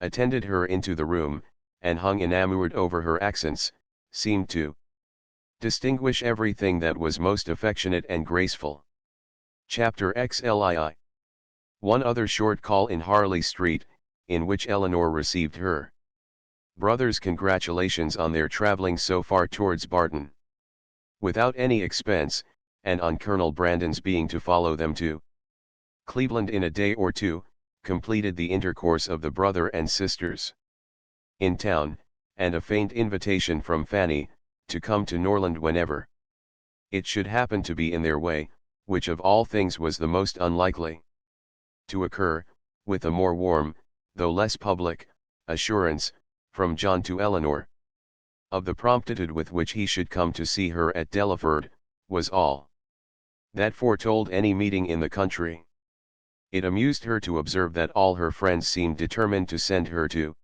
attended her into the room, and hung enamored over her accents, seemed to distinguish everything that was most affectionate and graceful. Chapter XLII. One other short call in Harley Street, in which Eleanor received her brother's congratulations on their travelling so far towards Barton, without any expense, and on Colonel Brandon's being to follow them to Cleveland in a day or two, completed the intercourse of the brother and sisters in town, and a faint invitation from Fanny, to come to Norland whenever it should happen to be in their way, which of all things was the most unlikely to occur, with a more warm, though less public, assurance, from John to Eleanor, of the promptitude with which he should come to see her at Delaford, was all that foretold any meeting in the country. It amused her to observe that all her friends seemed determined to send her to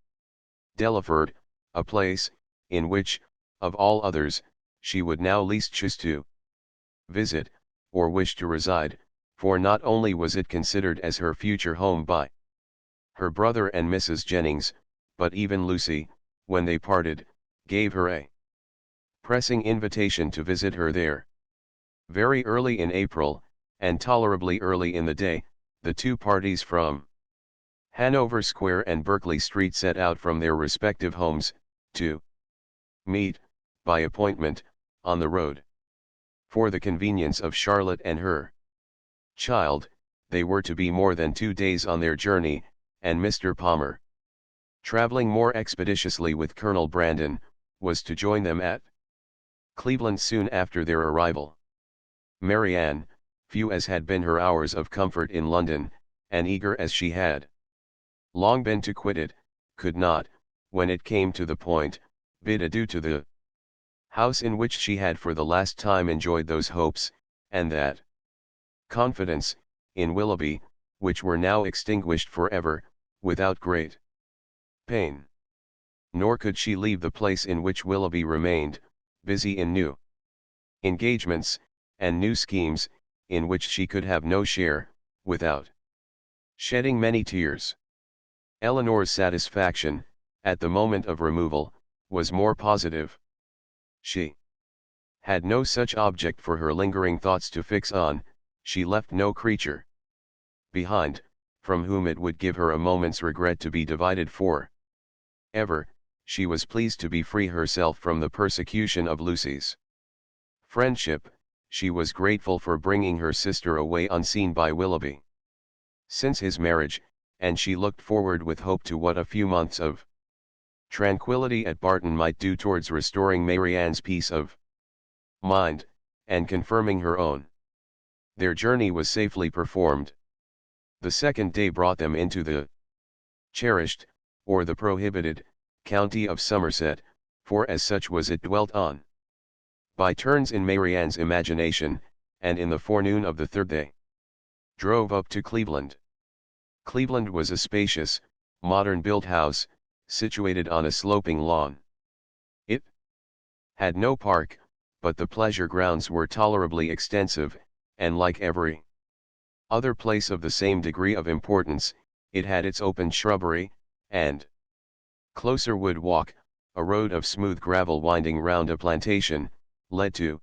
Delaford, a place, in which, of all others, she would now least choose to visit, or wish to reside, for not only was it considered as her future home by her brother and Mrs. Jennings, but even Lucy, when they parted, gave her a pressing invitation to visit her there. Very early in April, and tolerably early in the day, the two parties from Hanover Square and Berkeley Street set out from their respective homes, to meet, by appointment, on the road. For the convenience of Charlotte and her child, they were to be more than 2 days on their journey, and Mr. Palmer, traveling more expeditiously with Colonel Brandon, was to join them at Cleveland soon after their arrival. Marianne, few as had been her hours of comfort in London, and eager as she had long been to quit it, could not, when it came to the point, bid adieu to the house in which she had for the last time enjoyed those hopes, and that confidence, in Willoughby, which were now extinguished for ever, without great pain. Nor could she leave the place in which Willoughby remained, busy in new engagements, and new schemes, in which she could have no share, without shedding many tears. Eleanor's satisfaction, at the moment of removal, was more positive. She had no such object for her lingering thoughts to fix on, she left no creature behind, from whom it would give her a moment's regret to be divided for ever. She was pleased to be free herself from the persecution of Lucy's friendship. She was grateful for bringing her sister away unseen by Willoughby since his marriage, and she looked forward with hope to what a few months of tranquility at Barton might do towards restoring Marianne's peace of mind, and confirming her own. Their journey was safely performed. The second day brought them into the cherished, or the prohibited, county of Somerset, for as such was it dwelt on by turns in Marianne's imagination, and in the forenoon of the third they drove up to Cleveland. Cleveland was a spacious, modern-built house, situated on a sloping lawn. It had no park, but the pleasure grounds were tolerably extensive, and like every other place of the same degree of importance, it had its open shrubbery, and closer wood walk, a road of smooth gravel winding round a plantation, led to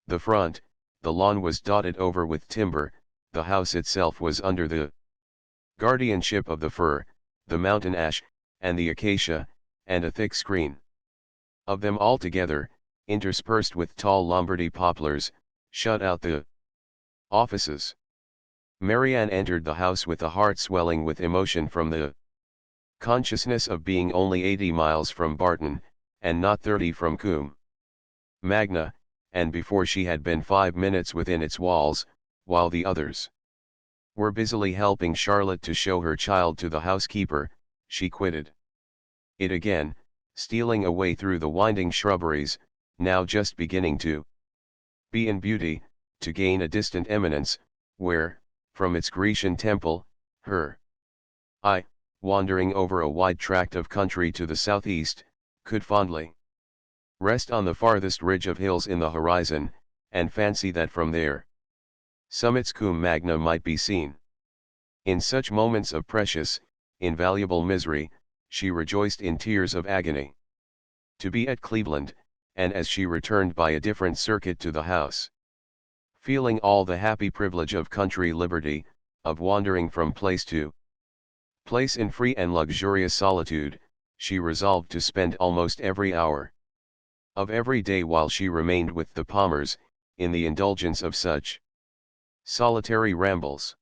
the front. The lawn was dotted over with timber, the house itself was under the guardianship of the fir, the mountain ash, and the acacia, and a thick screen of them all together, interspersed with tall Lombardy poplars, shut out the offices. Marianne entered the house with a heart swelling with emotion from the consciousness of being only 80 miles from Barton, and not 30 from Combe Magna, and before she had been 5 minutes within its walls, while the others were busily helping Charlotte to show her child to the housekeeper, she quitted it again, stealing away through the winding shrubberies, now just beginning to be in beauty, to gain a distant eminence, where, from its Grecian temple, her eye, wandering over a wide tract of country to the southeast, could fondly rest on the farthest ridge of hills in the horizon, and fancy that from their summits Combe Magna might be seen. In such moments of precious, invaluable misery, she rejoiced in tears of agony. To be at Cleveland, and as she returned by a different circuit to the house, feeling all the happy privilege of country liberty, of wandering from place to place in free and luxurious solitude, she resolved to spend almost every hour of every day while she remained with the Palmers, in the indulgence of such solitary rambles.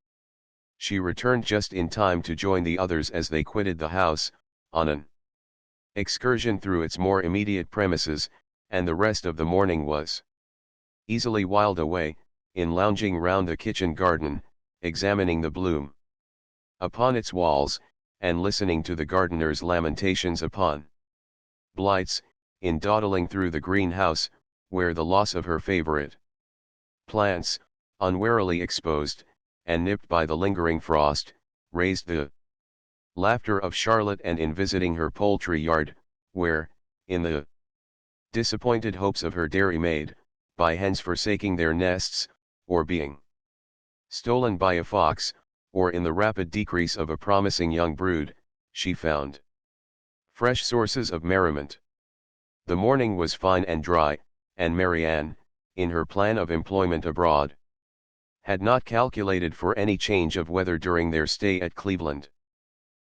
She returned just in time to join the others as they quitted the house, on an excursion through its more immediate premises, and the rest of the morning was easily whiled away, in lounging round the kitchen garden, examining the bloom upon its walls, and listening to the gardener's lamentations upon blights, in dawdling through the greenhouse, where the loss of her favourite plants, unwarily exposed, and nipped by the lingering frost, raised the laughter of Charlotte, and in visiting her poultry yard, where, in the disappointed hopes of her dairymaid, by hens forsaking their nests, or being stolen by a fox, or in the rapid decrease of a promising young brood, she found fresh sources of merriment. The morning was fine and dry, and Marianne, in her plan of employment abroad, had not calculated for any change of weather during their stay at Cleveland.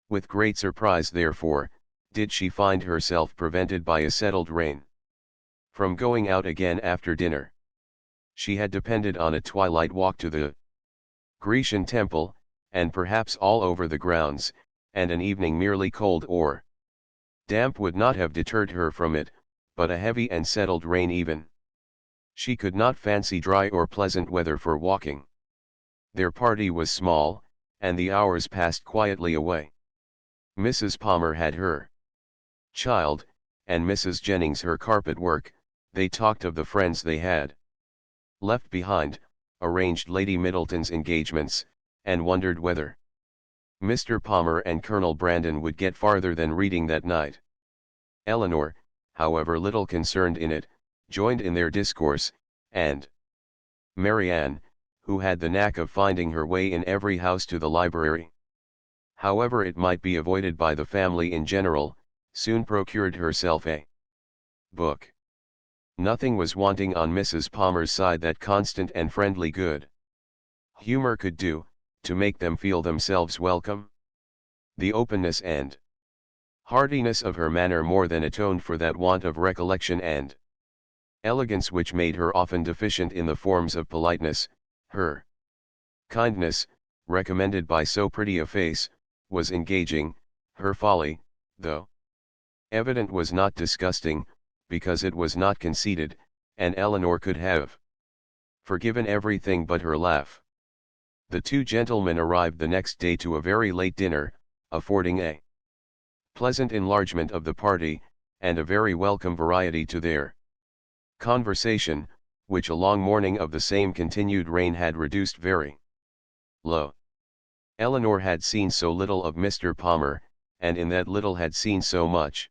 With great surprise, therefore, did she find herself prevented by a settled rain from going out again after dinner. She had depended on a twilight walk to the Grecian temple, and perhaps all over the grounds, and an evening merely cold or damp would not have deterred her from it, but a heavy and settled rain even. She could not fancy dry or pleasant weather for walking. Their party was small, and the hours passed quietly away. Mrs. Palmer had her child, and Mrs. Jennings her carpet work. They talked of the friends they had left behind, arranged Lady Middleton's engagements, and wondered whether Mr. Palmer and Colonel Brandon would get farther than reading that night. Eleanor, however little concerned in it, joined in their discourse, and Marianne, who had the knack of finding her way in every house to the library, however it might be avoided by the family in general, soon procured herself a book. Nothing was wanting on Mrs. Palmer's side that constant and friendly good humor could do, to make them feel themselves welcome. The openness and heartiness of her manner more than atoned for that want of recollection and elegance which made her often deficient in the forms of politeness. Her kindness, recommended by so pretty a face, was engaging. Her folly, though evident, was not disgusting, because it was not conceited, and Eleanor could have forgiven everything but her laugh. The two gentlemen arrived the next day to a very late dinner, affording a pleasant enlargement of the party, and a very welcome variety to their conversation, which a long morning of the same continued rain had reduced very low. Eleanor had seen so little of Mr. Palmer, and in that little had seen so much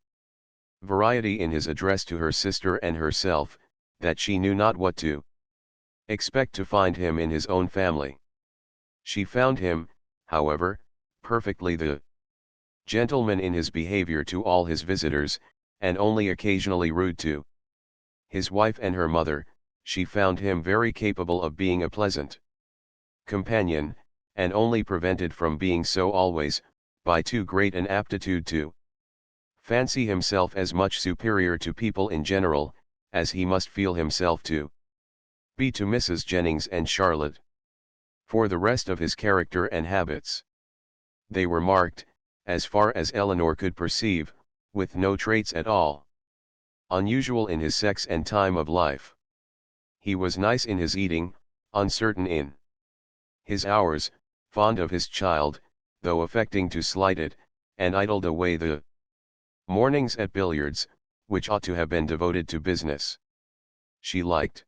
variety in his address to her sister and herself, that she knew not what to expect to find him in his own family. She found him, however, perfectly the gentleman in his behavior to all his visitors, and only occasionally rude to his wife and her mother. She found him very capable of being a pleasant companion, and only prevented from being so always, by too great an aptitude to fancy himself as much superior to people in general, as he must feel himself to be to Mrs. Jennings and Charlotte. For the rest of his character and habits, they were marked, as far as Eleanor could perceive, with no traits at all unusual in his sex and time of life. He was nice in his eating, uncertain in his hours, fond of his child, though affecting to slight it, and idled away the mornings at billiards, which ought to have been devoted to business. She liked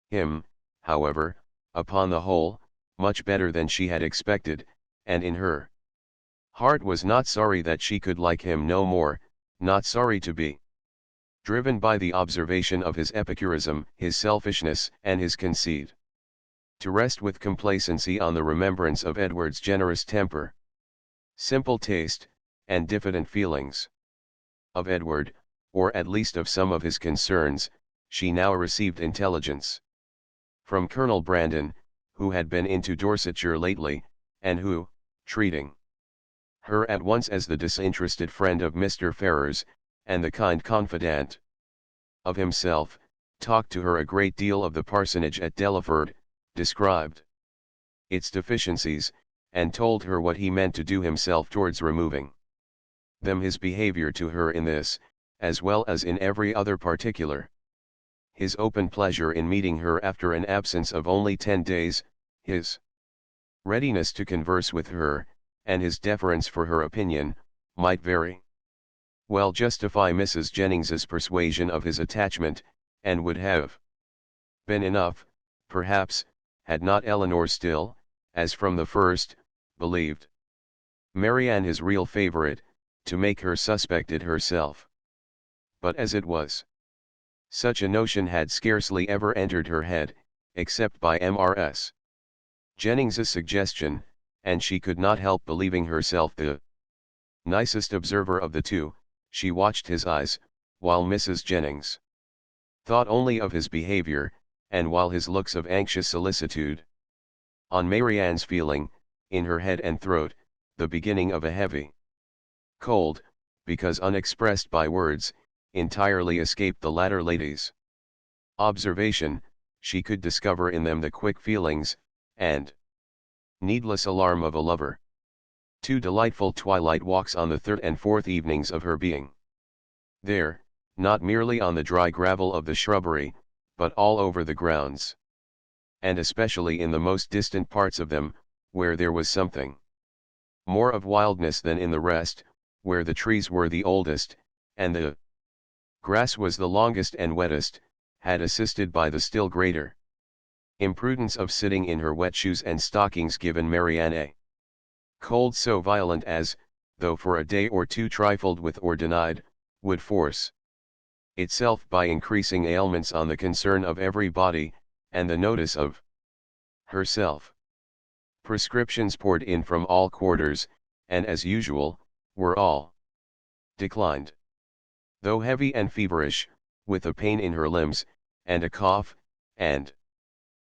him, however, upon the whole, much better than she had expected, and in her heart was not sorry that she could like him no more, not sorry to be driven by the observation of his epicurism, his selfishness, and his conceit, to rest with complacency on the remembrance of Edward's generous temper, simple taste, and diffident feelings. Of Edward, or at least of some of his concerns, she now received intelligence. From Colonel Brandon, who had been into Dorsetshire lately, and who, treating her at once as the disinterested friend of Mr. Ferrars, and the kind confidant of himself, talked to her a great deal of the parsonage at Delaford, described its deficiencies, and told her what he meant to do himself towards removing them, his behaviour to her in this, as well as in every other particular, his open pleasure in meeting her after an absence of only 10 days, his readiness to converse with her, and his deference for her opinion, might very well justify Mrs. Jennings's persuasion of his attachment, and would have been enough, perhaps, had not Eleanor still, as from the first, believed Marianne his real favourite, to make her suspect it herself. But as it was, such a notion had scarcely ever entered her head, except by Mrs. Jennings's suggestion, and she could not help believing herself the nicest observer of the two. She watched his eyes, while Mrs. Jennings thought only of his behaviour, and while his looks of anxious solicitude on Marianne's feeling, in her head and throat, the beginning of a heavy cold, because unexpressed by words, entirely escaped the latter lady's observation, she could discover in them the quick feelings, and needless alarm of a lover. 2 delightful twilight walks on the third and fourth evenings of her being there, not merely on the dry gravel of the shrubbery, but all over the grounds, and especially in the most distant parts of them, where there was something more of wildness than in the rest, where the trees were the oldest, and the grass was the longest and wettest, had assisted by the still greater imprudence of sitting in her wet shoes and stockings given Marianne a cold so violent as, though for a day or two trifled with or denied, would force itself by increasing ailments on the concern of every body, and the notice of herself. Prescriptions poured in from all quarters, and as usual, were all declined. Though heavy and feverish, with a pain in her limbs, and a cough, and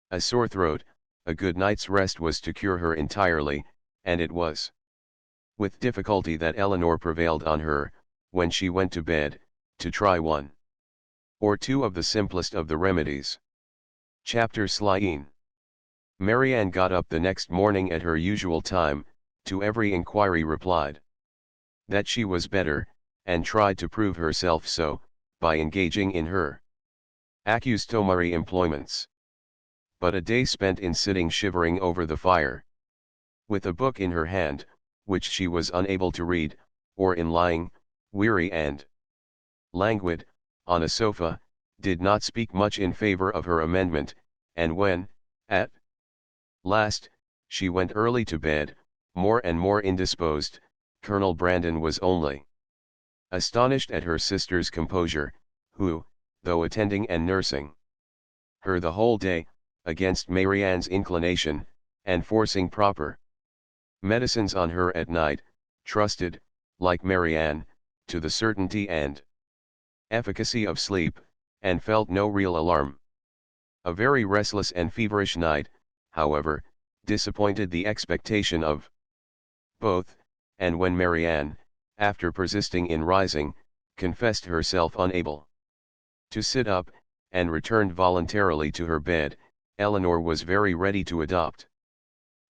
a sore throat, a good night's rest was to cure her entirely, and it was with difficulty that Eleanor prevailed on her, when she went to bed, to try one or two of the simplest of the remedies. Chapter Slyin. Marianne got up the next morning at her usual time, to every inquiry replied that she was better, and tried to prove herself so, by engaging in her accustomary employments. But a day spent in sitting shivering over the fire, with a book in her hand, which she was unable to read, or in lying, weary and languid, on a sofa, did not speak much in favour of her amendment, and when, at last, she went early to bed, more and more indisposed, Colonel Brandon was only astonished at her sister's composure, who, though attending and nursing her the whole day, against Marianne's inclination, and forcing proper medicines on her at night, trusted, like Marianne, to the certainty and efficacy of sleep, and felt no real alarm. A very restless and feverish night, however, disappointed the expectation of both, and when Marianne, after persisting in rising, confessed herself unable to sit up, and returned voluntarily to her bed, Eleanor was very ready to adopt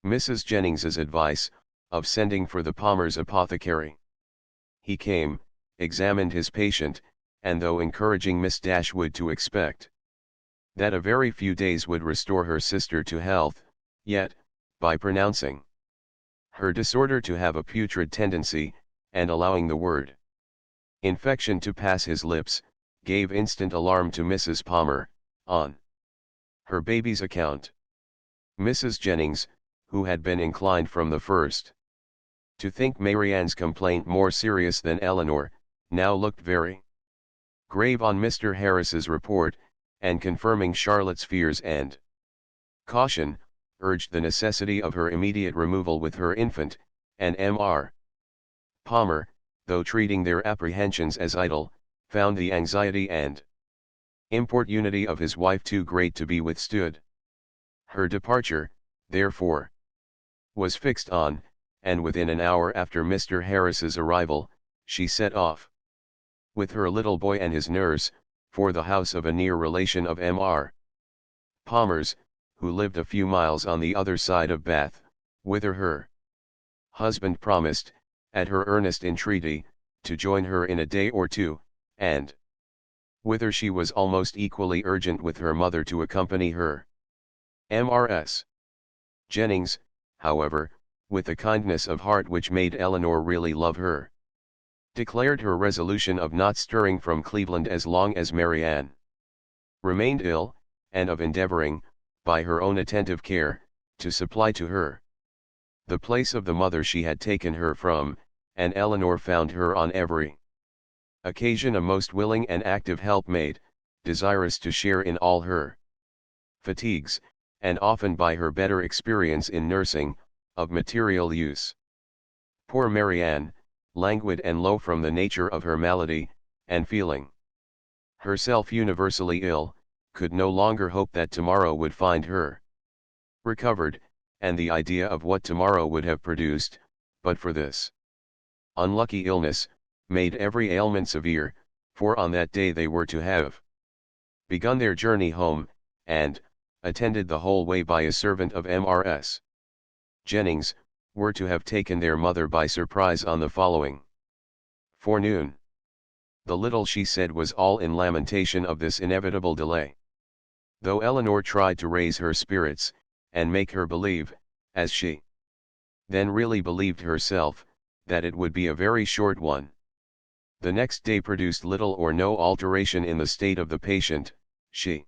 Mrs. Jennings's advice, of sending for the Palmer's apothecary. He came, examined his patient, and though encouraging Miss Dashwood to expect that a very few days would restore her sister to health, yet, by pronouncing her disorder to have a putrid tendency, and allowing the word infection to pass his lips, gave instant alarm to Mrs. Palmer, on her baby's account. Mrs. Jennings, who had been inclined from the first to think Marianne's complaint more serious than Eleanor, now looked very grave on Mr. Harris's report, and confirming Charlotte's fears and caution, urged the necessity of her immediate removal with her infant, and Mr. Palmer, though treating their apprehensions as idle, found the anxiety and importunity of his wife too great to be withstood. Her departure, therefore, was fixed on, and within an hour after Mr. Harris's arrival, she set off, with her little boy and his nurse, for the house of a near relation of Mr. Palmer's, who lived a few miles on the other side of Bath, whither her husband promised, at her earnest entreaty, to join her in a day or two, and whither she was almost equally urgent with her mother to accompany her. Mrs. Jennings, however, with a kindness of heart which made Eleanor really love her, declared her resolution of not stirring from Cleveland as long as Marianne remained ill, and of endeavoring, by her own attentive care, to supply to her the place of the mother she had taken her from, and Eleanor found her on every occasion a most willing and active helpmate, desirous to share in all her fatigues, and often by her better experience in nursing, of material use. Poor Marianne, languid and low from the nature of her malady, and feeling herself universally ill, could no longer hope that tomorrow would find her recovered, and the idea of what tomorrow would have produced, but for this unlucky illness, made every ailment severe, for on that day they were to have begun their journey home, and, attended the whole way by a servant of Mrs. Jennings, were to have taken their mother by surprise on the following forenoon. The little she said was all in lamentation of this inevitable delay. Though Eleanor tried to raise her spirits, and make her believe, as she then really believed herself, that it would be a very short one. The next day produced little or no alteration in the state of the patient. She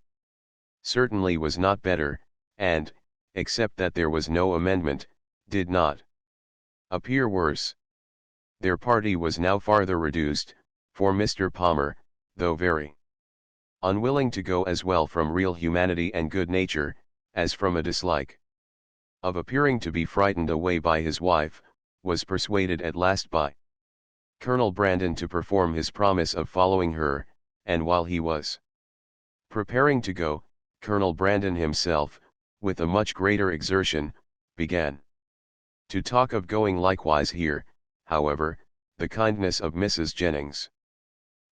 certainly was not better, and, except that there was no amendment, did not appear worse. Their party was now farther reduced, for Mr. Palmer, though very unwilling to go as well from real humanity and good nature, as from a dislike of appearing to be frightened away by his wife, was persuaded at last by Colonel Brandon to perform his promise of following her, and while he was preparing to go, Colonel Brandon himself, with a much greater exertion, began to talk of going likewise. Here, however, the kindness of Mrs. Jennings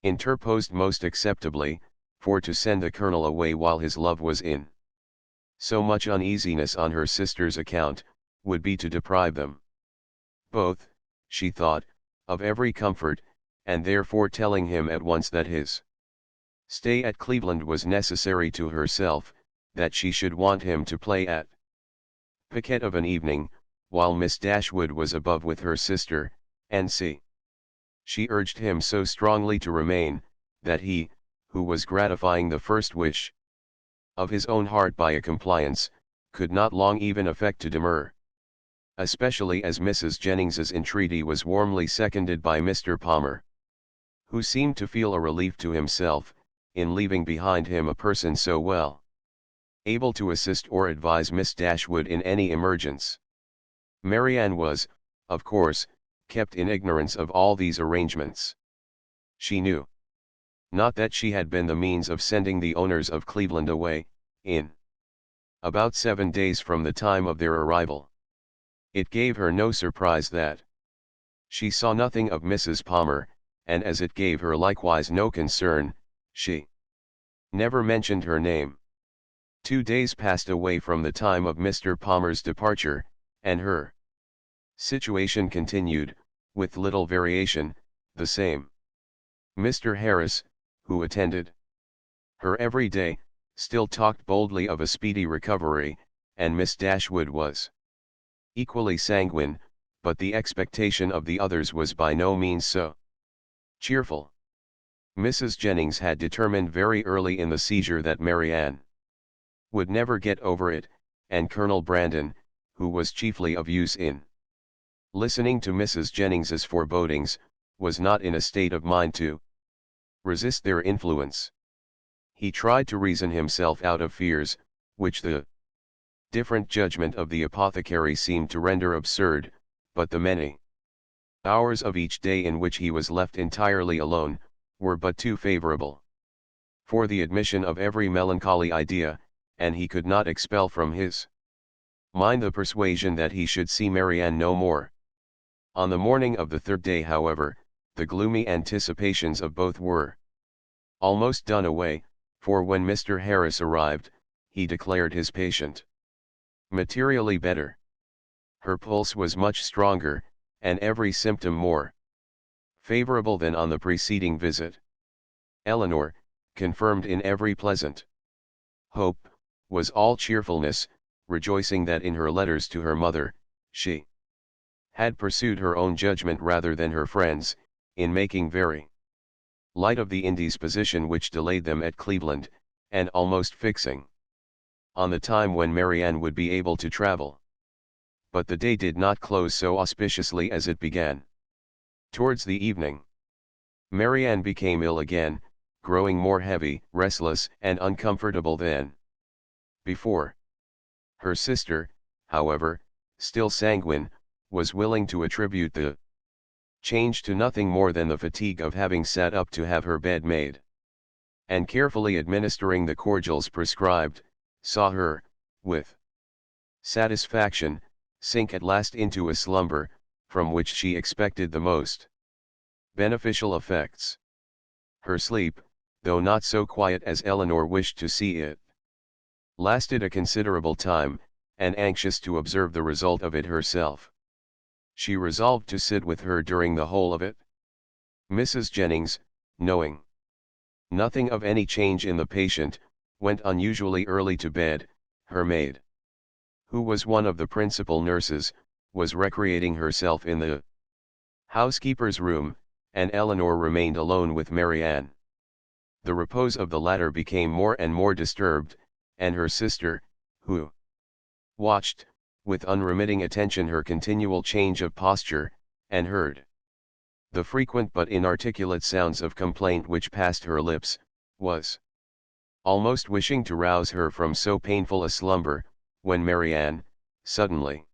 interposed most acceptably, for to send the Colonel away while his love was in so much uneasiness on her sister's account, would be to deprive them both, she thought, of every comfort, and therefore telling him at once that his stay at Cleveland was necessary to herself, that she should want him to play at piquet of an evening, while Miss Dashwood was above with her sister, and see. She urged him so strongly to remain, that he, who was gratifying the first wish of his own heart by a compliance, could not long even affect to demur. Especially as Mrs. Jennings's entreaty was warmly seconded by Mr. Palmer, who seemed to feel a relief to himself, in leaving behind him a person so well able to assist or advise Miss Dashwood in any emergence. Marianne was, of course, kept in ignorance of all these arrangements. She knew not that she had been the means of sending the owners of Cleveland away, in about 7 days from the time of their arrival. It gave her no surprise that she saw nothing of Mrs. Palmer, and as it gave her likewise no concern, she never mentioned her name. 2 days passed away from the time of Mr. Palmer's departure, and her situation continued, with little variation, the same. Mr. Harris, who attended her every day, still talked boldly of a speedy recovery, and Miss Dashwood was equally sanguine, but the expectation of the others was by no means so cheerful. Mrs. Jennings had determined very early in the seizure that Marianne would never get over it, and Colonel Brandon, who was chiefly of use in listening to Mrs. Jennings's forebodings, was not in a state of mind to resist their influence. He tried to reason himself out of fears, which the different judgment of the apothecary seemed to render absurd, but the many Hours of each day in which he was left entirely alone, were but too favorable for the admission of every melancholy idea, and he could not expel from his mind the persuasion that he should see Marianne no more. On the morning of the third day, however, the gloomy anticipations of both were almost done away, for when Mr. Harris arrived, he declared his patient materially better. Her pulse was much stronger, and every symptom more favorable than on the preceding visit. Eleanor, confirmed in every pleasant hope, was all cheerfulness, rejoicing that in her letters to her mother, she had pursued her own judgment rather than her friends, in making very light of the indisposition which delayed them at Cleveland, and almost fixing on the time when Marianne would be able to travel. But the day did not close so auspiciously as it began. Towards the evening, Marianne became ill again, growing more heavy, restless, and uncomfortable than before. Her sister, however, still sanguine, was willing to attribute the change to nothing more than the fatigue of having sat up to have her bed made, and carefully administering the cordials prescribed, saw her, with satisfaction, sink at last into a slumber, from which she expected the most beneficial effects. Her sleep, though not so quiet as Eleanor wished to see it, lasted a considerable time, and anxious to observe the result of it herself, she resolved to sit with her during the whole of it. Mrs. Jennings, knowing nothing of any change in the patient, went unusually early to bed. Her maid, who was one of the principal nurses, was recreating herself in the housekeeper's room, and Eleanor remained alone with Marianne. The repose of the latter became more and more disturbed, and her sister, who watched, with unremitting attention, her continual change of posture, and heard the frequent but inarticulate sounds of complaint which passed her lips, was almost wishing to rouse her from so painful a slumber, when Marianne, suddenly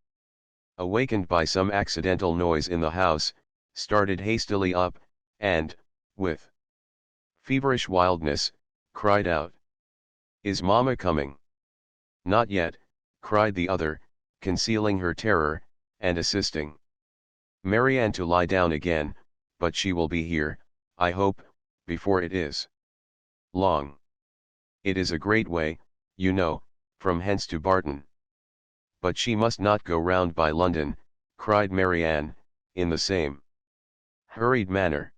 awakened by some accidental noise in the house, started hastily up, and, with feverish wildness, cried out, "Is Mamma coming?" "Not yet," cried the other, concealing her terror, and assisting Marianne to lie down again, "but she will be here, I hope, before it is long. It is a great way, you know, from hence to Barton." "But she must not go round by London," cried Marianne, in the same hurried manner.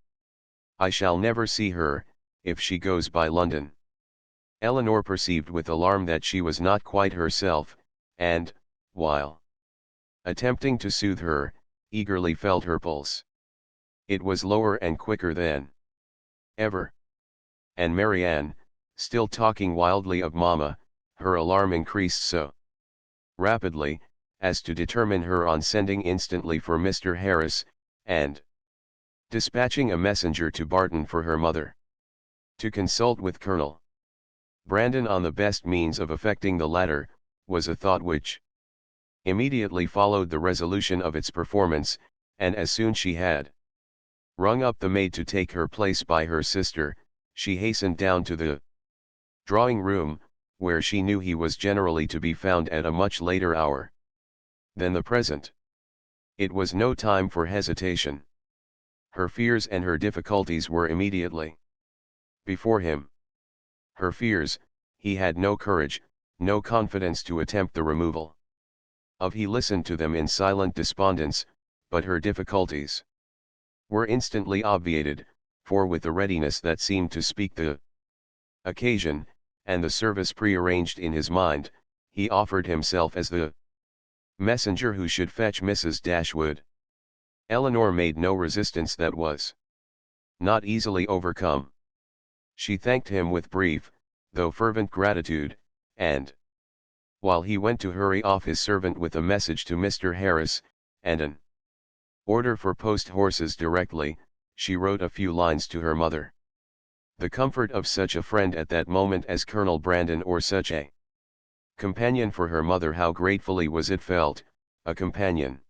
"I shall never see her, if she goes by London." Eleanor perceived with alarm that she was not quite herself, and, while attempting to soothe her, eagerly felt her pulse. It was lower and quicker than ever. And Marianne, still talking wildly of Mamma, her alarm increased so rapidly, as to determine her on sending instantly for Mr. Harris, and dispatching a messenger to Barton for her mother, to consult with Colonel Brandon on the best means of effecting the latter, was a thought which immediately followed the resolution of its performance, and as soon she had rung up the maid to take her place by her sister, she hastened down to the drawing room, where she knew he was generally to be found at a much later hour than the present. It was no time for hesitation. Her fears and her difficulties were immediately before him. Her fears, he had no courage, no confidence to attempt the removal of. He listened to them in silent despondence, but her difficulties were instantly obviated, for with a readiness that seemed to speak the occasion, and the service prearranged in his mind, he offered himself as the messenger who should fetch Mrs. Dashwood. Eleanor made no resistance that was not easily overcome. She thanked him with brief, though fervent gratitude, and, while he went to hurry off his servant with a message to Mr. Harris, and an order for post horses directly, she wrote a few lines to her mother. The comfort of such a friend at that moment as Colonel Brandon, or such a companion for her mother, how gratefully was it felt, a companion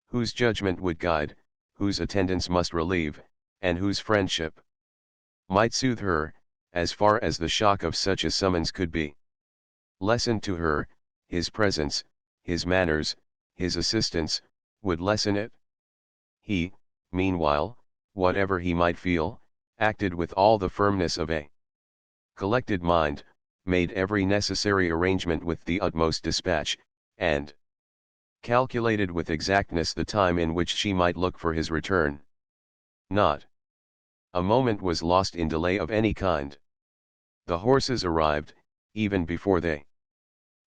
whose judgment would guide, whose attendance must relieve, and whose friendship might soothe her, as far as the shock of such a summons could be lessened to her, his presence, his manners, his assistance, would lessen it. He, meanwhile, whatever he might feel, acted with all the firmness of a collected mind, made every necessary arrangement with the utmost dispatch, and calculated with exactness the time in which she might look for his return. Not a moment was lost in delay of any kind. The horses arrived, even before they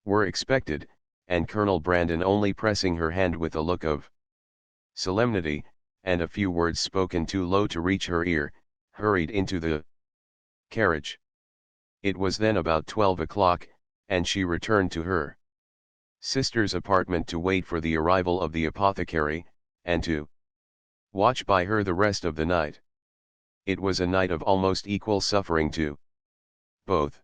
were expected, and Colonel Brandon, only pressing her hand with a look of solemnity, and a few words spoken too low to reach her ear, hurried into the carriage. It was then about 12 o'clock, and she returned to her sister's apartment to wait for the arrival of the apothecary, and to watch by her the rest of the night. It was a night of almost equal suffering to both.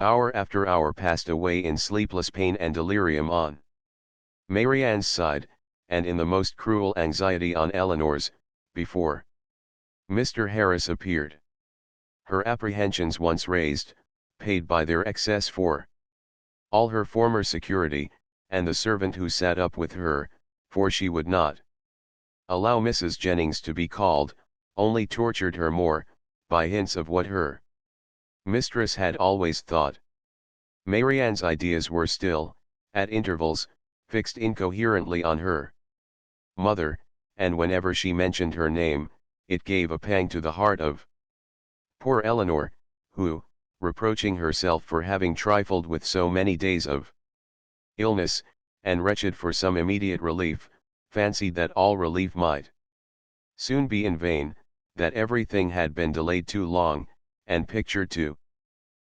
Hour after hour passed away in sleepless pain and delirium on Marianne's side, and in the most cruel anxiety on Eleanor's, before Mr. Harris appeared. Her apprehensions once raised, paid by their excess for all her former security, and the servant who sat up with her, for she would not allow Mrs. Jennings to be called, only tortured her more, by hints of what her mistress had always thought. Marianne's ideas were still, at intervals, fixed incoherently on her mother, and whenever she mentioned her name, it gave a pang to the heart of poor Eleanor, who, reproaching herself for having trifled with so many days of illness, and wretched for some immediate relief, fancied that all relief might soon be in vain, that everything had been delayed too long, and pictured to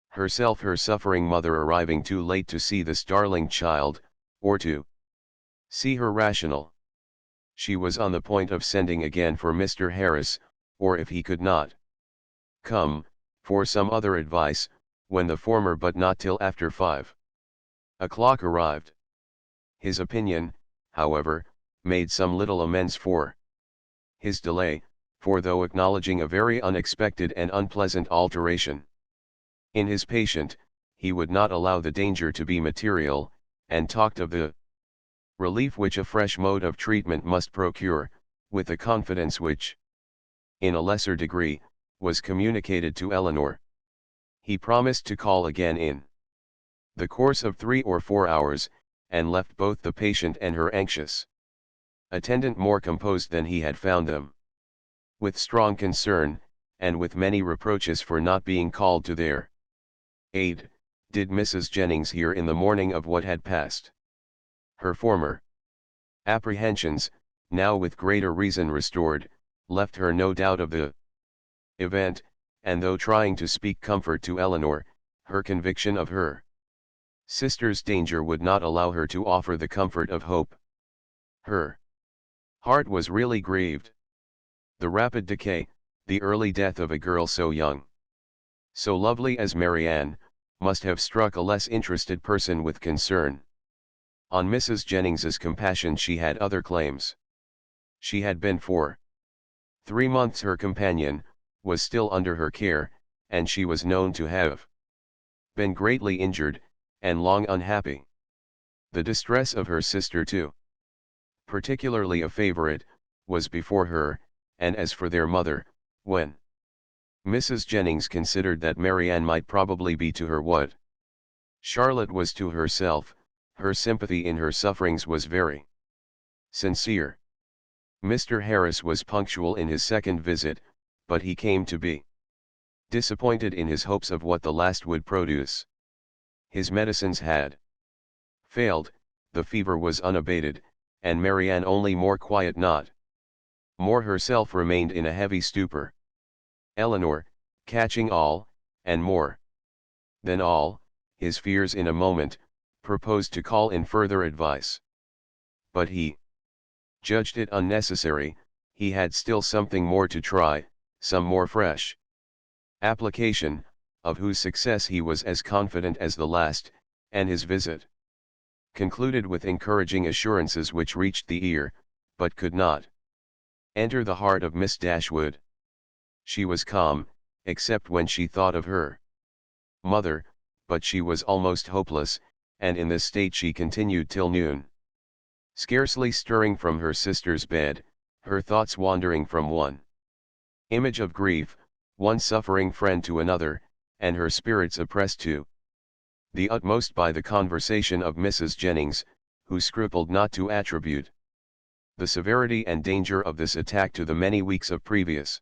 herself her suffering mother arriving too late to see this darling child, or to see her rational. She was on the point of sending again for Mr. Harris, or if he could not come, for some other advice, when the former but not till after 5 o'clock arrived. His opinion, however, made some little amends for his delay, for though acknowledging a very unexpected and unpleasant alteration in his patient, he would not allow the danger to be material, and talked of the relief which a fresh mode of treatment must procure, with a confidence which, in a lesser degree, was communicated to Eleanor. He promised to call again in the course of 3 or 4 hours, and left both the patient and her anxious attendant more composed than he had found them. With strong concern, and with many reproaches for not being called to their aid, did Mrs. Jennings hear in the morning of what had passed. Her former apprehensions, now with greater reason restored, left her no doubt of the event, and though trying to speak comfort to Eleanor, her conviction of her sister's danger would not allow her to offer the comfort of hope. Her heart was really grieved. The rapid decay, the early death of a girl so young, so lovely as Marianne, must have struck a less interested person with concern. On Mrs. Jennings's compassion she had other claims. She had been for 3 months her companion, was still under her care, and she was known to have been greatly injured, and long unhappy. The distress of her sister too, particularly a favorite, was before her, and as for their mother, when Mrs. Jennings considered that Marianne might probably be to her what Charlotte was to herself, her sympathy in her sufferings was very sincere. Mr. Harris was punctual in his second visit, but he came to be disappointed in his hopes of what the last would produce. His medicines had failed, the fever was unabated, and Marianne only more quiet, not more herself, remained in a heavy stupor. Eleanor, catching all, and more than all, his fears in a moment, proposed to call in further advice. But he judged it unnecessary, he had still something more to try, some more fresh application, of whose success he was as confident as the last, and his visit concluded with encouraging assurances which reached the ear, but could not Enter the heart of Miss Dashwood. She was calm, except when she thought of her mother, but she was almost hopeless, and in this state she continued till noon. Scarcely stirring from her sister's bed, her thoughts wandering from one image of grief, one suffering friend to another, and her spirits oppressed to the utmost by the conversation of Mrs. Jennings, who scrupled not to attribute the severity and danger of this attack to the many weeks of previous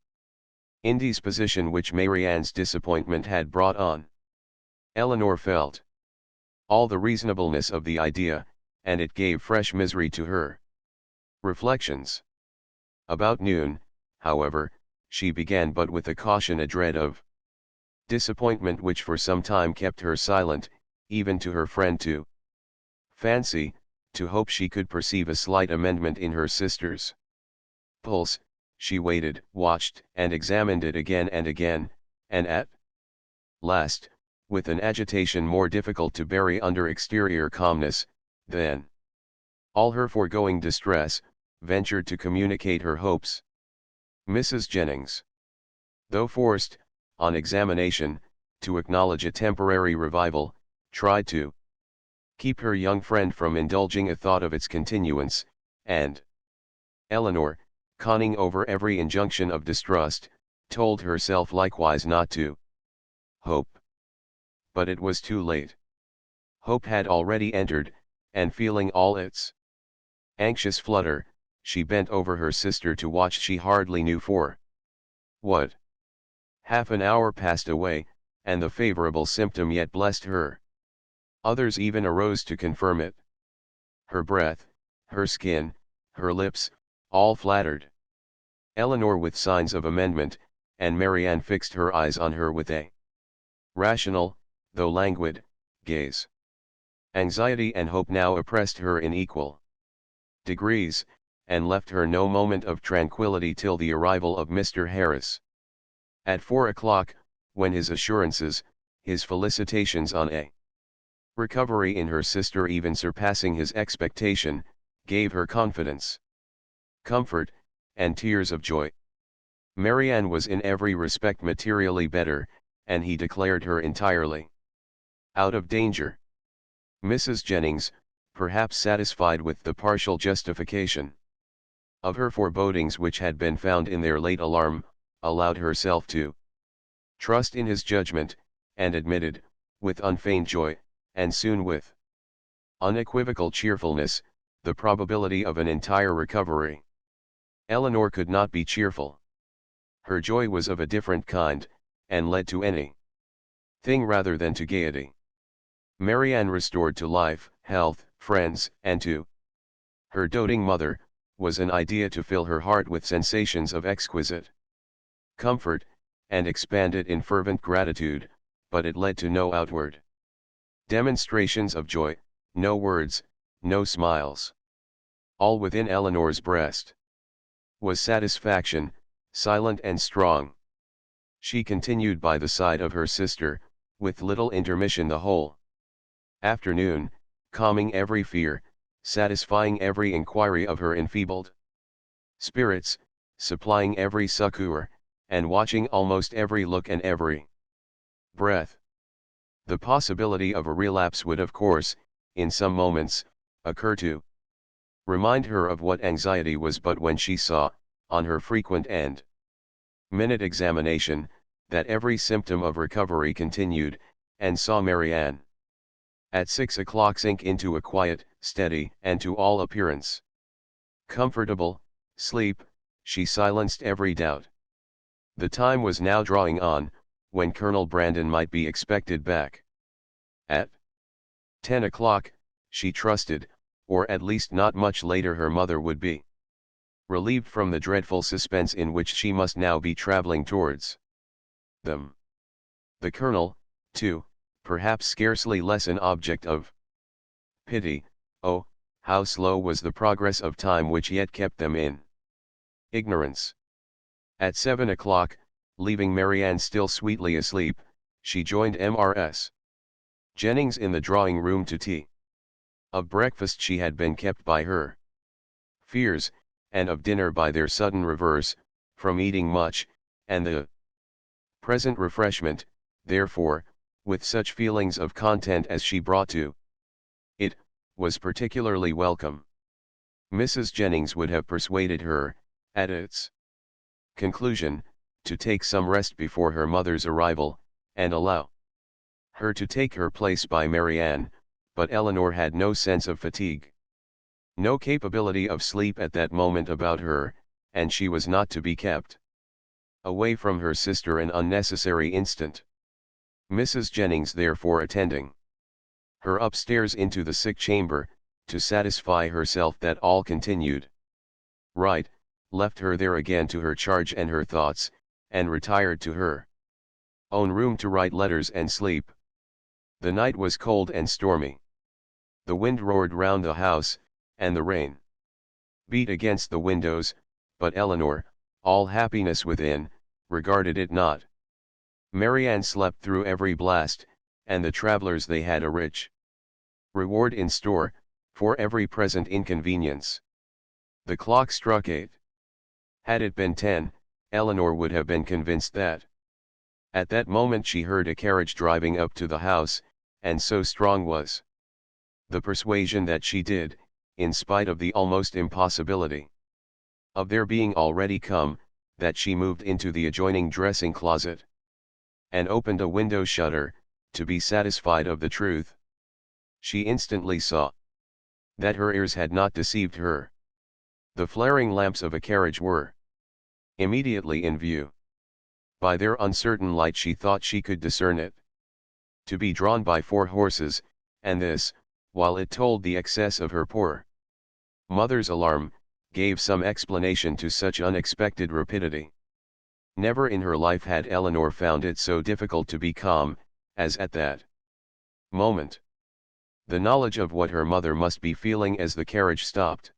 indisposition which Marianne's disappointment had brought on. Elinor felt all the reasonableness of the idea, and it gave fresh misery to her reflections. About noon, however, she began but with a caution a dread of disappointment which for some time kept her silent, even to her friend to fancy, to hope she could perceive a slight amendment in her sister's pulse. She waited, watched, and examined it again and again, and at last, with an agitation more difficult to bury under exterior calmness, than all her foregoing distress, ventured to communicate her hopes. Mrs. Jennings, though forced, on examination, to acknowledge a temporary revival, tried to keep her young friend from indulging a thought of its continuance, and Elinor, conning over every injunction of distrust, told herself likewise not to hope. But it was too late. Hope had already entered, and feeling all its anxious flutter, she bent over her sister to watch she hardly knew for what. Half an hour passed away, and the favorable symptom yet blessed her. Others even arose to confirm it. Her breath, her skin, her lips, all flattered Elinor with signs of amendment, and Marianne fixed her eyes on her with a rational, though languid, gaze. Anxiety and hope now oppressed her in equal degrees, and left her no moment of tranquillity till the arrival of Mr. Harris. At 4 o'clock, when his assurances, his felicitations on a recovery in her sister even surpassing his expectation, gave her confidence, comfort, and tears of joy. Marianne was in every respect materially better, and he declared her entirely out of danger. Mrs. Jennings, perhaps satisfied with the partial justification of her forebodings which had been found in their late alarm, allowed herself to trust in his judgment, and admitted, with unfeigned joy, and soon with unequivocal cheerfulness, the probability of an entire recovery. Elinor could not be cheerful. Her joy was of a different kind, and led to any thing rather than to gaiety. Marianne restored to life, health, friends, and to her doting mother, was an idea to fill her heart with sensations of exquisite comfort, and expand it in fervent gratitude, but it led to no outward demonstrations of joy, no words, no smiles. All within Elinor's breast was satisfaction, silent and strong. She continued by the side of her sister, with little intermission the whole afternoon, calming every fear, satisfying every inquiry of her enfeebled spirits, supplying every succour, and watching almost every look and every breath. The possibility of a relapse would of course, in some moments, occur to remind her of what anxiety was, but when she saw, on her frequent and minute examination, that every symptom of recovery continued, and saw Marianne at 6 o'clock sink into a quiet, steady, and to all appearance comfortable sleep, she silenced every doubt. The time was now drawing on, when Colonel Brandon might be expected back. At 10 o'clock, she trusted, or at least not much later her mother would be relieved from the dreadful suspense in which she must now be travelling towards them. The Colonel, too, perhaps scarcely less an object of pity. Oh, how slow was the progress of time which yet kept them in ignorance. At 7 o'clock, leaving Marianne still sweetly asleep, she joined Mrs. Jennings in the drawing room to tea. Of breakfast she had been kept by her fears, and of dinner by their sudden reverse, from eating much, and the present refreshment, therefore, with such feelings of content as she brought to it, was particularly welcome. Mrs. Jennings would have persuaded her, at its conclusion, to take some rest before her mother's arrival, and allow her to take her place by Marianne, but Eleanor had no sense of fatigue, no capability of sleep at that moment about her, and she was not to be kept away from her sister an unnecessary instant. Mrs. Jennings therefore attending her upstairs into the sick chamber, to satisfy herself that all continued right, left her there again to her charge and her thoughts, and retired to her own room to write letters and sleep. The night was cold and stormy. The wind roared round the house, and the rain beat against the windows, but Eleanor, all happiness within, regarded it not. Marianne slept through every blast, and the travellers they had a rich reward in store, for every present inconvenience. The clock struck 8. Had it been 10, Eleanor would have been convinced that at that moment she heard a carriage driving up to the house, and so strong was the persuasion that she did, in spite of the almost impossibility of their being already come, that she moved into the adjoining dressing closet, and opened a window shutter, to be satisfied of the truth. She instantly saw that her ears had not deceived her. The flaring lamps of a carriage were immediately in view. By their uncertain light she thought she could discern it to be drawn by 4 horses, and this, while it told the excess of her poor mother's alarm, gave some explanation to such unexpected rapidity. Never in her life had Eleanor found it so difficult to be calm, as at that moment. The knowledge of what her mother must be feeling as the carriage stopped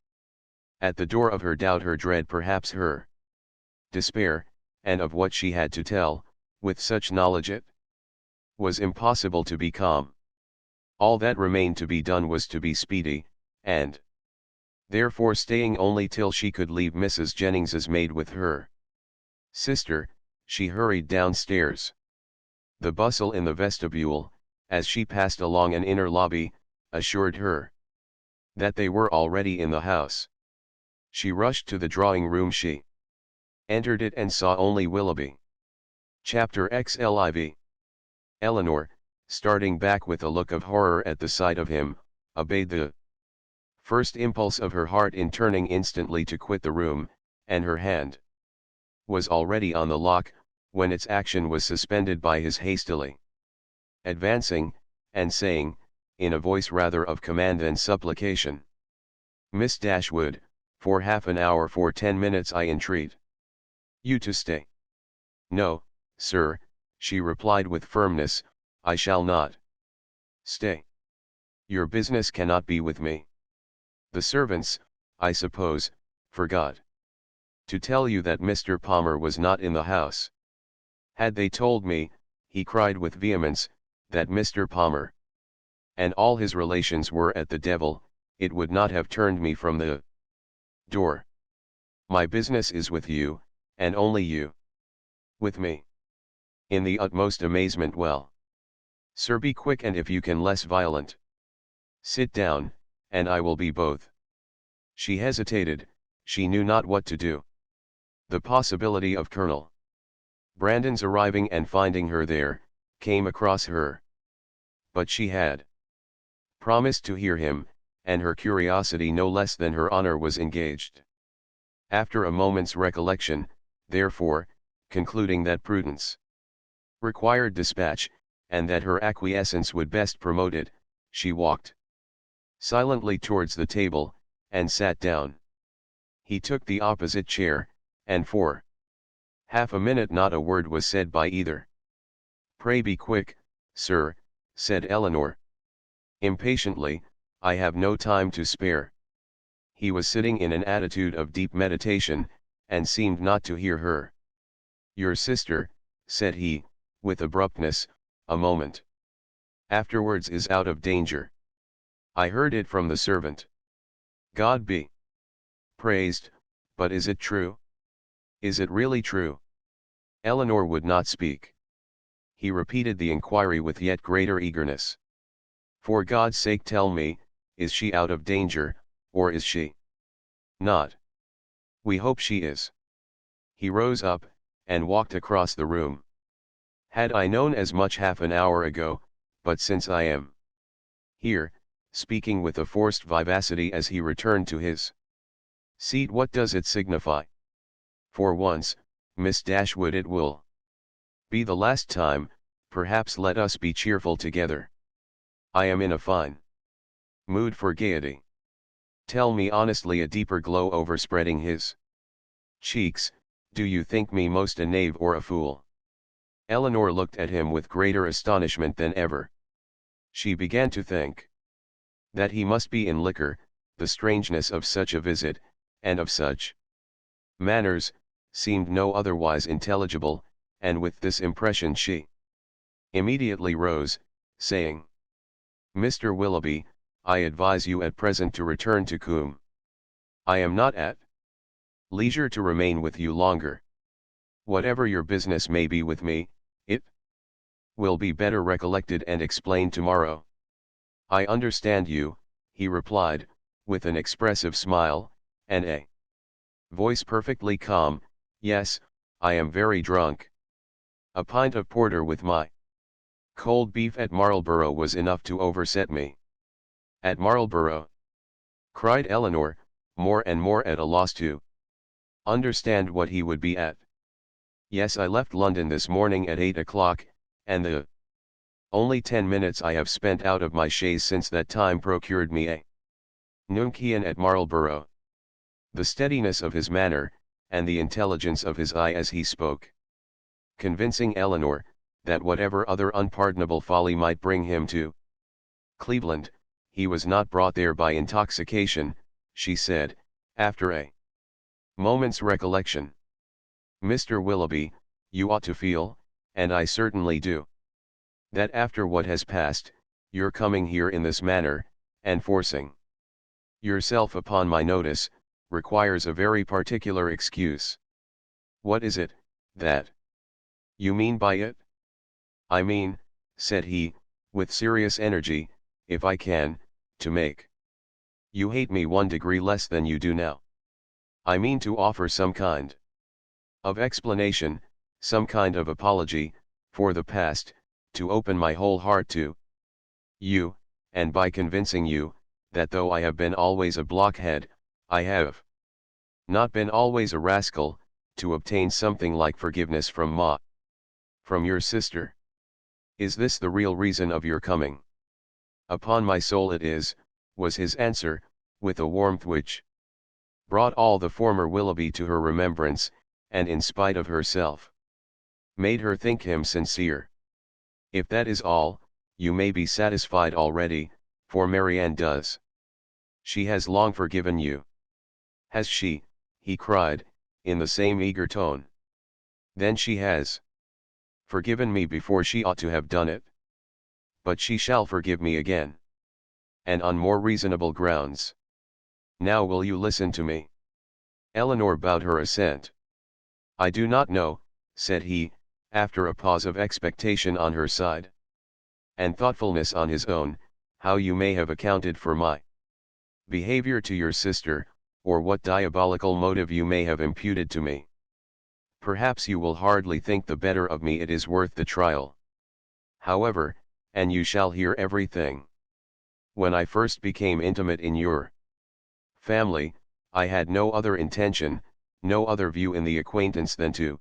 at the door of her doubt, her dread, perhaps her despair, and of what she had to tell, with such knowledge it was impossible to be calm. All that remained to be done was to be speedy, and therefore staying only till she could leave Mrs. Jennings's maid with her sister, she hurried downstairs. The bustle in the vestibule, as she passed along an inner lobby, assured her that they were already in the house. She rushed to the drawing-room. She entered it and saw only Willoughby. Chapter XLIV. Eleanor, starting back with a look of horror at the sight of him, obeyed the first impulse of her heart in turning instantly to quit the room, and her hand was already on the lock, when its action was suspended by his hastily advancing, and saying, in a voice rather of command than supplication, "Miss Dashwood, for half an hour, for 10 minutes I entreat you to stay." "No, sir," she replied with firmness, "I shall not stay. Your business cannot be with me. The servants, I suppose, forgot to tell you that Mr. Palmer was not in the house. Had they told me," he cried with vehemence, "that Mr. Palmer and all his relations were at the devil, it would not have turned me from the door. My business is with you, and only you." "With me?" In the utmost amazement. "Well, sir, be quick, and if you can less violent. Sit down, and I will be both." She hesitated, she knew not what to do. The possibility of Colonel Brandon's arriving and finding her there, came across her. But she had promised to hear him, and her curiosity no less than her honor was engaged. After a moment's recollection, therefore, concluding that prudence required dispatch, and that her acquiescence would best promote it, she walked silently towards the table, and sat down. He took the opposite chair, and for half a minute not a word was said by either. "Pray be quick, sir," said Eleanor impatiently, "I have no time to spare." He was sitting in an attitude of deep meditation, and seemed not to hear her. "Your sister," said he, with abruptness, a moment afterwards, "is out of danger. I heard it from the servant." "God be praised," But is it true? Is it really true? Eleanor would not speak. He repeated the inquiry with yet greater eagerness. For God's sake tell me, is she out of danger, or is she not? We hope she is. He rose up, and walked across the room. Had I known as much half an hour ago, but since I am here, speaking with a forced vivacity as he returned to his seat, what does it signify? For once, Miss Dashwood, it will be the last time. Perhaps let us be cheerful together. I am in a fine mood for gaiety. Tell me honestly, a deeper glow overspreading his cheeks, do you think me most a knave or a fool? Eleanor looked at him with greater astonishment than ever. She began to think that he must be in liquor. The strangeness of such a visit, and of such manners, seemed no otherwise intelligible, and with this impression she immediately rose, saying, Mr. Willoughby, I advise you at present to return to Coombe. I am not at leisure to remain with you longer. Whatever your business may be with me, it will be better recollected and explained tomorrow. I understand you, he replied, with an expressive smile, and a voice perfectly calm. Yes, I am very drunk. A pint of porter with my cold beef at Marlborough was enough to overset me. At Marlborough? Cried Eleanor, more and more at a loss to understand what he would be at. Yes, I left London this morning at 8 o'clock, and the only 10 minutes I have spent out of my chaise since that time procured me a nuncheon at Marlborough. The steadiness of his manner, and the intelligence of his eye as he spoke, convincing Eleanor, that whatever other unpardonable folly might bring him to Cleveland, he was not brought there by intoxication, she said, after a moment's recollection. Mr. Willoughby, you ought to feel, and I certainly do, that after what has passed, your coming here in this manner, and forcing yourself upon my notice, requires a very particular excuse. What is it, that you mean by it? I mean, said he, with serious energy, if I can, to make you hate me 1 degree less than you do now. I mean to offer some kind of explanation, some kind of apology, for the past, to open my whole heart to you, and by convincing you, that though I have been always a blockhead, I have not been always a rascal, to obtain something like forgiveness from your sister. Is this the real reason of your coming? Upon my soul it is, was his answer, with a warmth which brought all the former Willoughby to her remembrance, and in spite of herself, made her think him sincere. If that is all, you may be satisfied already, for Marianne does. She has long forgiven you. Has she? He cried, in the same eager tone. Then she has forgiven me before she ought to have done it. But she shall forgive me again. And on more reasonable grounds. Now will you listen to me? Eleanor bowed her assent. I do not know, said he, after a pause of expectation on her side, and thoughtfulness on his own, how you may have accounted for my behavior to your sister, or what diabolical motive you may have imputed to me. Perhaps you will hardly think the better of me it is worth the trial. However, and you shall hear everything. When I first became intimate in your family, I had no other intention, no other view in the acquaintance than to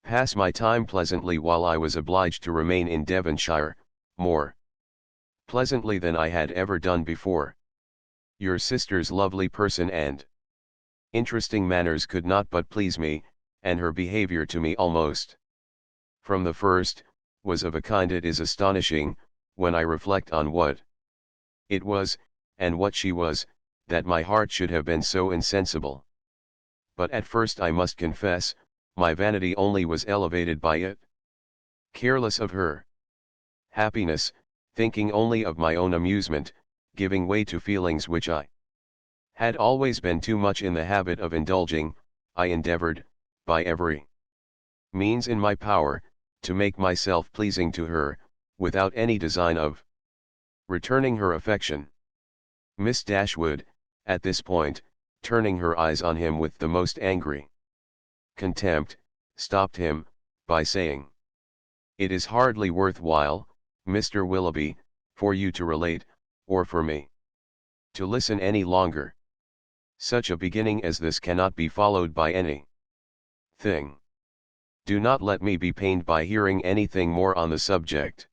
pass my time pleasantly while I was obliged to remain in Devonshire, more pleasantly than I had ever done before. Your sister's lovely person and interesting manners could not but please me, and her behavior to me almost from the first, was of a kind it is astonishing, when I reflect on what it was, and what she was, that my heart should have been so insensible. But at first I must confess, my vanity only was elevated by it. Careless of her happiness, thinking only of my own amusement, giving way to feelings which I Had always been too much in the habit of indulging, I endeavored, by every means in my power, to make myself pleasing to her, without any design of returning her affection. Miss Dashwood, at this point, turning her eyes on him with the most angry contempt, stopped him, by saying, "It is hardly worth while, Mr. Willoughby, for you to relate, or for me to listen any longer. Such a beginning as this cannot be followed by any thing. Do not let me be pained by hearing anything more on the subject."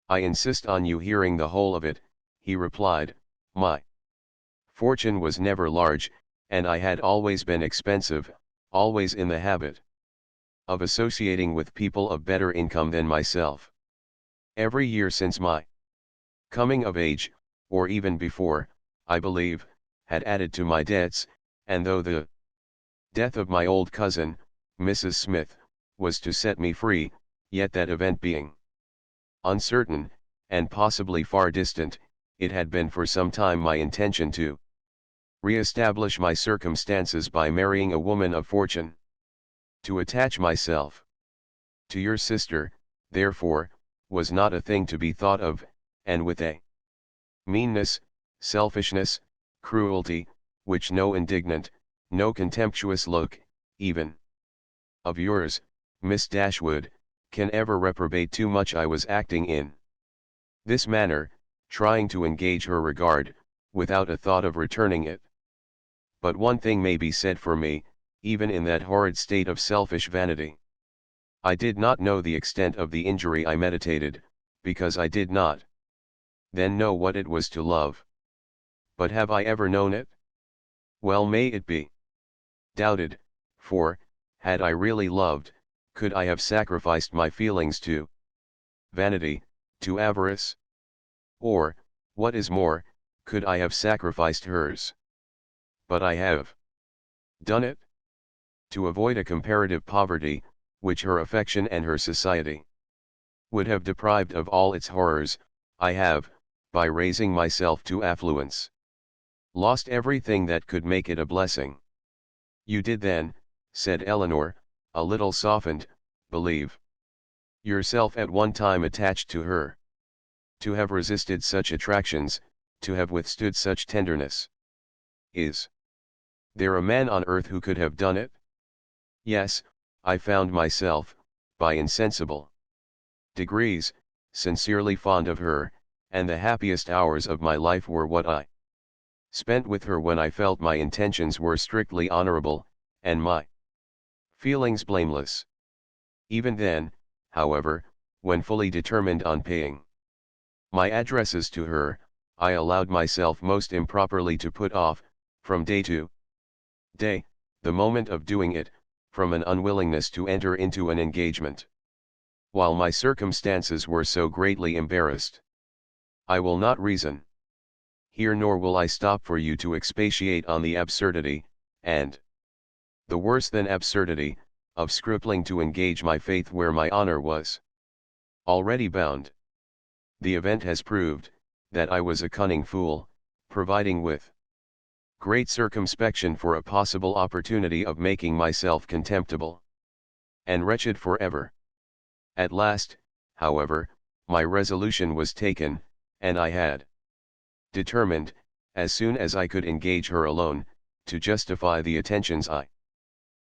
"I insist on you hearing the whole of it," he replied. "My fortune was never large, and I had always been expensive, always in the habit of associating with people of better income than myself. Every year since my coming of age, or even before, I believe, had added to my debts, and though the death of my old cousin, Mrs. Smith, was to set me free, yet that event being uncertain, and possibly far distant, it had been for some time my intention to re-establish my circumstances by marrying a woman of fortune. To attach myself to your sister, therefore, was not a thing to be thought of, and with a meanness, selfishness, cruelty, which no indignant, no contemptuous look, even of yours, Miss Dashwood, can ever reprobate too much. I was acting in this manner, trying to engage her regard, without a thought of returning it. But one thing may be said for me, even in that horrid state of selfish vanity. I did not know the extent of the injury I meditated, because I did not then know what it was to love. But have I ever known it? Well may it be doubted, for, had I really loved, could I have sacrificed my feelings to vanity, to avarice? Or, what is more, could I have sacrificed hers? But I have done it to avoid a comparative poverty, which her affection and her society would have deprived of all its horrors. I have, by raising myself to affluence, lost everything that could make it a blessing. You did then, said Eleanor, a little softened, believe yourself at one time attached to her. To have resisted such attractions, to have withstood such tenderness. Is there a man on earth who could have done it? Yes, I found myself, by insensible degrees, sincerely fond of her, and the happiest hours of my life were what I spent with her when I felt my intentions were strictly honorable, and my feelings blameless. Even then, however, when fully determined on paying my addresses to her, I allowed myself most improperly to put off, from day to day, the moment of doing it, from an unwillingness to enter into an engagement. While my circumstances were so greatly embarrassed, I will not reason here, nor will I stop for you to expatiate on the absurdity, and the worse than absurdity, of scrupling to engage my faith where my honor was already bound. The event has proved, that I was a cunning fool, providing with great circumspection for a possible opportunity of making myself contemptible and wretched forever. At last, however, my resolution was taken, and I had determined, as soon as I could engage her alone, to justify the attentions I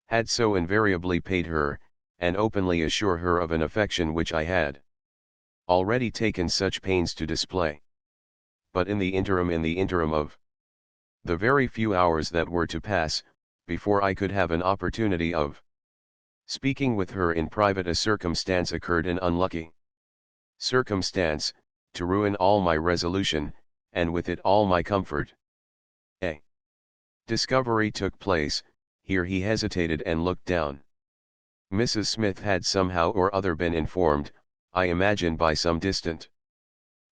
had so invariably paid her, and openly assure her of an affection which I had already taken such pains to display. But in the interim of the very few hours that were to pass, before I could have an opportunity of speaking with her in private, a circumstance occurred, an unlucky circumstance, to ruin all my resolution, and with it all my comfort. A discovery took place. Here he hesitated and looked down. Mrs. Smith had somehow or other been informed, I imagine by some distant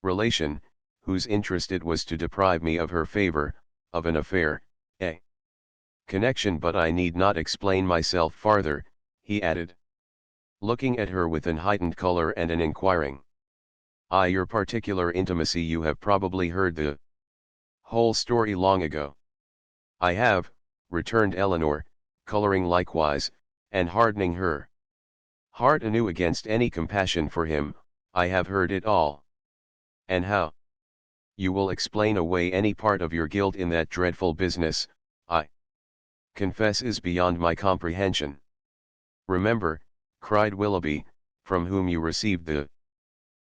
relation, whose interest it was to deprive me of her favor, of an affair, a connection. But I need not explain myself farther, he added, looking at her with an heightened color and an inquiring eye. Your particular intimacy, you have probably heard the whole story long ago. I have, returned Eleanor, coloring likewise, and hardening her heart anew against any compassion for him. I have heard it all. And how? You will explain away any part of your guilt in that dreadful business, I confess is beyond my comprehension. Remember, cried Willoughby, from whom you received the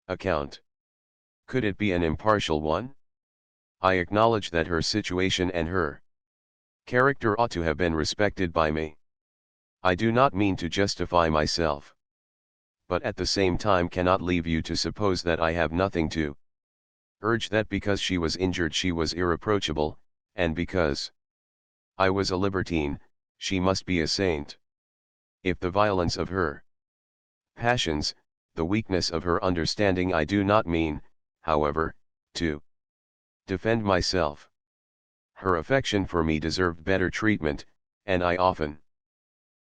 account. Could it be an impartial one? I acknowledge that her situation and her character ought to have been respected by me. I do not mean to justify myself, but at the same time cannot leave you to suppose that I have nothing to urge, that because she was injured she was irreproachable, and because I was a libertine, she must be a saint. If the violence of her passions, the weakness of her understanding, I do not mean, however, to defend myself. Her affection for me deserved better treatment, and I often,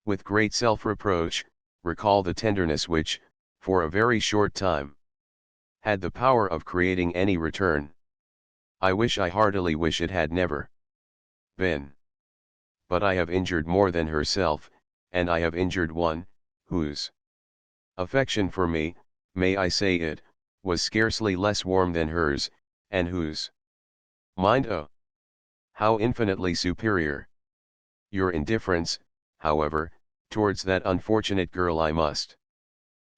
with great self-reproach, recall the tenderness which, for a very short time, had the power of creating any return. I heartily wish it had never been. But I have injured more than herself, and I have injured one, whose affection for me, may I say it, was scarcely less warm than hers, and whose mind, oh, how infinitely superior! Your indifference, however, towards that unfortunate girl, I must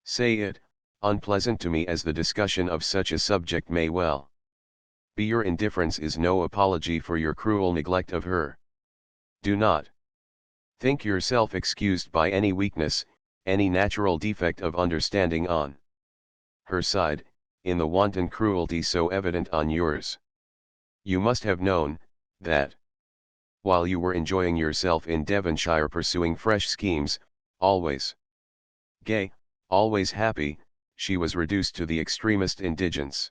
say it, unpleasant to me as the discussion of such a subject may well be, your indifference is no apology for your cruel neglect of her. Do not think yourself excused by any weakness, any natural defect of understanding on her side, in the wanton cruelty so evident on yours. You must have known, that, while you were enjoying yourself in Devonshire, pursuing fresh schemes, always gay, always happy, she was reduced to the extremest indigence.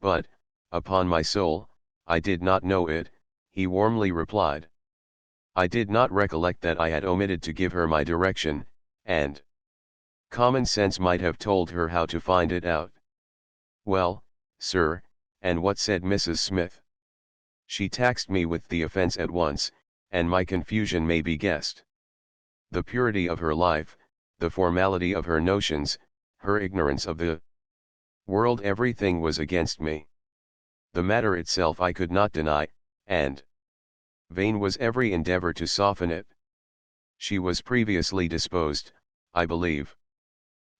But, upon my soul, I did not know it, he warmly replied. I did not recollect that I had omitted to give her my direction, and common sense might have told her how to find it out. Well, sir, and what said Mrs. Smith? She taxed me with the offence at once, and my confusion may be guessed. The purity of her life, the formality of her notions, her ignorance of the world, everything was against me. The matter itself I could not deny, and vain was every endeavor to soften it. She was previously disposed, I believe,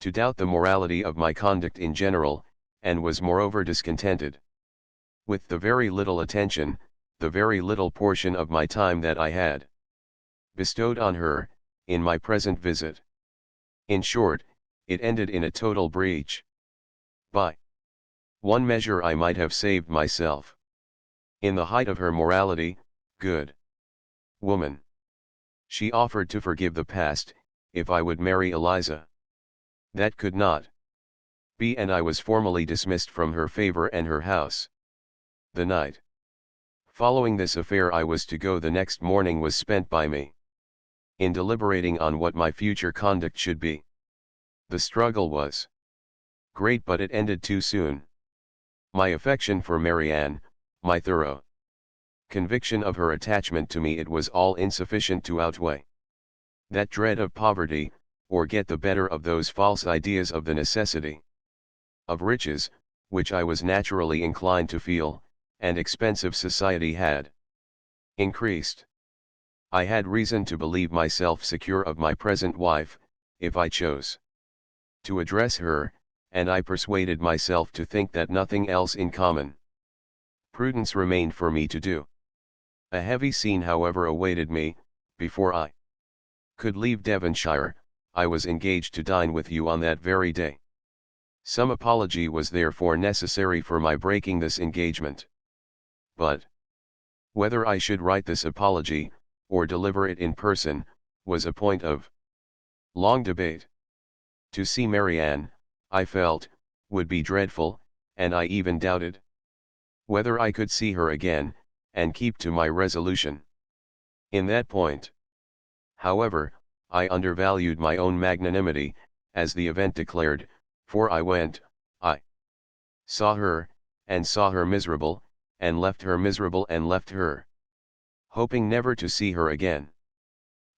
to doubt the morality of my conduct in general, and was moreover discontented with the very little attention, the very little portion of my time that I had bestowed on her, in my present visit. In short, it ended in a total breach. By one measure I might have saved myself. In the height of her morality, good woman, she offered to forgive the past, if I would marry Eliza. That could not be, and I was formally dismissed from her favor and her house. The night following this affair I was to go the next morning was spent by me in deliberating on what my future conduct should be. The struggle was great, but it ended too soon. My affection for Marianne, my thorough conviction of her attachment to me, it was all insufficient to outweigh that dread of poverty, or get the better of those false ideas of the necessity of riches, which I was naturally inclined to feel, and expensive society had increased. I had reason to believe myself secure of my present wife, if I chose to address her, and I persuaded myself to think that nothing else in common prudence remained for me to do. A heavy scene, however, awaited me. Before I could leave Devonshire, I was engaged to dine with you on that very day. Some apology was therefore necessary for my breaking this engagement. But whether I should write this apology, or deliver it in person, was a point of long debate. To see Marianne, I felt, would be dreadful, and I even doubted whether I could see her again, and keep to my resolution. In that point, however, I undervalued my own magnanimity, as the event declared, for I saw her, and saw her miserable, and left her miserable, and left her hoping never to see her again.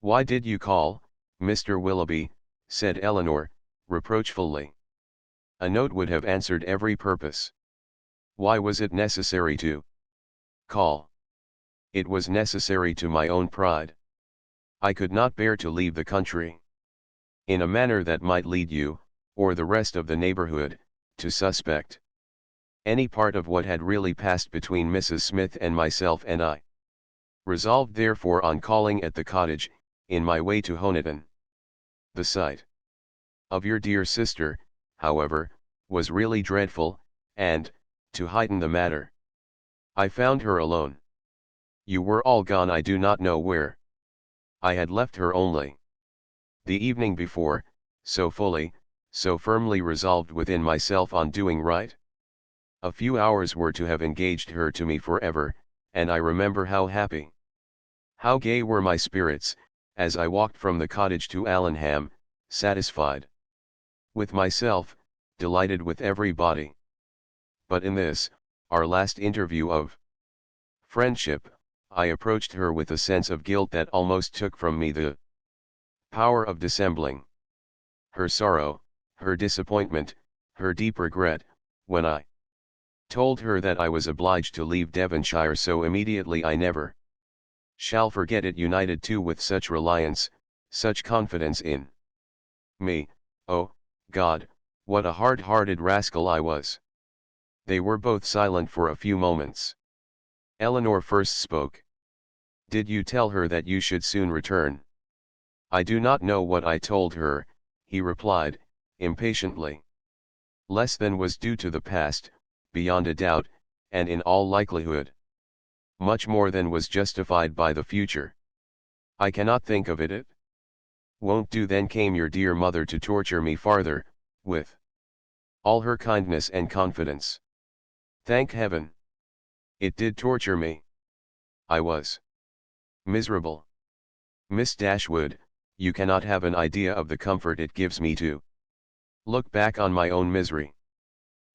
"Why did you call, Mr. Willoughby?" said Eleanor, reproachfully. A note would have answered every purpose. Why was it necessary to call? It was necessary to my own pride. I could not bear to leave the country in a manner that might lead you, or the rest of the neighborhood, to suspect any part of what had really passed between Mrs. Smith and myself, and I resolved therefore on calling at the cottage, in my way to Honiton. The sight of your dear sister, however, was really dreadful, and, to heighten the matter, I found her alone. You were all gone, I do not know where. I had left her only the evening before, so fully, so firmly resolved within myself on doing right. A few hours were to have engaged her to me forever, and I remember how happy, how gay were my spirits, as I walked from the cottage to Allenham, satisfied with myself, delighted with everybody. But in this, our last interview of friendship, I approached her with a sense of guilt that almost took from me the power of dissembling her sorrow, her disappointment, her deep regret, when I told her that I was obliged to leave Devonshire so immediately. I never shall forget it, united too with such reliance, such confidence in me. Oh, God, what a hard-hearted rascal I was! They were both silent for a few moments. Eleanor first spoke. "Did you tell her that you should soon return?" "I do not know what I told her," he replied, impatiently. "Less than was due to the past, beyond a doubt, and in all likelihood. Much more than was justified by the future. I cannot think of it. Won't do." Then came your dear mother to torture me farther, with all her kindness and confidence. Thank heaven! It did torture me. I was miserable. Miss Dashwood, you cannot have an idea of the comfort it gives me to look back on my own misery.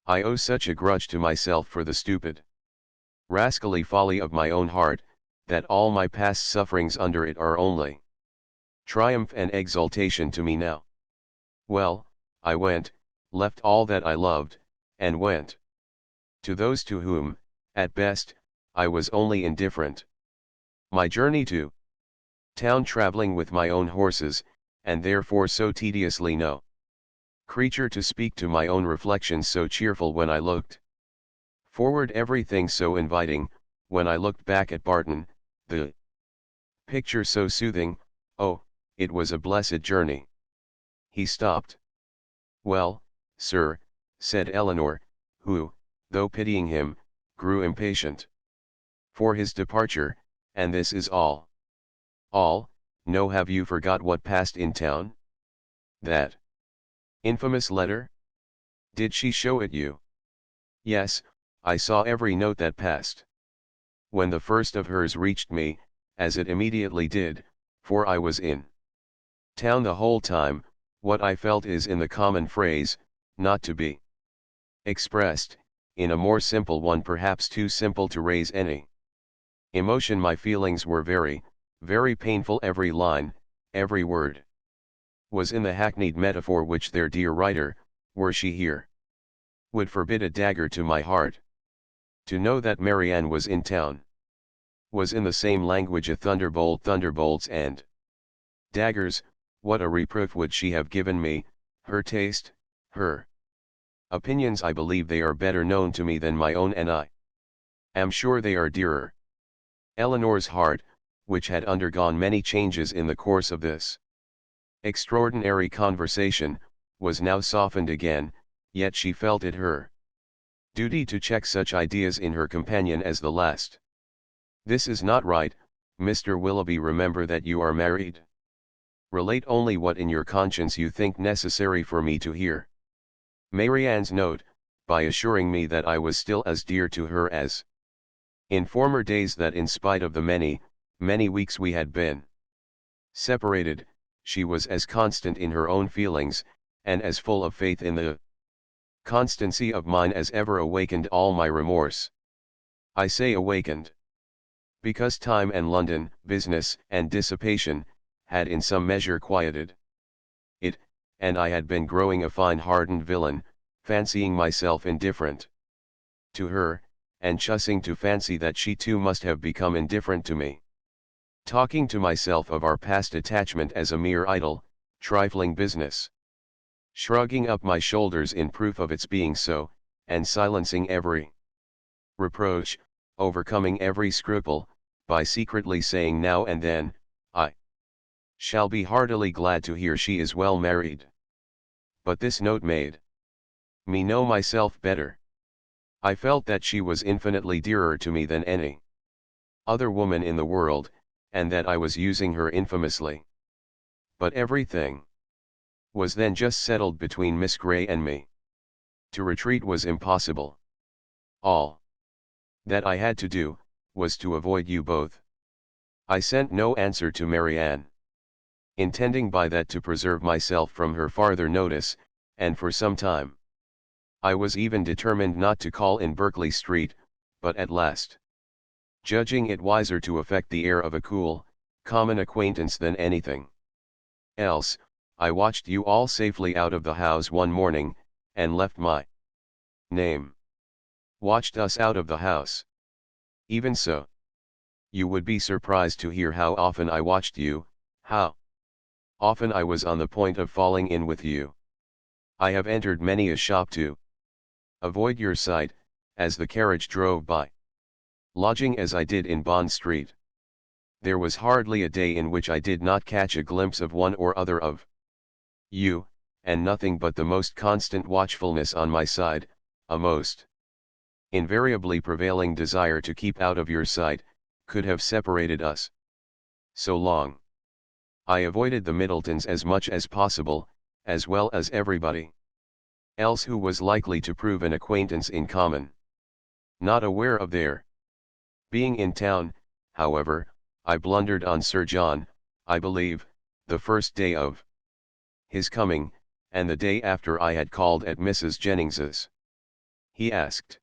I owe such a grudge to myself for the stupid, rascally folly of my own heart, that all my past sufferings under it are only triumph and exultation to me now. Well, I went, left all that I loved, and went to those to whom, at best, I was only indifferent. My journey to town, traveling with my own horses, and therefore so tediously no creature to speak to, my own reflections so cheerful when I looked forward, everything so inviting, when I looked back at Barton, the picture so soothing. Oh, it was a blessed journey." He stopped. "Well, sir," said Eleanor, who, though pitying him, grew impatient for his departure, "and this is all?" "All? No, have you forgot what passed in town? That infamous letter? Did she show it you?" "Yes, I saw every note that passed. When the first of hers reached me, as it immediately did, for I was in town the whole time, what I felt is, in the common phrase, not to be expressed, in a more simple one, perhaps too simple to raise any emotion. My feelings were very, very painful. Every line, every word, was in the hackneyed metaphor which their dear writer, were she here, would forbid a dagger to my heart. To know that Marianne was in town was in the same language a thunderbolt. Thunderbolts and daggers, what a reproof would she have given me! Her taste, her opinions, I believe they are better known to me than my own, and I am sure they are dearer. Eleanor's heart, which had undergone many changes in the course of this extraordinary conversation, was now softened again, yet she felt it her duty to check such ideas in her companion as the last. "This is not right, Mr. Willoughby. Remember that you are married. Relate only what in your conscience you think necessary for me to hear." Marianne's note, by assuring me that I was still as dear to her as in former days, that in spite of the many, many weeks we had been separated, she was as constant in her own feelings, and as full of faith in the constancy of mine, as ever, awakened all my remorse. I say awakened. Because time and London, business, and dissipation, had in some measure quieted it, and I had been growing a fine hardened villain, fancying myself indifferent to her, and chussing to fancy that she too must have become indifferent to me. Talking to myself of our past attachment as a mere idle, trifling business. Shrugging up my shoulders in proof of its being so, and silencing every reproach, overcoming every scruple, by secretly saying now and then, I shall be heartily glad to hear she is well married. But this note made me know myself better. I felt that she was infinitely dearer to me than any other woman in the world, and that I was using her infamously. But everything was then just settled between Miss Grey and me. To retreat was impossible. All that I had to do, was to avoid you both. I sent no answer to Marianne, intending by that to preserve myself from her farther notice, and for some time I was even determined not to call in Berkeley Street, but at last, judging it wiser to affect the air of a cool, common acquaintance than anything else, I watched you all safely out of the house one morning, and left my name. Watched us out of the house. Even so, you would be surprised to hear how often I watched you, how often I was on the point of falling in with you. I have entered many a shop to avoid your sight, as the carriage drove by. Lodging as I did in Bond Street, there was hardly a day in which I did not catch a glimpse of one or other of you, and nothing but the most constant watchfulness on my side, a most invariably prevailing desire to keep out of your sight, could have separated us so long. I avoided the Middletons as much as possible, as well as everybody else who was likely to prove an acquaintance in common. Not aware of their being in town, however, I blundered on Sir John, I believe, the first day of his coming, and the day after I had called at Mrs. Jennings's. He asked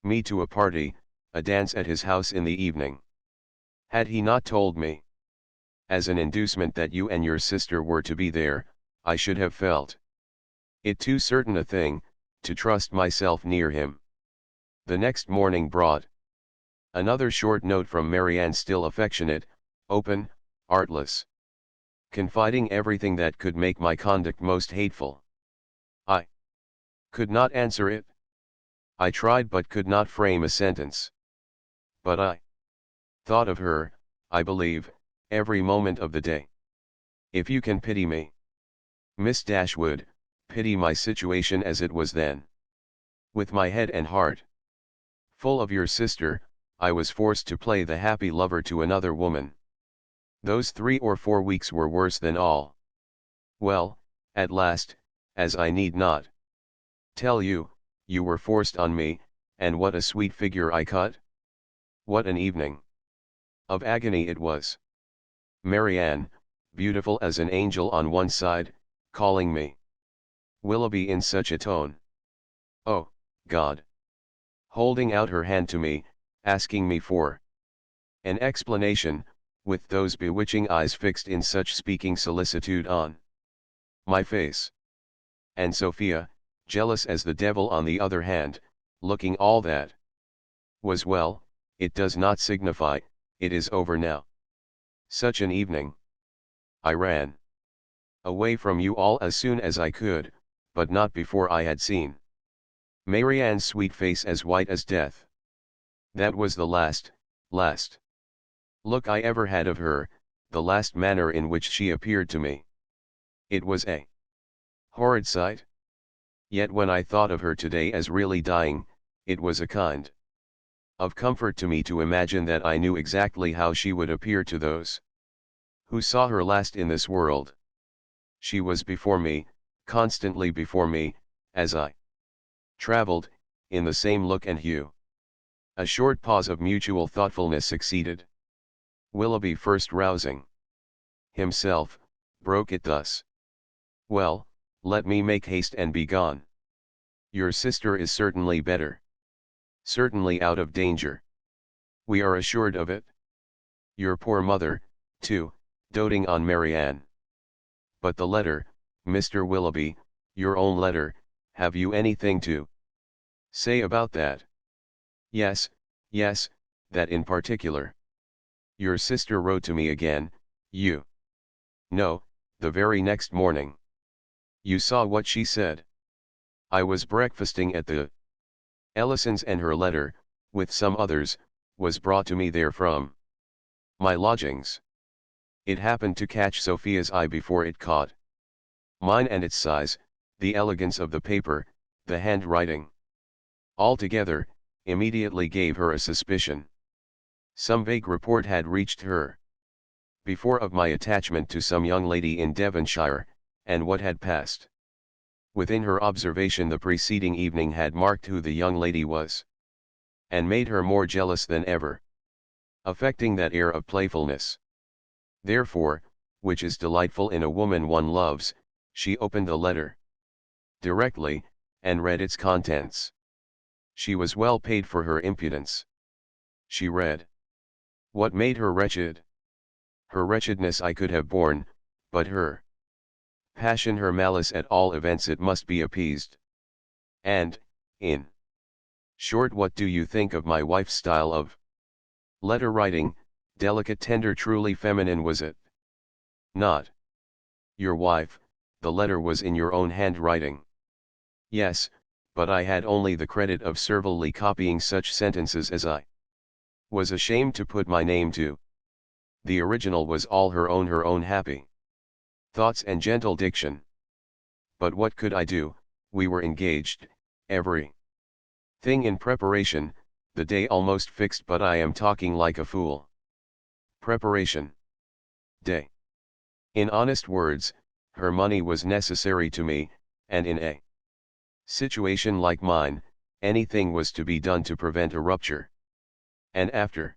me to a party, a dance at his house in the evening. Had he not told me, as an inducement, that you and your sister were to be there, I should have felt it too certain a thing, to trust myself near him. The next morning brought another short note from Marianne, still affectionate, open, artless, confiding everything that could make my conduct most hateful. I could not answer it. I tried but could not frame a sentence. But I thought of her, I believe, every moment of the day. If you can pity me, Miss Dashwood, pity my situation as it was then. With my head and heart full of your sister, I was forced to play the happy lover to another woman. Those 3 or 4 weeks were worse than all. Well, at last, as I need not tell you, you were forced on me, and what a sweet figure I cut! What an evening of agony it was! Marianne, beautiful as an angel on one side, calling me Willoughby in such a tone. Oh, God! Holding out her hand to me, asking me for an explanation, with those bewitching eyes fixed in such speaking solicitude on my face. And Sophia, jealous as the devil on the other hand, looking all that was well, it does not signify, it is over now. Such an evening. I ran away from you all as soon as I could, but not before I had seen Marianne's sweet face as white as death. That was the last look I ever had of her, the last manner in which she appeared to me. It was a horrid sight. Yet when I thought of her today as really dying, it was a kind of comfort to me to imagine that I knew exactly how she would appear to those who saw her last in this world. She was before me, constantly before me, as I travelled, in the same look and hue. A short pause of mutual thoughtfulness succeeded. Willoughby, first rousing himself, broke it thus. Well, let me make haste and be gone. Your sister is certainly better. Certainly out of danger. We are assured of it. Your poor mother, too, doting on Marianne. But the letter, Mr. Willoughby, your own letter, have you anything to say about that? Yes, yes, that in particular. Your sister wrote to me again, you know, the very next morning. You saw what she said. I was breakfasting at the Ellisons and her letter, with some others, was brought to me there from my lodgings. It happened to catch Sophia's eye before it caught mine, and its size, the elegance of the paper, the handwriting. Altogether, immediately gave her a suspicion. Some vague report had reached her before of my attachment to some young lady in Devonshire, and what had passed within her observation the preceding evening had marked who the young lady was, and made her more jealous than ever, affecting that air of playfulness, therefore, which is delightful in a woman one loves. She opened the letter directly, and read its contents. She was well paid for her impudence. She read. What made her wretched? Her wretchedness I could have borne, but her passion, her malice, at all events it must be appeased. And, in short, what do you think of my wife's style of letter writing? Delicate, tender, truly feminine, was it not? Your wife, the letter was in your own handwriting. Yes, but I had only the credit of servilely copying such sentences as I was ashamed to put my name to. The original was all her own happy thoughts and gentle diction. But what could I do? We were engaged, every thing in preparation, the day almost fixed, but I am talking like a fool. Preparation. Day. In honest words, her money was necessary to me, and in a situation like mine, anything was to be done to prevent a rupture. And after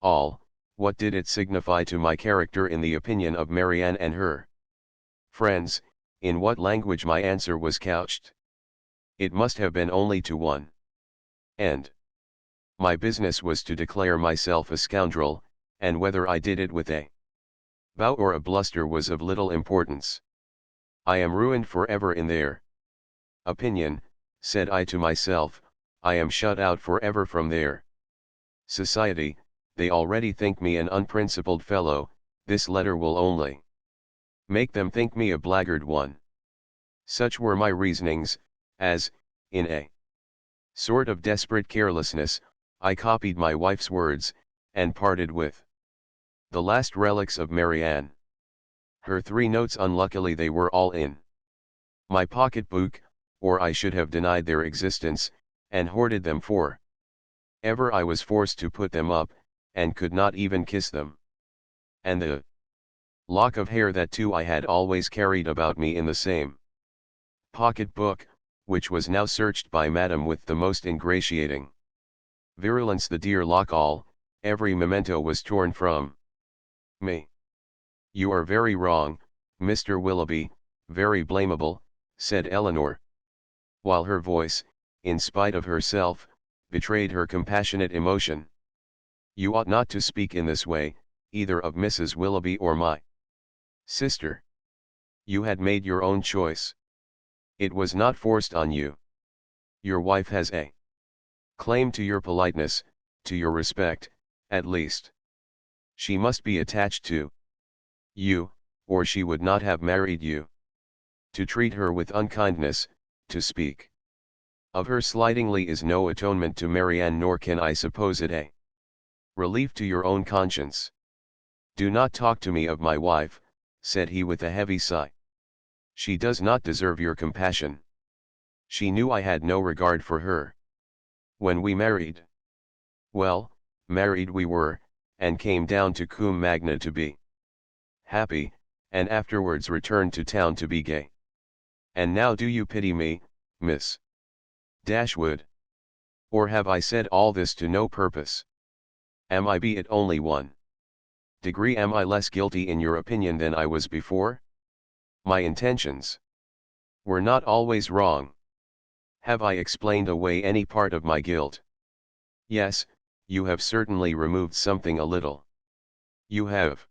all, what did it signify to my character in the opinion of Marianne and her friends, in what language my answer was couched? It must have been only to one end. My business was to declare myself a scoundrel, and whether I did it with a bow or a bluster was of little importance. I am ruined forever in their opinion, said I to myself. I am shut out forever from their society. They already think me an unprincipled fellow. This letter will only make them think me a blackguard one. Such were my reasonings, as, in a sort of desperate carelessness, I copied my wife's words, and parted with the last relics of Marianne. Her 3 notes, unluckily they were all in my pocket-book, or I should have denied their existence, and hoarded them for ever. I was forced to put them up, and could not even kiss them. And the lock of hair, that too I had always carried about me in the same pocket-book, which was now searched by Madame with the most ingratiating virulence. The dear lock, all, every memento was torn from me. You are very wrong, Mr. Willoughby, very blamable, said Eleanor, while her voice, in spite of herself, betrayed her compassionate emotion. You ought not to speak in this way, either of Mrs. Willoughby or my sister. You had made your own choice. It was not forced on you. Your wife has a claim to your politeness, to your respect, at least. She must be attached to you, or she would not have married you. To treat her with unkindness, to speak of her slightingly, is no atonement to Marianne, nor can I suppose it a relief to your own conscience. Do not talk to me of my wife, said he with a heavy sigh. She does not deserve your compassion. She knew I had no regard for her when we married. Well, married we were, and came down to Combe Magna to be happy, and afterwards returned to town to be gay. And now do you pity me, Miss Dashwood? Or have I said all this to no purpose? Am I, be it only 1 degree, am I less guilty in your opinion than I was before? My intentions were not always wrong. Have I explained away any part of my guilt? Yes, you have certainly removed something a little. You have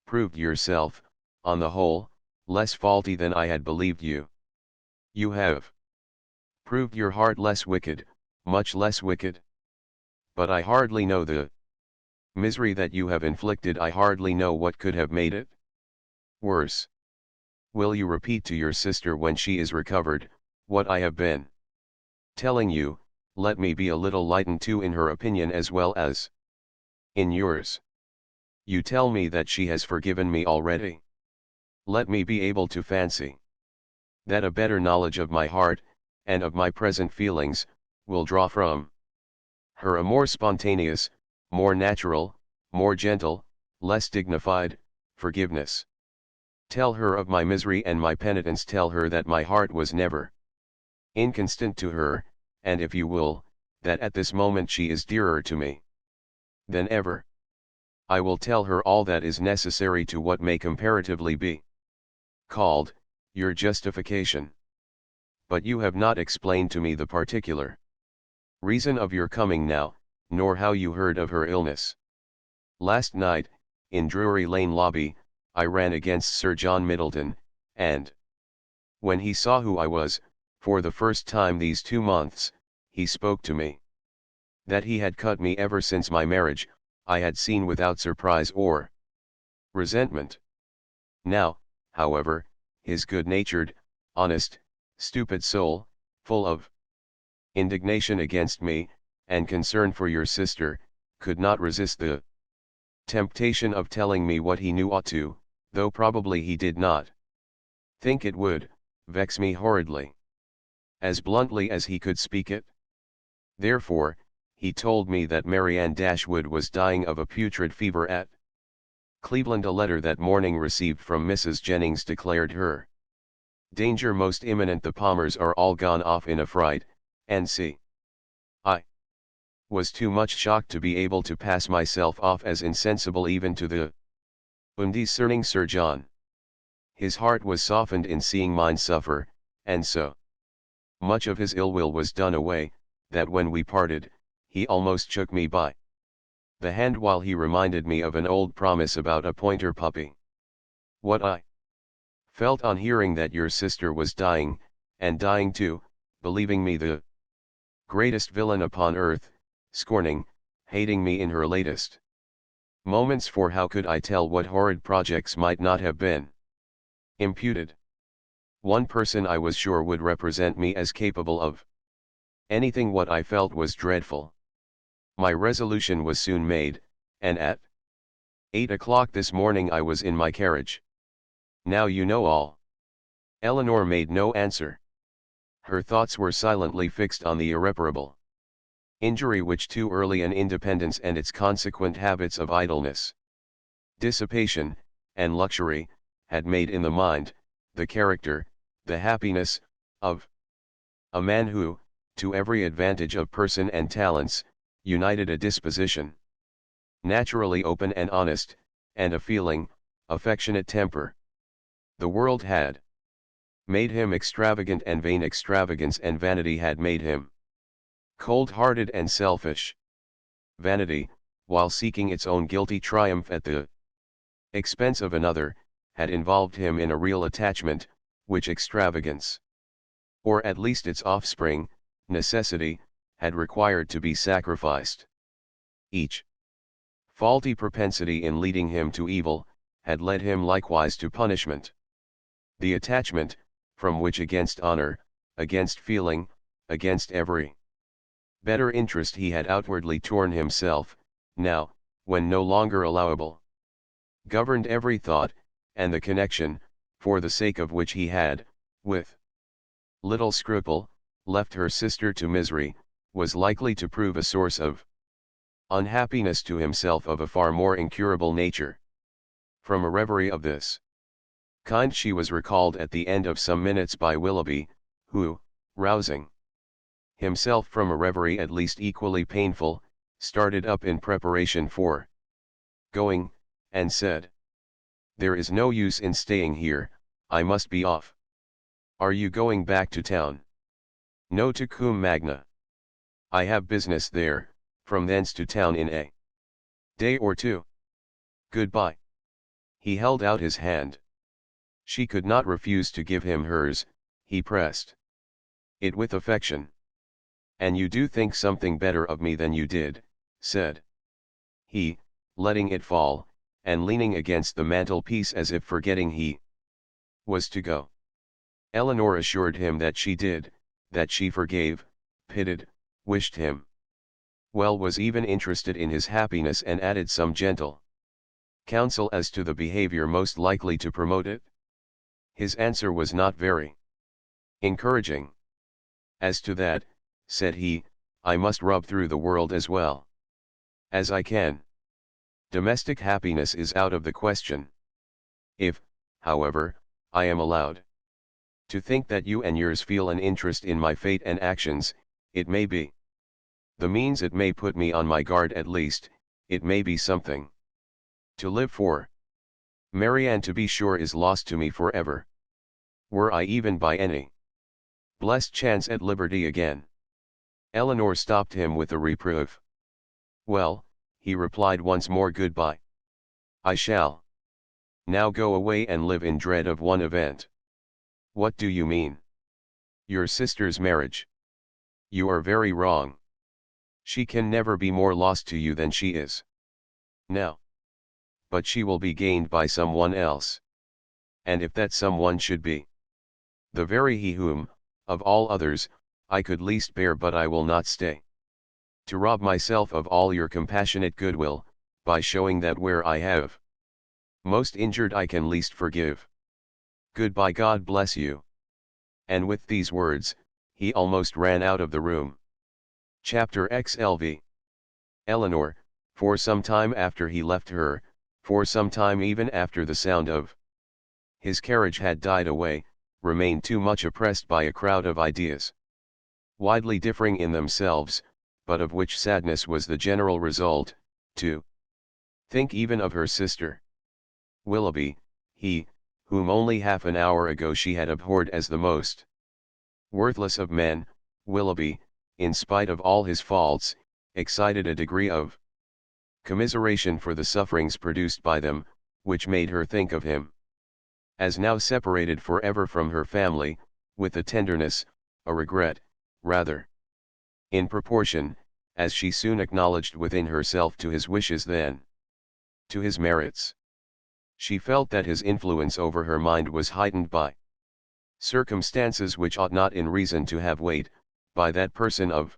proved yourself, on the whole, less faulty than I had believed you. You have proved your heart less wicked, much less wicked. But I hardly know the misery that you have inflicted. I hardly know what could have made it worse. Will you repeat to your sister when she is recovered, what I have been telling you? Let me be a little lightened too in her opinion as well as in yours. You tell me that she has forgiven me already. Let me be able to fancy that a better knowledge of my heart, and of my present feelings, will draw from her a more spontaneous, more natural, more gentle, less dignified, forgiveness. Tell her of my misery and my penitence. Tell her that my heart was never inconstant to her, and if you will, that at this moment she is dearer to me than ever. I will tell her all that is necessary to what may comparatively be called your justification. But you have not explained to me the particular reason of your coming now, nor how you heard of her illness. Last night, in Drury Lane lobby, I ran against Sir John Middleton, and when he saw who I was, for the first time these 2 months, he spoke to me. That he had cut me ever since my marriage, I had seen without surprise or resentment. Now, however, his good-natured, honest, stupid soul, full of indignation against me, and concern for your sister, could not resist the temptation of telling me what he knew ought to, though probably he did not think it would, vex me horridly. As bluntly as he could speak it. Therefore, he told me that Marianne Dashwood was dying of a putrid fever at Cleveland. A letter that morning received from Mrs. Jennings declared her danger most imminent. The Palmers are all gone off in a fright, and I was too much shocked to be able to pass myself off as insensible even to the undiscerning Sir John. His heart was softened in seeing mine suffer, and so much of his ill will was done away, that when we parted, he almost shook me by the hand while he reminded me of an old promise about a pointer puppy. What I felt on hearing that your sister was dying, and dying too, believing me the greatest villain upon earth, scorning, hating me in her latest moments, for how could I tell what horrid projects might not have been imputed? One person I was sure would represent me as capable of anything. What I felt was dreadful. My resolution was soon made, and at 8 o'clock this morning I was in my carriage. Now you know all. Eleanor made no answer. Her thoughts were silently fixed on the irreparable injury which too early an independence and its consequent habits of idleness, dissipation, and luxury, had made in the mind, the character, the happiness, of a man who, to every advantage of person and talents, united a disposition naturally open and honest, and a feeling, affectionate temper. The world had made him extravagant and vain. Extravagance and vanity had made him cold-hearted and selfish. Vanity, while seeking its own guilty triumph at the expense of another, had involved him in a real attachment, which extravagance, or at least its offspring, necessity, had required to be sacrificed. Each faulty propensity in leading him to evil, had led him likewise to punishment. The attachment, from which against honor, against feeling, against every better interest he had outwardly torn himself, now, when no longer allowable, governed every thought, and the connection, for the sake of which he had, with little scruple, left her sister to misery, was likely to prove a source of unhappiness to himself of a far more incurable nature. From a reverie of this kind she was recalled at the end of some minutes by Willoughby, who, rousing himself from a reverie at least equally painful, started up in preparation for going, and said, "There is no use in staying here, I must be off." "Are you going back to town?" "No, to Combe Magna. I have business there, from thence to town in a day or two. Goodbye. He held out his hand. She could not refuse to give him hers, he pressed it with affection. And you do think something better of me than you did, said he, letting it fall, and leaning against the mantelpiece as if forgetting he was to go. Eleanor assured him that she did, that she forgave, pitied, wished him well, was even interested in his happiness, and added some gentle counsel as to the behavior most likely to promote it. His answer was not very encouraging. As to that, said he, I must rub through the world as well as I can. Domestic happiness is out of the question. If, however, I am allowed to think that you and yours feel an interest in my fate and actions, it may be the means, it may put me on my guard, at least, it may be something to live for. Marianne, to be sure, is lost to me forever. Were I even by any blessed chance at liberty again. Eleanor stopped him with a reproof. Well, he replied once more, goodbye. I shall now go away and live in dread of one event. What do you mean? Your sister's marriage. You are very wrong. She can never be more lost to you than she is now. But she will be gained by someone else. And if that someone should be the very he whom, of all others, I could least bear, but I will not stay to rob myself of all your compassionate goodwill, by showing that where I have most injured I can least forgive. Goodbye, God bless you. And with these words, he almost ran out of the room. Chapter XLV. Eleanor, for some time after he left her, for some time even after the sound of his carriage had died away, remained too much oppressed by a crowd of ideas, widely differing in themselves, but of which sadness was the general result, to think even of her sister. Willoughby, he, whom only half an hour ago she had abhorred as the most worthless of men, Willoughby, in spite of all his faults, excited a degree of commiseration for the sufferings produced by them, which made her think of him as now separated forever from her family, with a tenderness, a regret, rather, in proportion, as she soon acknowledged within herself, to his wishes than to his merits. She felt that his influence over her mind was heightened by circumstances which ought not in reason to have weight, by that person of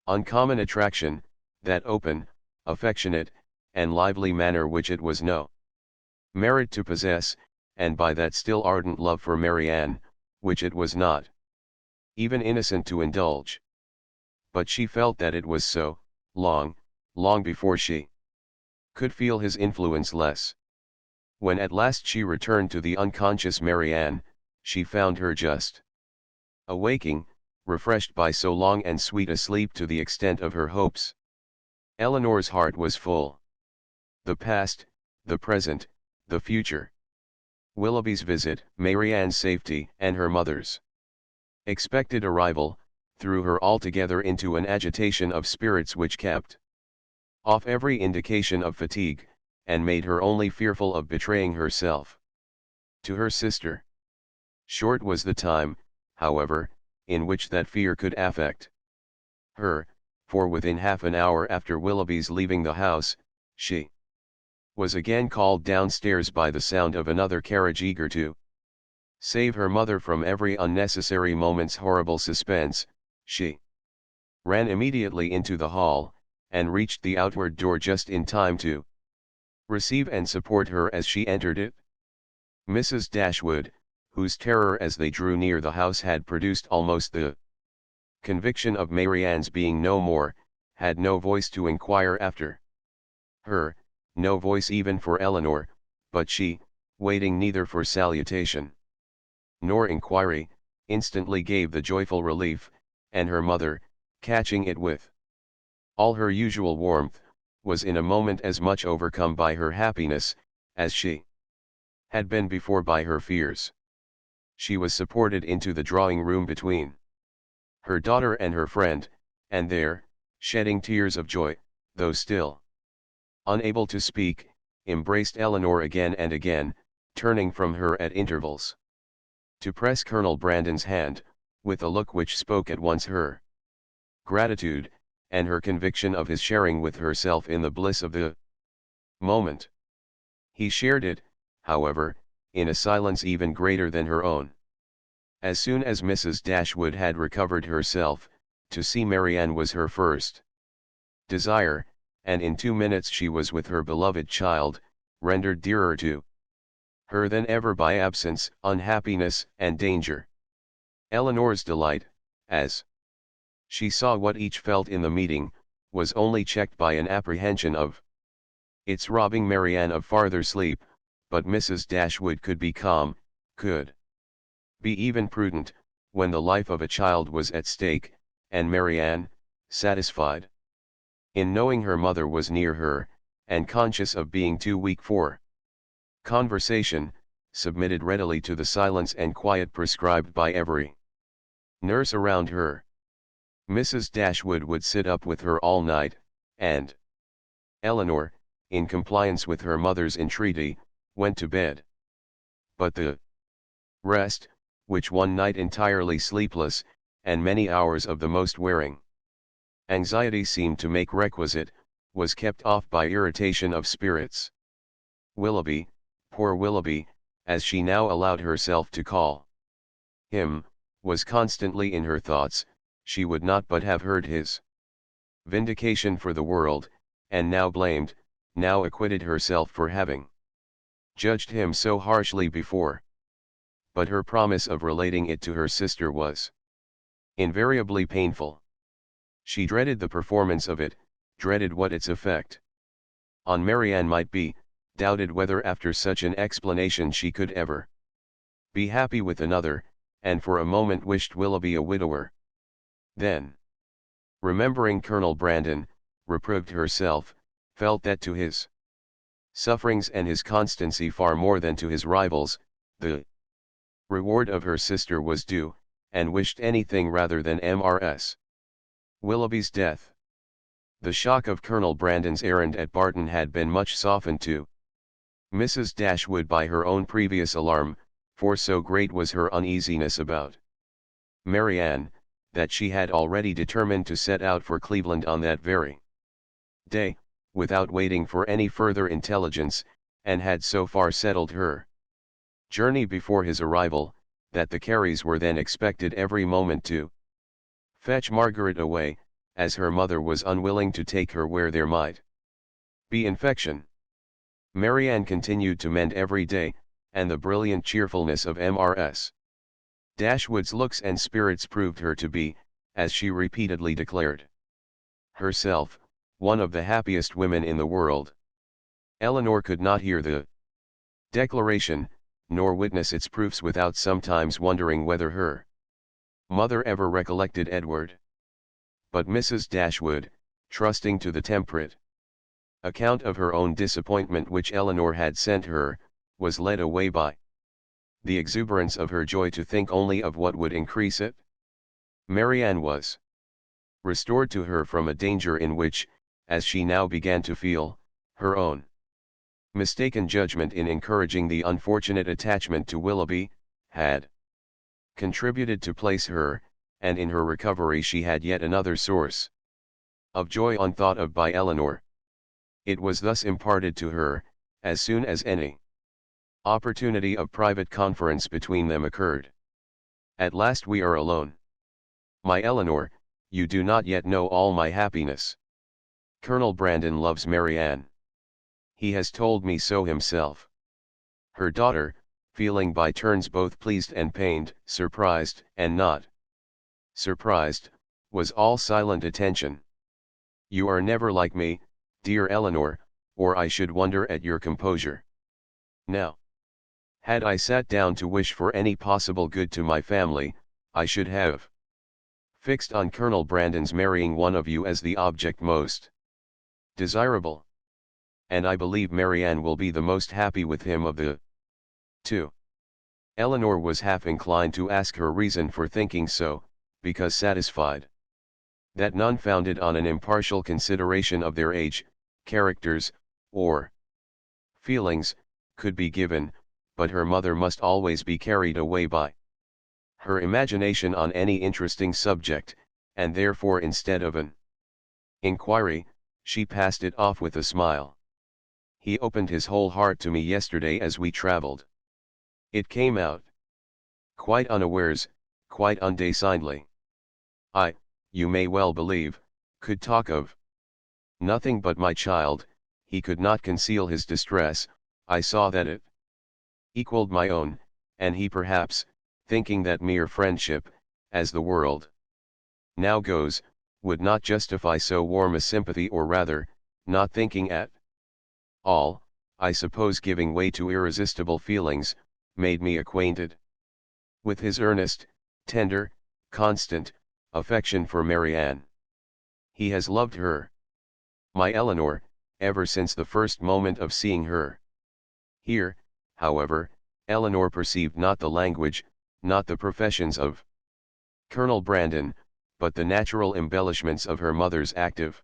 uncommon attraction, that open, affectionate, and lively manner which it was no merit to possess, and by that still ardent love for Marianne, which it was not even innocent to indulge. But she felt that it was so, long before she could feel his influence less. When at last she returned to the unconscious Marianne, she found her just awaking, refreshed by so long and sweet a sleep to the extent of her hopes. Eleanor's heart was full. The past, the present, the future. Willoughby's visit, Marianne's safety, and her mother's expected arrival, threw her altogether into an agitation of spirits which kept off every indication of fatigue, and made her only fearful of betraying herself to her sister. Short was the time, however, in which that fear could affect her, for within half an hour after Willoughby's leaving the house, she was again called downstairs by the sound of another carriage, eager to save her mother from every unnecessary moment's horrible suspense. She ran immediately into the hall, and reached the outward door just in time to receive and support her as she entered it. Mrs. Dashwood, whose terror as they drew near the house had produced almost the conviction of Marianne's being no more, had no voice to inquire after her, no voice even for Eleanor, but she, waiting neither for salutation nor inquiry, instantly gave the joyful relief, and her mother, catching it with all her usual warmth, was in a moment as much overcome by her happiness, as she had been before by her fears. She was supported into the drawing room between her daughter and her friend, and there, shedding tears of joy, though still unable to speak, embraced Eleanor again and again, turning from her at intervals to press Colonel Brandon's hand, with a look which spoke at once her gratitude, and her conviction of his sharing with herself in the bliss of the moment. He shared it, however, in a silence even greater than her own. As soon as Mrs. Dashwood had recovered herself, to see Marianne was her first desire, and in 2 minutes she was with her beloved child, rendered dearer to her than ever by absence, unhappiness, and danger. Eleanor's delight, as she saw what each felt in the meeting, was only checked by an apprehension of its robbing Marianne of farther sleep, but Mrs. Dashwood could be calm, could be even prudent, when the life of a child was at stake, and Marianne, satisfied in knowing her mother was near her, and conscious of being too weak for conversation, submitted readily to the silence and quiet prescribed by every nurse around her. Mrs. Dashwood would sit up with her all night, and Eleanor, in compliance with her mother's entreaty, went to bed. But the rest, which one night entirely sleepless, and many hours of the most wearing anxiety seemed to make requisite, was kept off by irritation of spirits. Willoughby, poor Willoughby, as she now allowed herself to call him, was constantly in her thoughts. She would not but have heard his vindication for the world, and now blamed, now acquitted herself for having judged him so harshly before. But her promise of relating it to her sister was invariably painful. She dreaded the performance of it, dreaded what its effect on Marianne might be, doubted whether after such an explanation she could ever be happy with another, and for a moment wished Willoughby a widower. Then, remembering Colonel Brandon, reproved herself, felt that to his sufferings and his constancy far more than to his rivals, the reward of her sister was due, and wished anything rather than Mrs. Willoughby's death. The shock of Colonel Brandon's errand at Barton had been much softened to Mrs. Dashwood by her own previous alarm, for so great was her uneasiness about Marianne, that she had already determined to set out for Cleveland on that very day, without waiting for any further intelligence, and had so far settled her journey before his arrival, that the Careys were then expected every moment to fetch Margaret away, as her mother was unwilling to take her where there might be infection. Marianne continued to mend every day, and the brilliant cheerfulness of Mrs. Dashwood's looks and spirits proved her to be, as she repeatedly declared herself, one of the happiest women in the world. Eleanor could not hear the declaration, nor witness its proofs without sometimes wondering whether her mother ever recollected Edward. But Mrs. Dashwood, trusting to the temperate account of her own disappointment which Eleanor had sent her, was led away by the exuberance of her joy to think only of what would increase it. Marianne was restored to her from a danger in which, as she now began to feel, her own mistaken judgment in encouraging the unfortunate attachment to Willoughby, had contributed to place her, and in her recovery she had yet another source of joy unthought of by Eleanor. It was thus imparted to her, as soon as any opportunity of private conference between them occurred. At last we are alone. My Eleanor, you do not yet know all my happiness. Colonel Brandon loves Marianne. He has told me so himself. Her daughter, feeling by turns both pleased and pained, surprised and not surprised, was all silent attention. You are never like me, dear Eleanor, or I should wonder at your composure. Now, had I sat down to wish for any possible good to my family, I should have fixed on Colonel Brandon's marrying one of you as the object most desirable. And I believe Marianne will be the most happy with him of the two. Eleanor was half inclined to ask her reason for thinking so, because satisfied that none founded on an impartial consideration of their age, characters, or feelings, could be given, but her mother must always be carried away by her imagination on any interesting subject, and therefore instead of an inquiry, she passed it off with a smile. He opened his whole heart to me yesterday as we traveled. It came out quite unawares, quite undesignedly. I, you may well believe, could talk of nothing but my child. He could not conceal his distress. I saw that it equalled my own, and he perhaps, thinking that mere friendship, as the world now goes, would not justify so warm a sympathy, or rather, not thinking at all, I suppose giving way to irresistible feelings, made me acquainted with his earnest, tender, constant affection for Marianne. He has loved her, my Eleanor, ever since the first moment of seeing her. Here, however, Eleanor perceived not the language, not the professions of Colonel Brandon, but the natural embellishments of her mother's active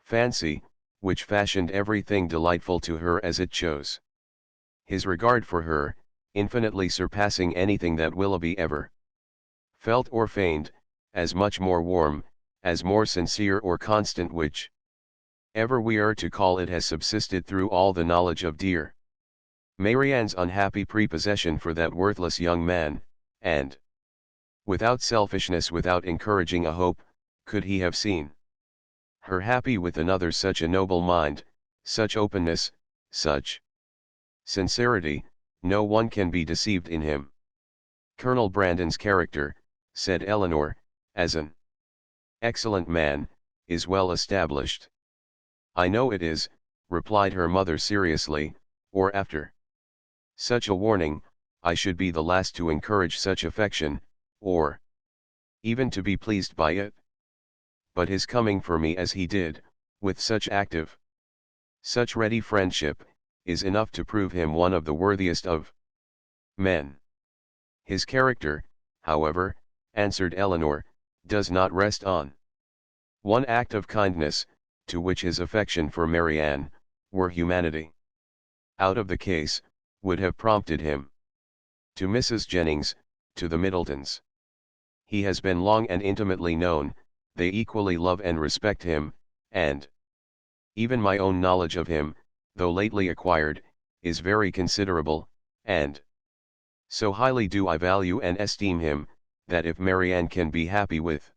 fancy, which fashioned everything delightful to her as it chose. His regard for her, infinitely surpassing anything that Willoughby ever felt or feigned, as much more warm, as more sincere or constant, which ever we are to call it, has subsisted through all the knowledge of dear Marianne's unhappy prepossession for that worthless young man, and without selfishness, without encouraging a hope, could he have seen her happy with another. Such a noble mind, such openness, such sincerity, no one can be deceived in him. Colonel Brandon's character, said Eleanor, as an excellent man, is well established. I know it is, replied her mother seriously, or after such a warning, I should be the last to encourage such affection, or even to be pleased by it. But his coming for me as he did, with such active, such ready friendship, is enough to prove him one of the worthiest of men. His character, however, answered Eleanor, does not rest on one act of kindness, to which his affection for Marianne, were humanity out of the case, would have prompted him. To Mrs. Jennings, to the Middletons, he has been long and intimately known, they equally love and respect him, and even my own knowledge of him, though lately acquired, is very considerable, and so highly do I value and esteem him, that if Marianne can be happy with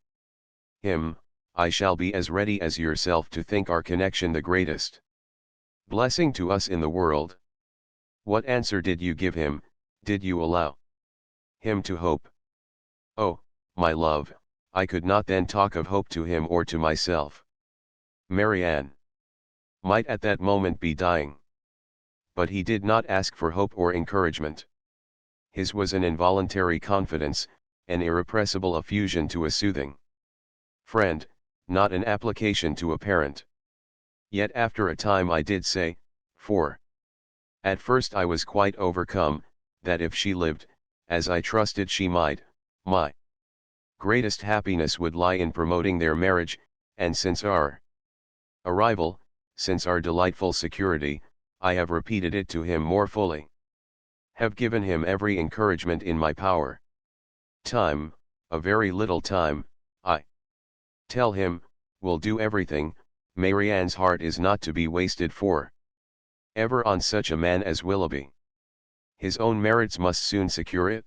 him, I shall be as ready as yourself to think our connection the greatest blessing to us in the world. What answer did you give him? Did you allow him to hope? Oh, my love, I could not then talk of hope to him or to myself. Marianne might at that moment be dying. But he did not ask for hope or encouragement. His was an involuntary confidence, an irrepressible effusion to a soothing friend, not an application to a parent. Yet after a time I did say, for at first I was quite overcome, that if she lived, as I trusted she might, my greatest happiness would lie in promoting their marriage, and since our arrival, since our delightful security, I have repeated it to him more fully, have given him every encouragement in my power. Time, a very little time, I tell him, will do everything. Marianne's heart is not to be wasted for ever on such a man as Willoughby. His own merits must soon secure it.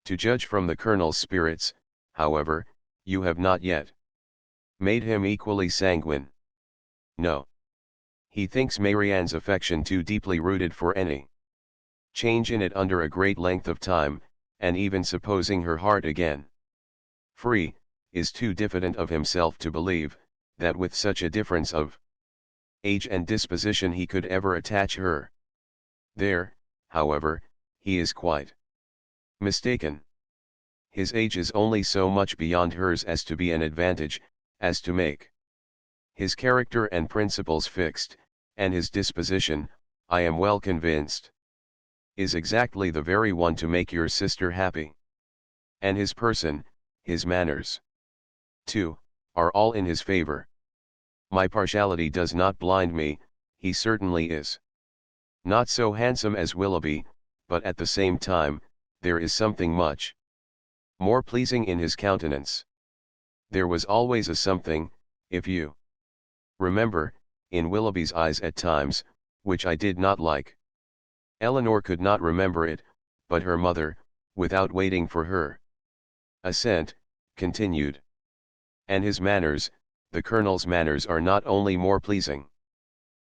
To judge from the Colonel's spirits, however, you have not yet made him equally sanguine. No. He thinks Marianne's affection too deeply rooted for any change in it under a great length of time, and even supposing her heart again free, is too diffident of himself to believe, that with such a difference of age and disposition he could ever attach her. There, however, he is quite mistaken. His age is only so much beyond hers as to be an advantage, as to make his character and principles fixed, and his disposition, I am well convinced, is exactly the very one to make your sister happy. And his person, his manners, too, are all in his favor. My partiality does not blind me, he certainly is not so handsome as Willoughby, but at the same time, there is something much more pleasing in his countenance. There was always a something, if you remember, in Willoughby's eyes at times, which I did not like. Eleanor could not remember it, but her mother, without waiting for her assent, continued. And his manners, the Colonel's manners are not only more pleasing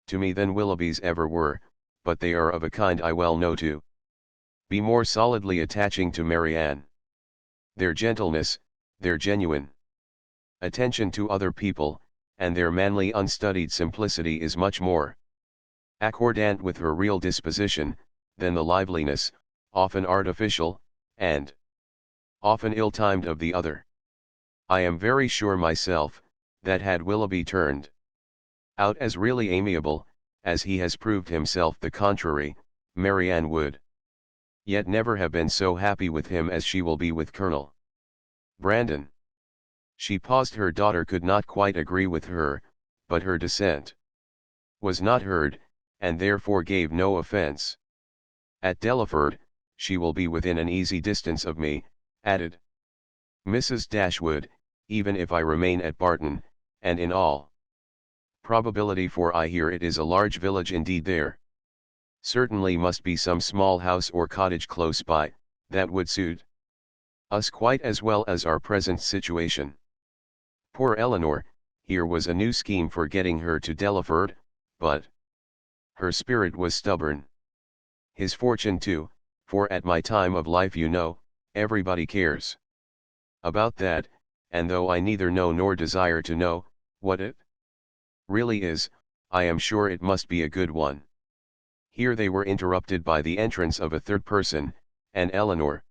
to me than Willoughby's ever were, but they are of a kind I well know to be more solidly attaching to Marianne. Their gentleness, their genuine attention to other people, and their manly unstudied simplicity is much more accordant with her real disposition, than the liveliness, often artificial, and often ill-timed of the other. I am very sure myself, that had Willoughby turned out as really amiable, as he has proved himself the contrary, Marianne would yet never have been so happy with him as she will be with Colonel Brandon. She paused. Her daughter could not quite agree with her, but her dissent was not heard, and therefore gave no offence. At Delaford, she will be within an easy distance of me, added Mrs. Dashwood, even if I remain at Barton, and in all probability, for I hear it is a large village indeed, there certainly must be some small house or cottage close by, that would suit us quite as well as our present situation. Poor Eleanor, here was a new scheme for getting her to Delaford, but her spirit was stubborn. His fortune too, for at my time of life, you know, everybody cares about that, and though I neither know nor desire to know what it really is, I am sure it must be a good one. Here they were interrupted by the entrance of a third person, and Eleanor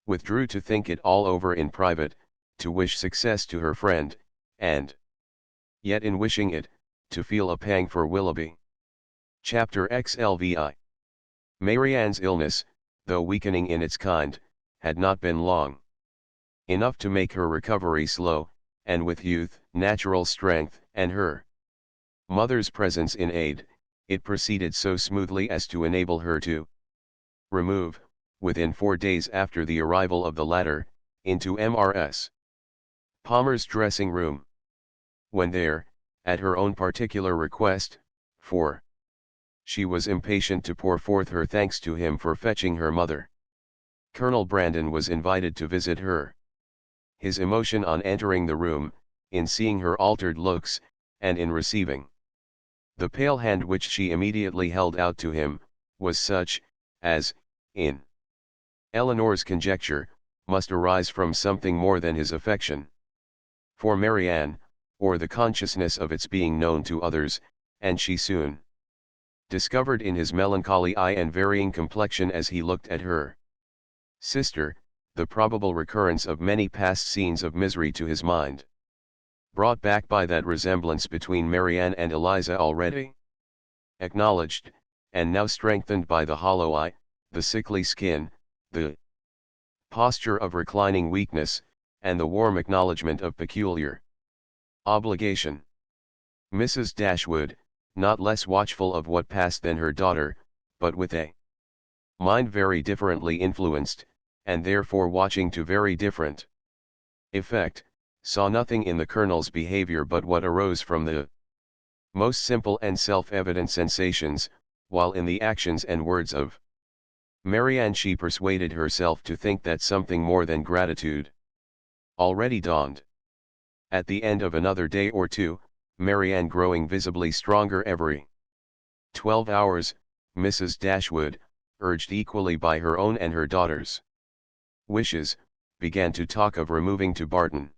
withdrew to think it all over in private, to wish success to her friend, and yet in wishing it, to feel a pang for Willoughby. Chapter XLVI. Marianne's illness, though weakening in its kind, had not been long enough to make her recovery slow, and with youth, natural strength, and her mother's presence in aid, it proceeded so smoothly as to enable her to remove, within 4 days after the arrival of the latter, into Mrs. Palmer's dressing room. When there, at her own particular request, for she was impatient to pour forth her thanks to him for fetching her mother, Colonel Brandon was invited to visit her. His emotion on entering the room, in seeing her altered looks, and in receiving the pale hand which she immediately held out to him, was such, as, in Eleanor's conjecture, must arise from something more than his affection for Marianne, or the consciousness of its being known to others, and she soon discovered in his melancholy eye and varying complexion as he looked at her sister, the probable recurrence of many past scenes of misery to his mind, brought back by that resemblance between Marianne and Eliza already acknowledged, and now strengthened by the hollow eye, the sickly skin, the posture of reclining weakness, and the warm acknowledgment of peculiar obligation. Mrs. Dashwood, not less watchful of what passed than her daughter, but with a mind very differently influenced, and therefore watching to very different effect, saw nothing in the Colonel's behavior but what arose from the most simple and self-evident sensations, while in the actions and words of Marianne she persuaded herself to think that something more than gratitude already dawned. At the end of another day or two, Marianne growing visibly stronger every 12 hours, Mrs. Dashwood, urged equally by her own and her daughter's wishes, began to talk of removing to Barton.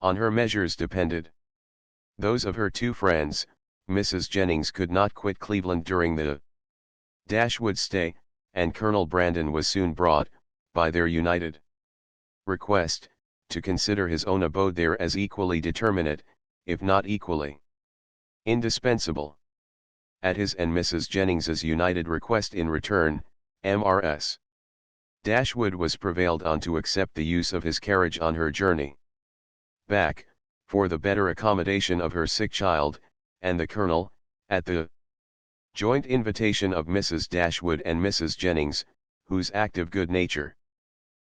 On her measures depended those of her two friends. Mrs. Jennings could not quit Cleveland during the Dashwood stay, and Colonel Brandon was soon brought, by their united request, to consider his own abode there as equally determinate, if not equally indispensable. At his and Mrs. Jennings's united request in return, Mrs. Dashwood was prevailed on to accept the use of his carriage on her journey back, for the better accommodation of her sick child, and the Colonel, at the joint invitation of Mrs. Dashwood and Mrs. Jennings, whose active good nature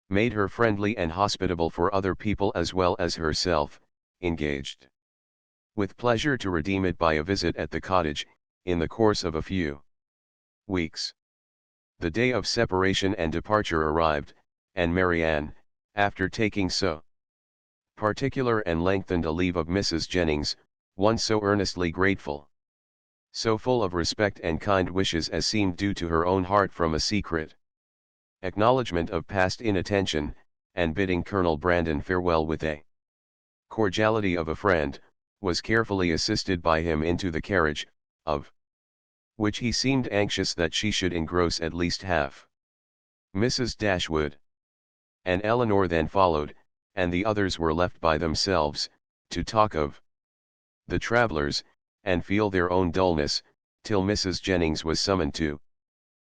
made her friendly and hospitable for other people as well as herself, engaged with pleasure to redeem it by a visit at the cottage, in the course of a few weeks. The day of separation and departure arrived, and Marianne, after taking so particular and lengthened a leave of Mrs. Jennings, one so earnestly grateful, so full of respect and kind wishes as seemed due to her own heart from a secret acknowledgment of past inattention, and bidding Colonel Brandon farewell with a cordiality of a friend, was carefully assisted by him into the carriage, of which he seemed anxious that she should engross at least half. Mrs. Dashwood and Eleanor then followed, and the others were left by themselves, to talk of the travellers, and feel their own dullness, till Mrs. Jennings was summoned to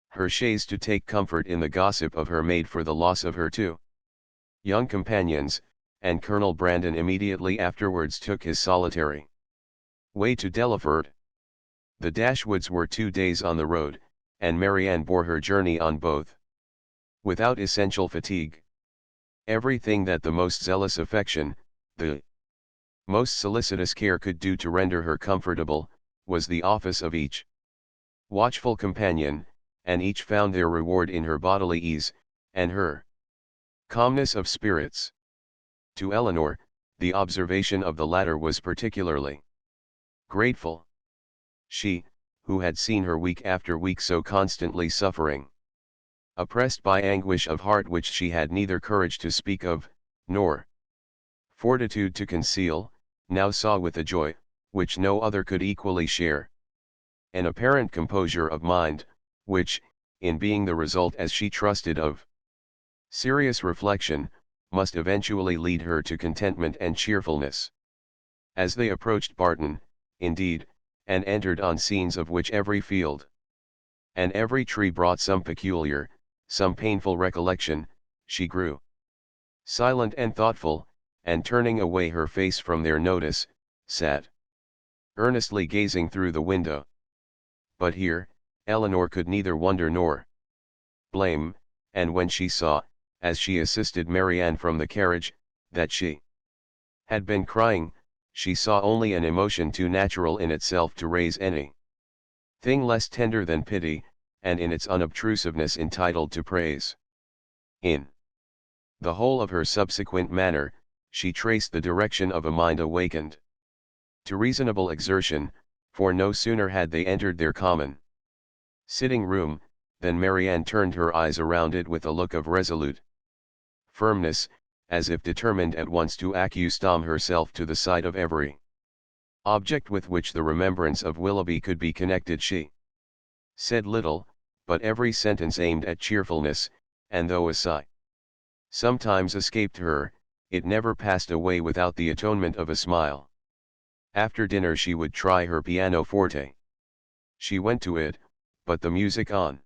her chaise to take comfort in the gossip of her maid for the loss of her two young companions, and Colonel Brandon immediately afterwards took his solitary way to Delaford. The Dashwoods were 2 days on the road, and Marianne bore her journey on both without essential fatigue. Everything that the most zealous affection, the most solicitous care could do to render her comfortable, was the office of each watchful companion, and each found their reward in her bodily ease, and her calmness of spirits. To Eleanor, the observation of the latter was particularly grateful. She, who had seen her week after week so constantly suffering, oppressed by anguish of heart which she had neither courage to speak of, nor fortitude to conceal, now saw with a joy, which no other could equally share, an apparent composure of mind, which, in being the result as she trusted of serious reflection, must eventually lead her to contentment and cheerfulness. As they approached Barton, indeed, and entered on scenes of which every field and every tree brought some peculiar, some painful recollection, she grew silent and thoughtful, and turning away her face from their notice, sat earnestly gazing through the window. But here, Eleanor could neither wonder nor blame, and when she saw, as she assisted Marianne from the carriage, that she had been crying, she saw only an emotion too natural in itself to raise any thing less tender than pity, and in its unobtrusiveness entitled to praise. In the whole of her subsequent manner, she traced the direction of a mind awakened to reasonable exertion, for no sooner had they entered their common sitting room, than Marianne turned her eyes around it with a look of resolute firmness, as if determined at once to accustom herself to the sight of every object with which the remembrance of Willoughby could be connected. She said little, but every sentence aimed at cheerfulness, and though a sigh sometimes escaped her, it never passed away without the atonement of a smile. After dinner she would try her pianoforte. She went to it, but the music on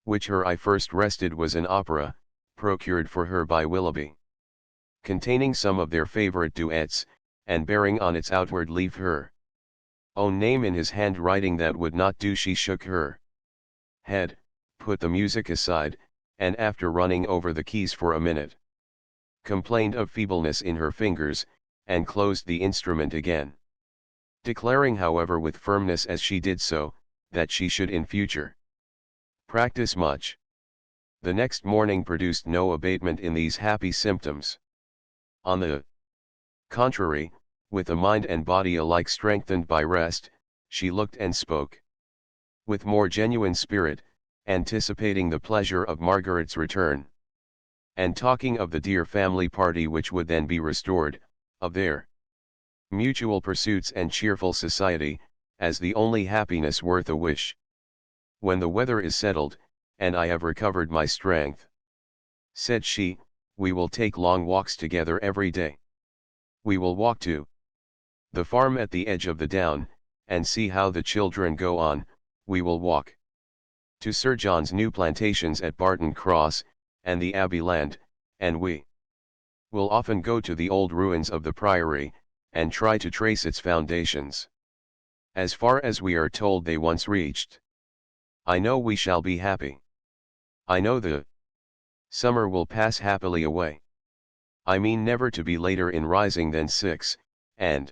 which her eye first rested was an opera, procured for her by Willoughby, containing some of their favourite duets, and bearing on its outward leaf her own name in his handwriting that would not do. She shook her head, put the music aside, and after running over the keys for a minute, complained of feebleness in her fingers, and closed the instrument again, declaring however with firmness as she did so, that she should in future practice much. The next morning produced no abatement in these happy symptoms. On the contrary, with a mind and body alike strengthened by rest, she looked and spoke with more genuine spirit, anticipating the pleasure of Margaret's return, and talking of the dear family party which would then be restored, of their mutual pursuits and cheerful society, as the only happiness worth a wish. When the weather is settled, and I have recovered my strength, said she, we will take long walks together every day. We will walk to the farm at the edge of the down, and see how the children go on. We will walk to Sir John's new plantations at Barton Cross, and the Abbey land, and we will often go to the old ruins of the Priory, and try to trace its foundations. As far as we are told they once reached. I know we shall be happy. I know the summer will pass happily away. I mean never to be later in rising than 6, and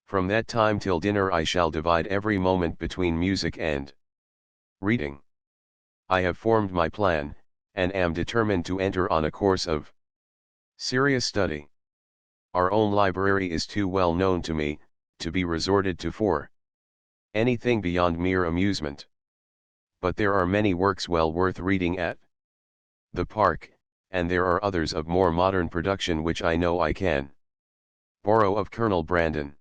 from that time till dinner I shall divide every moment between music and reading. I have formed my plan, and am determined to enter on a course of serious study. Our own library is too well known to me, to be resorted to for anything beyond mere amusement. But there are many works well worth reading at the park, and there are others of more modern production which I know I can borrow of Colonel Brandon.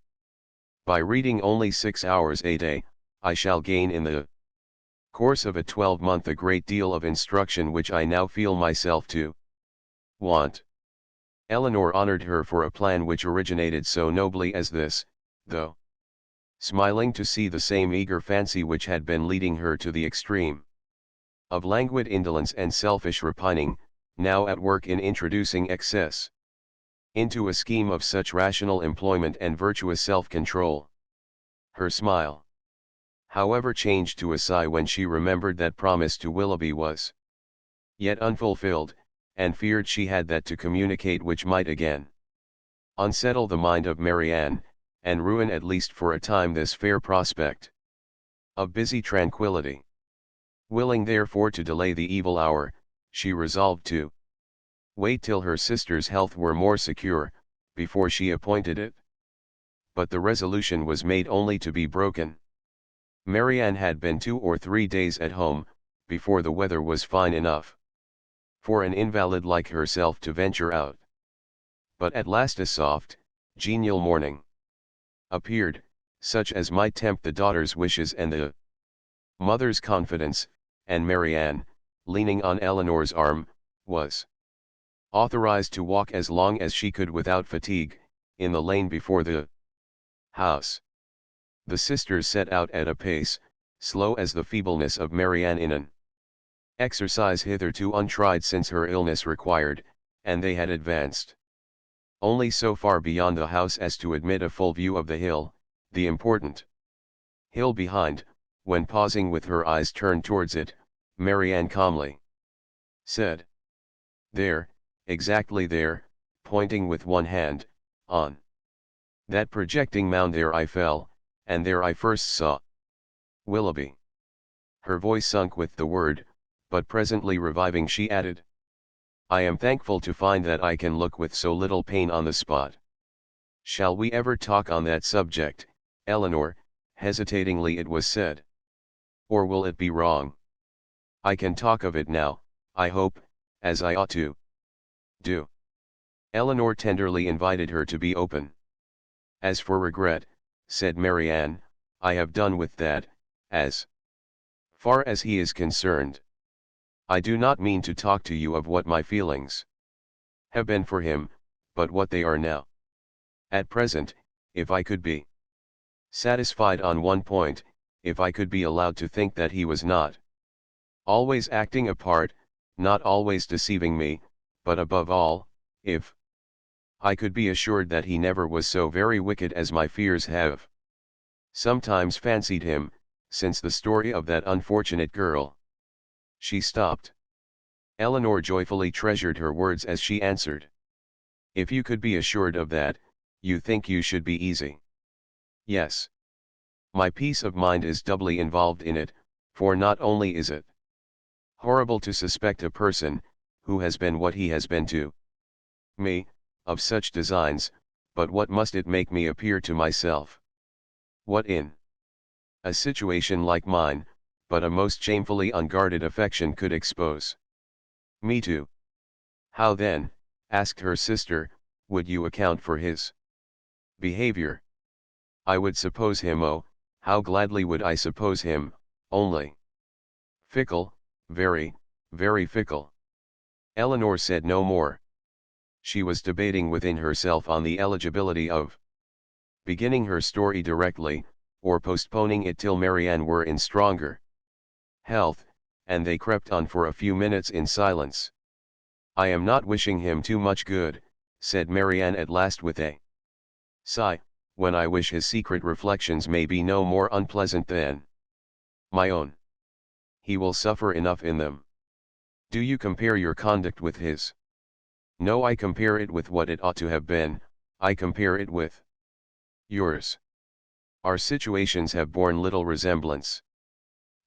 By reading only 6 hours a day, I shall gain in the course of a 12-month a great deal of instruction which I now feel myself to want. Eleanor honored her for a plan which originated so nobly as this, though smiling to see the same eager fancy which had been leading her to the extreme of languid indolence and selfish repining, now at work in introducing excess into a scheme of such rational employment and virtuous self-control. Her smile, however, changed to a sigh when she remembered that promise to Willoughby was yet unfulfilled, and feared she had that to communicate which might again unsettle the mind of Marianne, and ruin at least for a time this fair prospect of busy tranquillity. Willing therefore to delay the evil hour, she resolved to wait till her sister's health were more secure, before she appointed it. But the resolution was made only to be broken. Marianne had been 2 or 3 days at home, before the weather was fine enough for an invalid like herself to venture out. But at last a soft, genial morning appeared, such as might tempt the daughter's wishes and the mother's confidence, and Marianne, leaning on Eleanor's arm, was authorized to walk as long as she could without fatigue, in the lane before the house. The sisters set out at a pace, slow as the feebleness of Marianne in an exercise hitherto untried since her illness required, and they had advanced only so far beyond the house as to admit a full view of the hill, the important hill behind, when pausing with her eyes turned towards it, Marianne calmly said, "There, exactly there," pointing with one hand, "on that projecting mound there I fell, and there I first saw Willoughby." Her voice sunk with the word, but presently reviving she added, "I am thankful to find that I can look with so little pain on the spot." "Shall we ever talk on that subject, Eleanor?" hesitatingly it was said. "Or will it be wrong?" "I can talk of it now, I hope, as I ought to do." Eleanor tenderly invited her to be open. "As for regret," said Marianne, "I have done with that, as far as he is concerned. I do not mean to talk to you of what my feelings have been for him, but what they are now. At present, if I could be satisfied on one point, if I could be allowed to think that he was not always acting a part, not always deceiving me, but above all, if I could be assured that he never was so very wicked as my fears have sometimes fancied him, since the story of that unfortunate girl." She stopped. Eleanor joyfully treasured her words as she answered, "If you could be assured of that, you think you should be easy." "Yes. My peace of mind is doubly involved in it, for not only is it horrible to suspect a person, who has been what he has been to me, of such designs, but what must it make me appear to myself? What in a situation like mine, but a most shamefully unguarded affection could expose me to?" "How then," asked her sister, "would you account for his behavior?" "I would suppose him, oh, how gladly would I suppose him, only fickle, very, very fickle." Eleanor said no more. She was debating within herself on the eligibility of beginning her story directly, or postponing it till Marianne were in stronger health, and they crept on for a few minutes in silence. "I am not wishing him too much good," said Marianne at last with a Sigh, when I wish his secret reflections may be no more unpleasant than my own. He will suffer enough in them. Do you compare your conduct with his? No, I compare it with what it ought to have been, I compare it with yours. Our situations have borne little resemblance.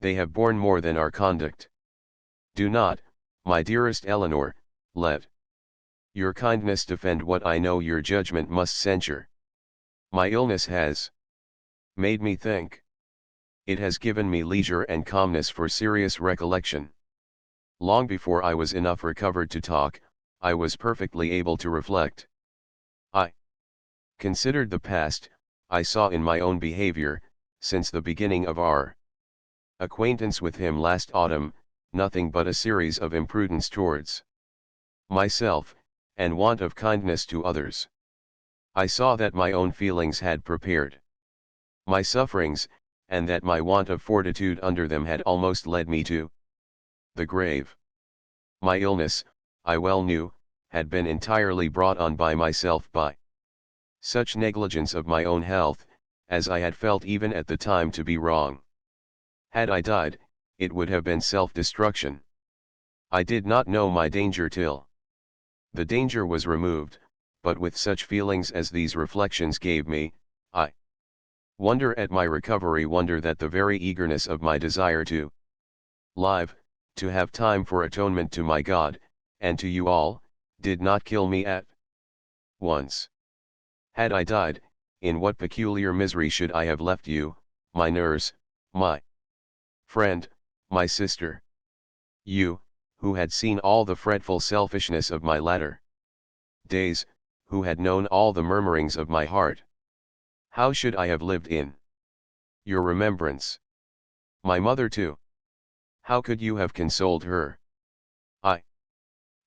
They have borne more than our conduct. Do not, my dearest Eleanor, let your kindness defend what I know your judgment must censure. My illness has made me think. It has given me leisure and calmness for serious recollection. Long before I was enough recovered to talk, I was perfectly able to reflect. I considered the past. I saw in my own behavior, since the beginning of our acquaintance with him last autumn, nothing but a series of imprudence towards myself, and want of kindness to others. I saw that my own feelings had prepared my sufferings, and that my want of fortitude under them had almost led me to the grave. My illness, I well knew, had been entirely brought on by myself by such negligence of my own health, as I had felt even at the time to be wrong. Had I died, it would have been self-destruction. I did not know my danger till the danger was removed, but with such feelings as these reflections gave me, I wonder at my recovery, wonder that the very eagerness of my desire to live, to have time for atonement to my God, and to you all, did not kill me at once. Had I died, in what peculiar misery should I have left you, my nurse, my friend, my sister? You, who had seen all the fretful selfishness of my latter days, who had known all the murmurings of my heart. How should I have lived in your remembrance? My mother too. How could you have consoled her? I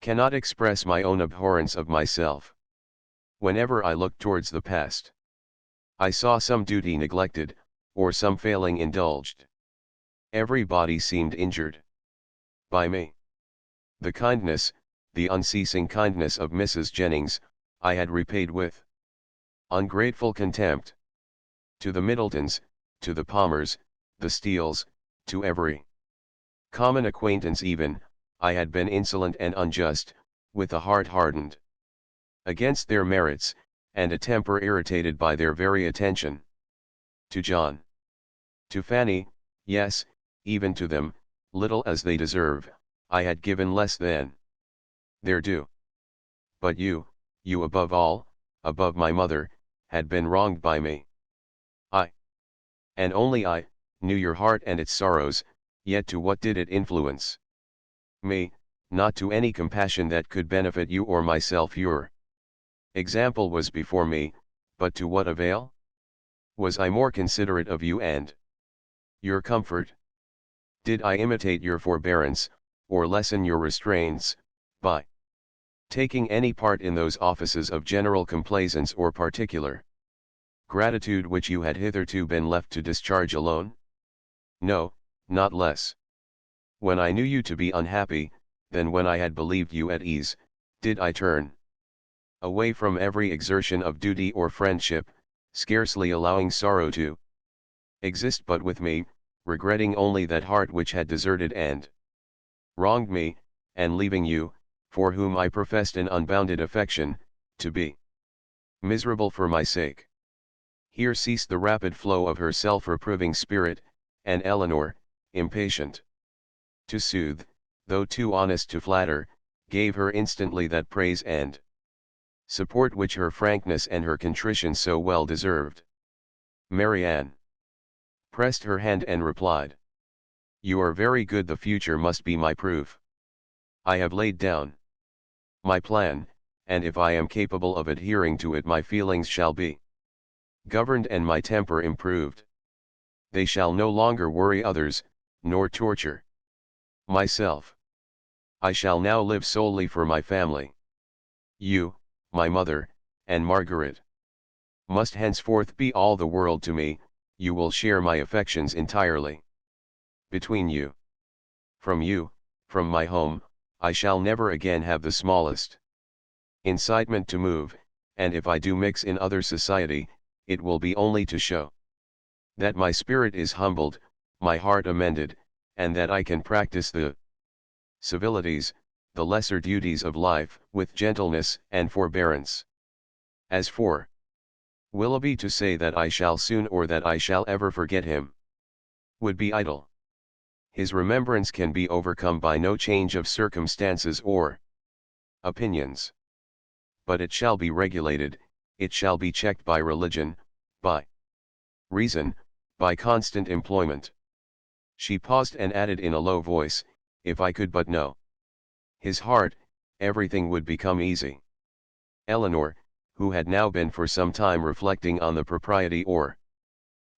cannot express my own abhorrence of myself. Whenever I looked towards the past, I saw some duty neglected, or some failing indulged. Everybody seemed injured by me. The kindness, the unceasing kindness of Mrs. Jennings, I had repaid with ungrateful contempt. To the Middletons, to the Palmers, the Steeles, to every common acquaintance even, I had been insolent and unjust, with a heart hardened against their merits, and a temper irritated by their very attention. To John, to Fanny, yes, even to them, little as they deserve, I had given less than their due. But you above all, above my mother, had been wronged by me. I, and only I, knew your heart and its sorrows, yet to what did it influence me? Not to any compassion that could benefit you or myself. Your example was before me, but to what avail? Was I more considerate of you and your comfort? Did I imitate your forbearance, or lessen your restraints, by taking any part in those offices of general complaisance or particular gratitude which you had hitherto been left to discharge alone? No, not less. When I knew you to be unhappy, than when I had believed you at ease, did I turn away from every exertion of duty or friendship, scarcely allowing sorrow to exist but with me, regretting only that heart which had deserted and wronged me, and leaving you, for whom I professed an unbounded affection, to be miserable for my sake. Here ceased the rapid flow of her self-reproving spirit, and Eleanor, impatient to soothe, though too honest to flatter, gave her instantly that praise and support which her frankness and her contrition so well deserved. Marianne pressed her hand and replied, "You are very good. The future must be my proof. I have laid down my plan, and if I am capable of adhering to it, my feelings shall be governed and my temper improved. They shall no longer worry others, nor torture myself. I shall now live solely for my family. You, my mother, and Margaret must henceforth be all the world to me. You will share my affections entirely. Between you, from my home, I shall never again have the smallest incitement to move, and if I do mix in other society, it will be only to show that my spirit is humbled, my heart amended, and that I can practice the civilities, the lesser duties of life, with gentleness and forbearance. As for Willoughby, to say that I shall soon or that I shall ever forget him would be idle. His remembrance can be overcome by no change of circumstances or opinions. But it shall be regulated, it shall be checked by religion, by reason, by constant employment. She paused and added in a low voice, if I could but know his heart, everything would become easy. Eleanor, who had now been for some time reflecting on the propriety or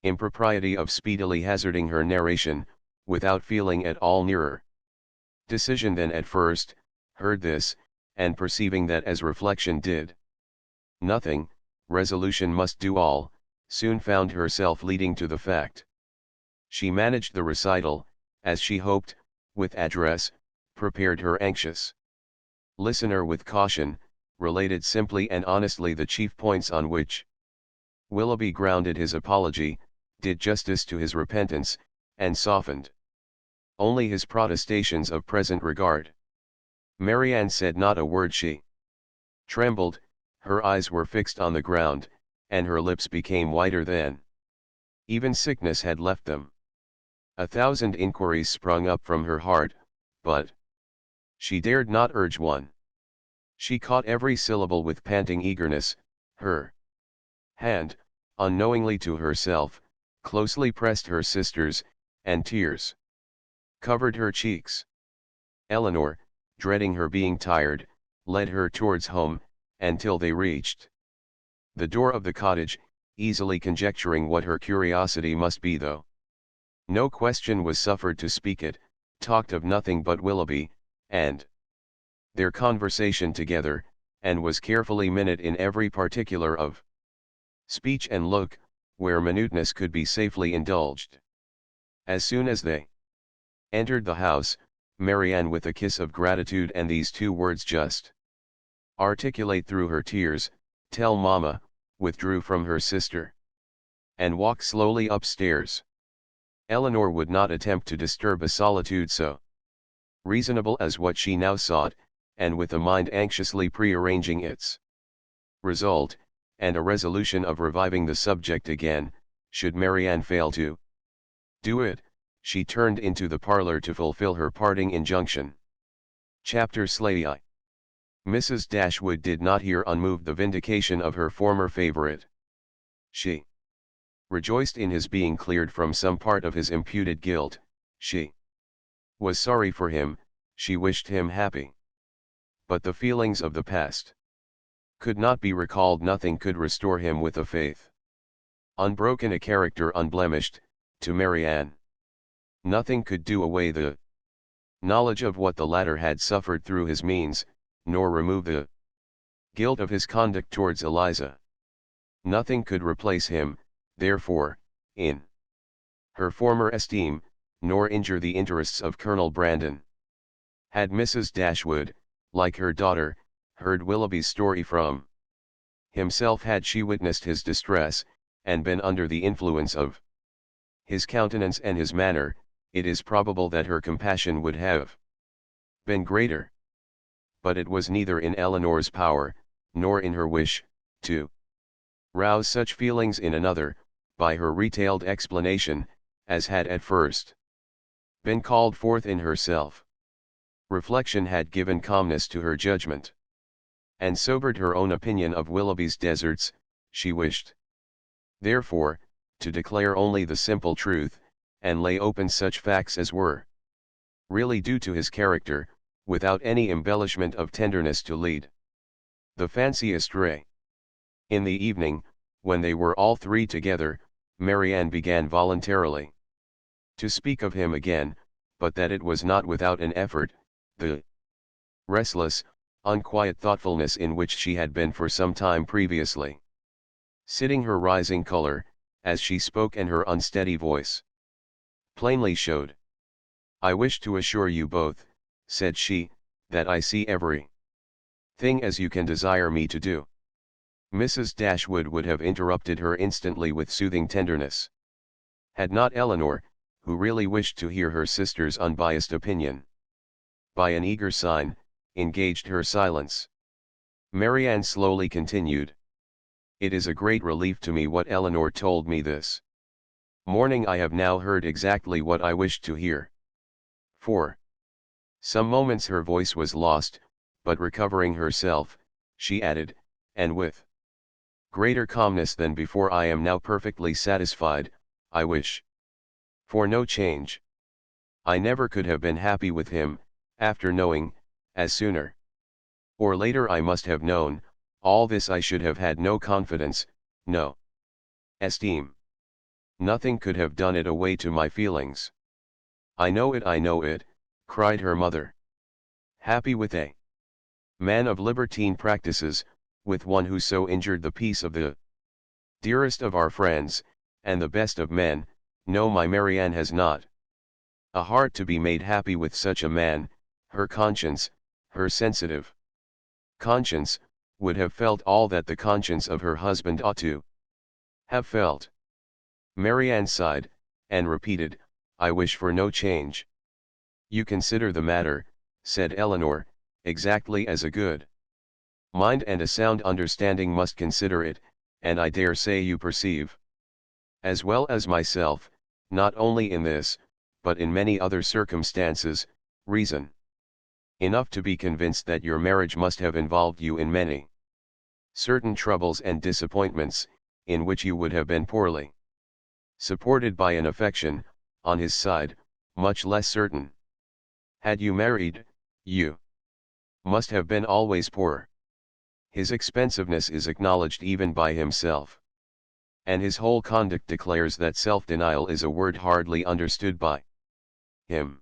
impropriety of speedily hazarding her narration, without feeling at all nearer decision than at first, heard this, and perceiving that as reflection did nothing, resolution must do all, soon found herself leading to the fact. She managed the recital, as she hoped, with address, prepared her anxious listener with caution, related simply and honestly the chief points on which Willoughby grounded his apology, did justice to his repentance, and softened only his protestations of present regard. Marianne said not a word. She trembled, her eyes were fixed on the ground, and her lips became whiter than even sickness had left them. 1,000 inquiries sprung up from her heart, but she dared not urge one. She caught every syllable with panting eagerness, her hand, unknowingly to herself, closely pressed her sister's, and tears covered her cheeks. Eleanor, dreading her being tired, led her towards home, until they reached the door of the cottage, easily conjecturing what her curiosity must be, though no question was suffered to speak it, talked of nothing but Willoughby, and their conversation together, and was carefully minute in every particular of speech and look, where minuteness could be safely indulged. As soon as they entered the house, Marianne, with a kiss of gratitude and these two words just articulate through her tears, "Tell mamma," withdrew from her sister, and walked slowly upstairs. Eleanor would not attempt to disturb a solitude so reasonable as what she now sought, and with a mind anxiously prearranging its result, and a resolution of reviving the subject again, should Marianne fail to do it, she turned into the parlour to fulfill her parting injunction. Chapter Slay. Mrs. Dashwood did not hear unmoved the vindication of her former favourite. She rejoiced in his being cleared from some part of his imputed guilt, she was sorry for him, she wished him happy. But the feelings of the past could not be recalled, nothing could restore him with a faith unbroken, a character unblemished, to Marianne. Nothing could do away the knowledge of what the latter had suffered through his means, nor remove the guilt of his conduct towards Eliza. Nothing could replace him, therefore, in her former esteem, nor injure the interests of Colonel Brandon. Had Mrs. Dashwood, like her daughter, heard Willoughby's story from himself, had she witnessed his distress, and been under the influence of his countenance and his manner, it is probable that her compassion would have been greater. But it was neither in Eleanor's power, nor in her wish, to rouse such feelings in another, by her retailed explanation, as had at first been called forth in herself. Reflection had given calmness to her judgment, and sobered her own opinion of Willoughby's deserts. She wished, therefore, to declare only the simple truth, and lay open such facts as were really due to his character, without any embellishment of tenderness to lead the fancy astray. In the evening, when they were all three together, Marianne began voluntarily to speak of him again, but that it was not without an effort. The restless, unquiet thoughtfulness in which she had been for some time previously, sitting her rising color, as she spoke, and her unsteady voice, plainly showed. "I wish to assure you both," said she, "that I see every thing as you can desire me to do. Mrs. Dashwood would have interrupted her instantly with soothing tenderness, had not Eleanor, who really wished to hear her sister's unbiased opinion, by an eager sign, engaged her silence. Marianne slowly continued. It is a great relief to me what Eleanor told me this morning. I have now heard exactly what I wished to hear. For some moments her voice was lost, but recovering herself, she added, and with greater calmness than before, I am now perfectly satisfied. I wish for no change. I never could have been happy with him, after knowing, as sooner or later I must have known, all this. I should have had no confidence, no esteem. Nothing could have done it away to my feelings. I know it, cried her mother. Happy with a man of libertine practices, with one who so injured the peace of the dearest of our friends, and the best of men. No, my Marianne has not a heart to be made happy with such a man. Her conscience, her sensitive conscience, would have felt all that the conscience of her husband ought to have felt. Marianne sighed, and repeated, I wish for no change. You consider the matter, said Eleanor, exactly as a good mind and a sound understanding must consider it, and I dare say you perceive, as well as myself, not only in this, but in many other circumstances, reason enough to be convinced that your marriage must have involved you in many certain troubles and disappointments, in which you would have been poorly supported by an affection, on his side, much less certain. Had you married, you must have been always poor. His expensiveness is acknowledged even by himself, and his whole conduct declares that self-denial is a word hardly understood by him.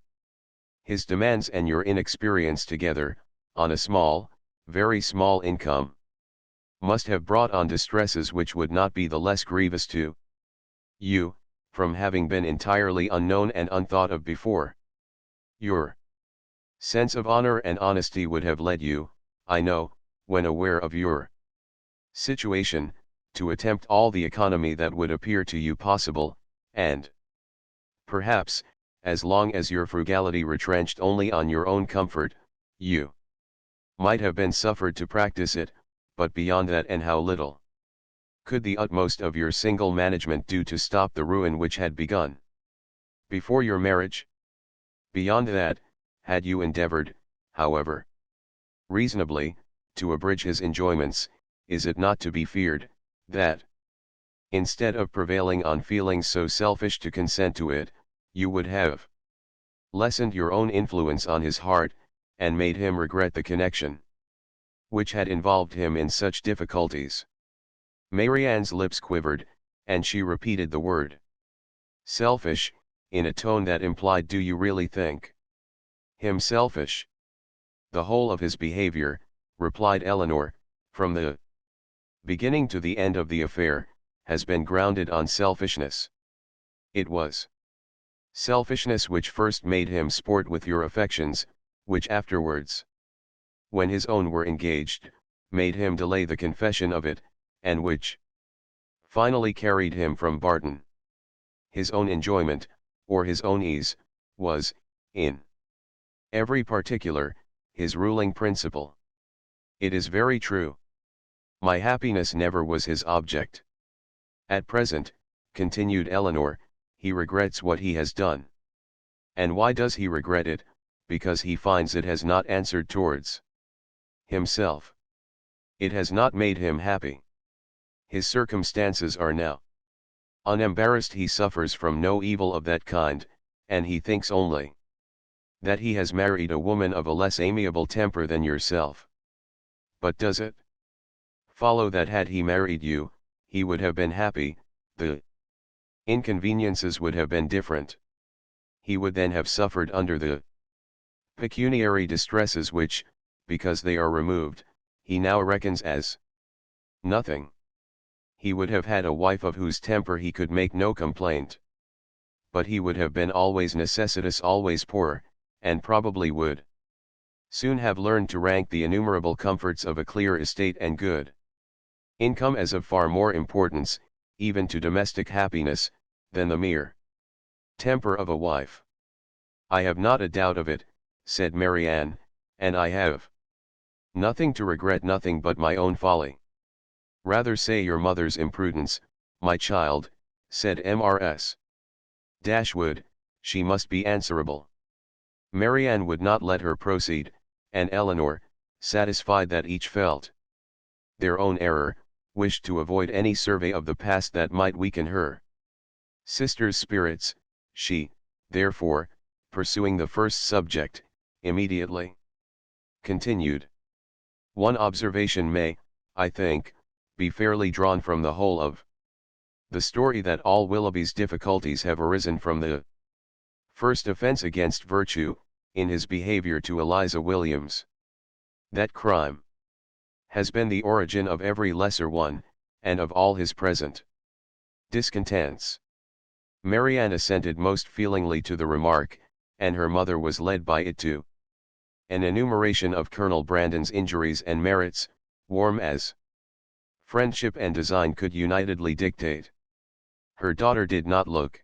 His demands and your inexperience together, on a small, very small income, must have brought on distresses which would not be the less grievous to you, from having been entirely unknown and unthought of before. Your sense of honor and honesty would have led you, I know, when aware of your situation, to attempt all the economy that would appear to you possible, and perhaps, as long as your frugality retrenched only on your own comfort, you might have been suffered to practice it, but beyond that, and how little could the utmost of your single management do to stop the ruin which had begun before your marriage? Beyond that, had you endeavored, however reasonably, to abridge his enjoyments, is it not to be feared, that, instead of prevailing on feelings so selfish to consent to it, you would have lessened your own influence on his heart, and made him regret the connection which had involved him in such difficulties? Marianne's lips quivered, and she repeated the word selfish, in a tone that implied, do you really think him selfish? The whole of his behavior, replied Eleanor, from the beginning to the end of the affair, has been grounded on selfishness. It was selfishness which first made him sport with your affections, which afterwards, when his own were engaged, made him delay the confession of it, and which finally carried him from Barton. His own enjoyment, or his own ease, was, in every particular, his ruling principle. It is very true. My happiness never was his object. At present, continued Eleanor, he regrets what he has done. And why does he regret it? Because he finds it has not answered towards himself. It has not made him happy. His circumstances are now unembarrassed. He suffers from no evil of that kind, and he thinks only that he has married a woman of a less amiable temper than yourself. But does it follow that had he married you, he would have been happy? The inconveniences would have been different. He would then have suffered under the pecuniary distresses which, because they are removed, he now reckons as nothing. He would have had a wife of whose temper he could make no complaint. But he would have been always necessitous, always poor, and probably would soon have learned to rank the innumerable comforts of a clear estate and good Income is of far more importance, even to domestic happiness, than the mere temper of a wife. I have not a doubt of it, said Marianne, and I have nothing to regret, nothing but my own folly. Rather say your mother's imprudence, my child, said Mrs. Dashwood, she must be answerable. Marianne would not let her proceed, and Elinor, satisfied that each felt their own error, wished to avoid any survey of the past that might weaken her sister's spirits. She, therefore, pursuing the first subject, immediately continued. One observation may, I think, be fairly drawn from the whole of the story, that all Willoughby's difficulties have arisen from the first offence against virtue, in his behaviour to Eliza Williams. That crime has been the origin of every lesser one, and of all his present discontents. Marianne assented most feelingly to the remark, and her mother was led by it to an enumeration of Colonel Brandon's injuries and merits, warm as friendship and design could unitedly dictate. Her daughter did not look,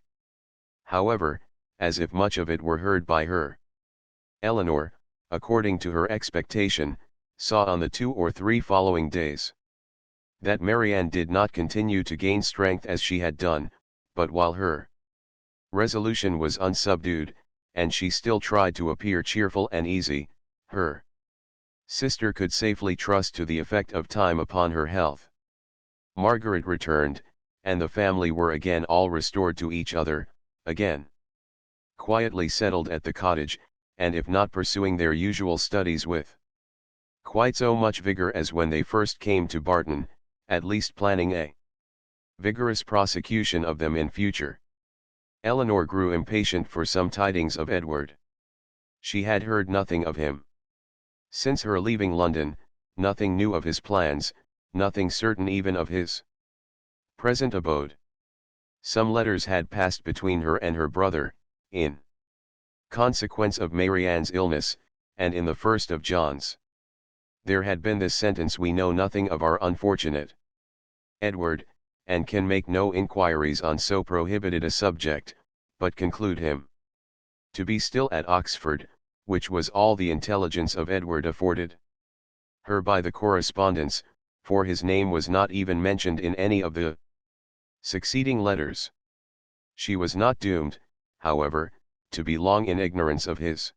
however, as if much of it were heard by her. Elinor, according to her expectation, saw on the 2 or 3 following days that Marianne did not continue to gain strength as she had done, but while her resolution was unsubdued, and she still tried to appear cheerful and easy, her sister could safely trust to the effect of time upon her health. Margaret returned, and the family were again all restored to each other, again quietly settled at the cottage, and if not pursuing their usual studies with quite so much vigor as when they first came to Barton, at least planning a vigorous prosecution of them in future. Elinor grew impatient for some tidings of Edward. She had heard nothing of him since her leaving London, nothing new of his plans, nothing certain even of his present abode. Some letters had passed between her and her brother, in consequence of Marianne's illness, and in the first of John's there had been this sentence: we know nothing of our unfortunate Edward, and can make no inquiries on so prohibited a subject, but conclude him to be still at Oxford, which was all the intelligence of Edward afforded her by the correspondence, for his name was not even mentioned in any of the succeeding letters. She was not doomed, however, to be long in ignorance of his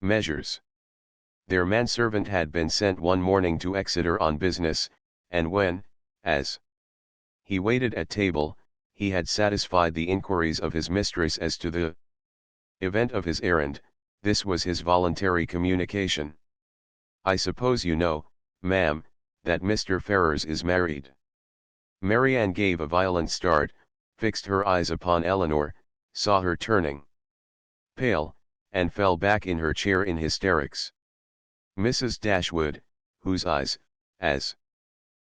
measures. Their manservant had been sent one morning to Exeter on business, and when, as he waited at table, he had satisfied the inquiries of his mistress as to the event of his errand, this was his voluntary communication: "I suppose you know, ma'am, that Mr. Ferrars is married." Marianne gave a violent start, fixed her eyes upon Elinor, saw her turning pale, and fell back in her chair in hysterics. Mrs. Dashwood, whose eyes, as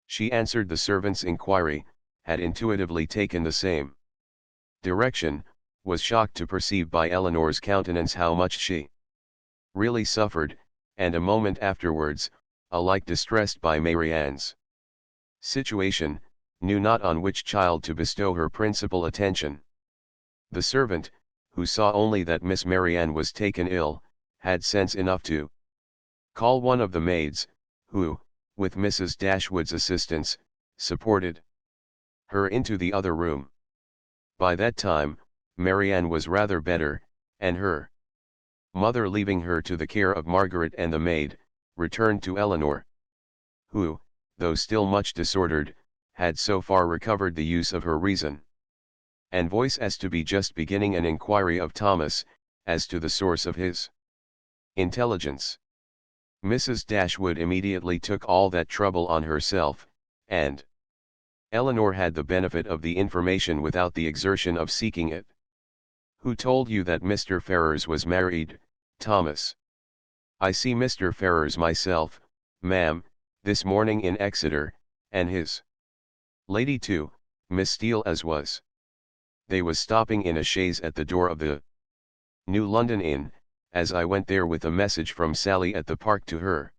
she answered the servant's inquiry, had intuitively taken the same direction, was shocked to perceive by Elinor's countenance how much she really suffered, and a moment afterwards, alike distressed by Marianne's situation, knew not on which child to bestow her principal attention. The servant, who saw only that Miss Marianne was taken ill, had sense enough to call one of the maids, who, with Mrs. Dashwood's assistance, supported her into the other room. By that time, Marianne was rather better, and her mother, leaving her to the care of Margaret and the maid, returned to Elinor, who, though still much disordered, had so far recovered the use of her reason and voice as to be just beginning an inquiry of Thomas, as to the source of his intelligence. Mrs. Dashwood immediately took all that trouble on herself, and Elinor had the benefit of the information without the exertion of seeking it. "Who told you that Mr. Ferrars was married, Thomas?" "I see Mr. Ferrars myself, ma'am, this morning in Exeter, and his lady too, Miss Steele, as was. They was stopping in a chaise at the door of the New London Inn, as I went there with a message from Sally at the Park to her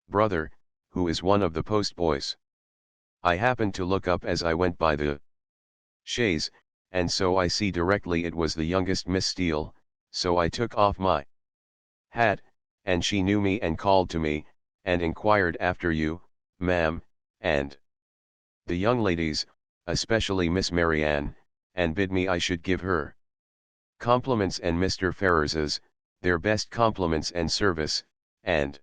brother, who is one of the post boys." I happened to look up as I went by the chaise, and so I see directly it was the youngest Miss Steele, so I took off my hat, and she knew me and called to me, and inquired after you, ma'am, and the young ladies, especially Miss Marianne, and bid me I should give her compliments and Mr. Ferrars's, their best compliments and service, and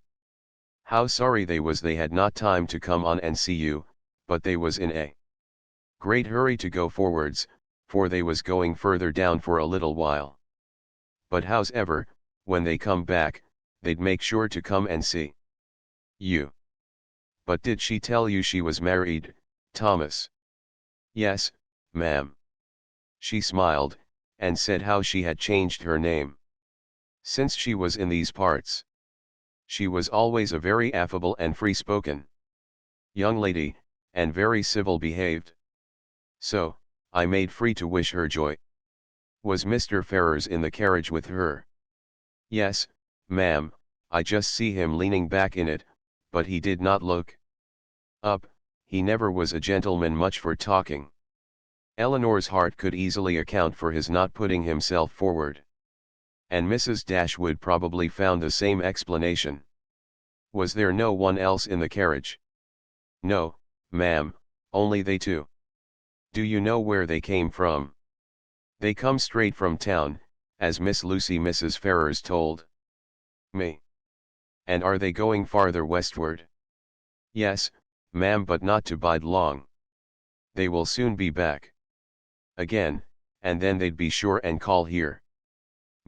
how sorry they had not time to come on and see you, but they was in a great hurry to go forwards, for they was going further down for a little while. But hows'ever, when they come back, they'd make sure to come and see you. But did she tell you she was married, Thomas? Yes, ma'am. She smiled, and said how she had changed her name since she was in these parts. She was always a very affable and free-spoken young lady, and very civil behaved. So, I made free to wish her joy. Was Mr. Ferrars in the carriage with her? Yes, ma'am, I just see him leaning back in it, but he did not look up. He never was a gentleman much for talking. Eleanor's heart could easily account for his not putting himself forward. And Mrs. Dashwood probably found the same explanation. Was there no one else in the carriage? No, ma'am, only they two. Do you know where they came from? They come straight from town, as Miss Lucy Mrs. Ferrars told me. And are they going farther westward? Yes, ma'am, but not to bide long. They will soon be back again, and then they'd be sure and call here.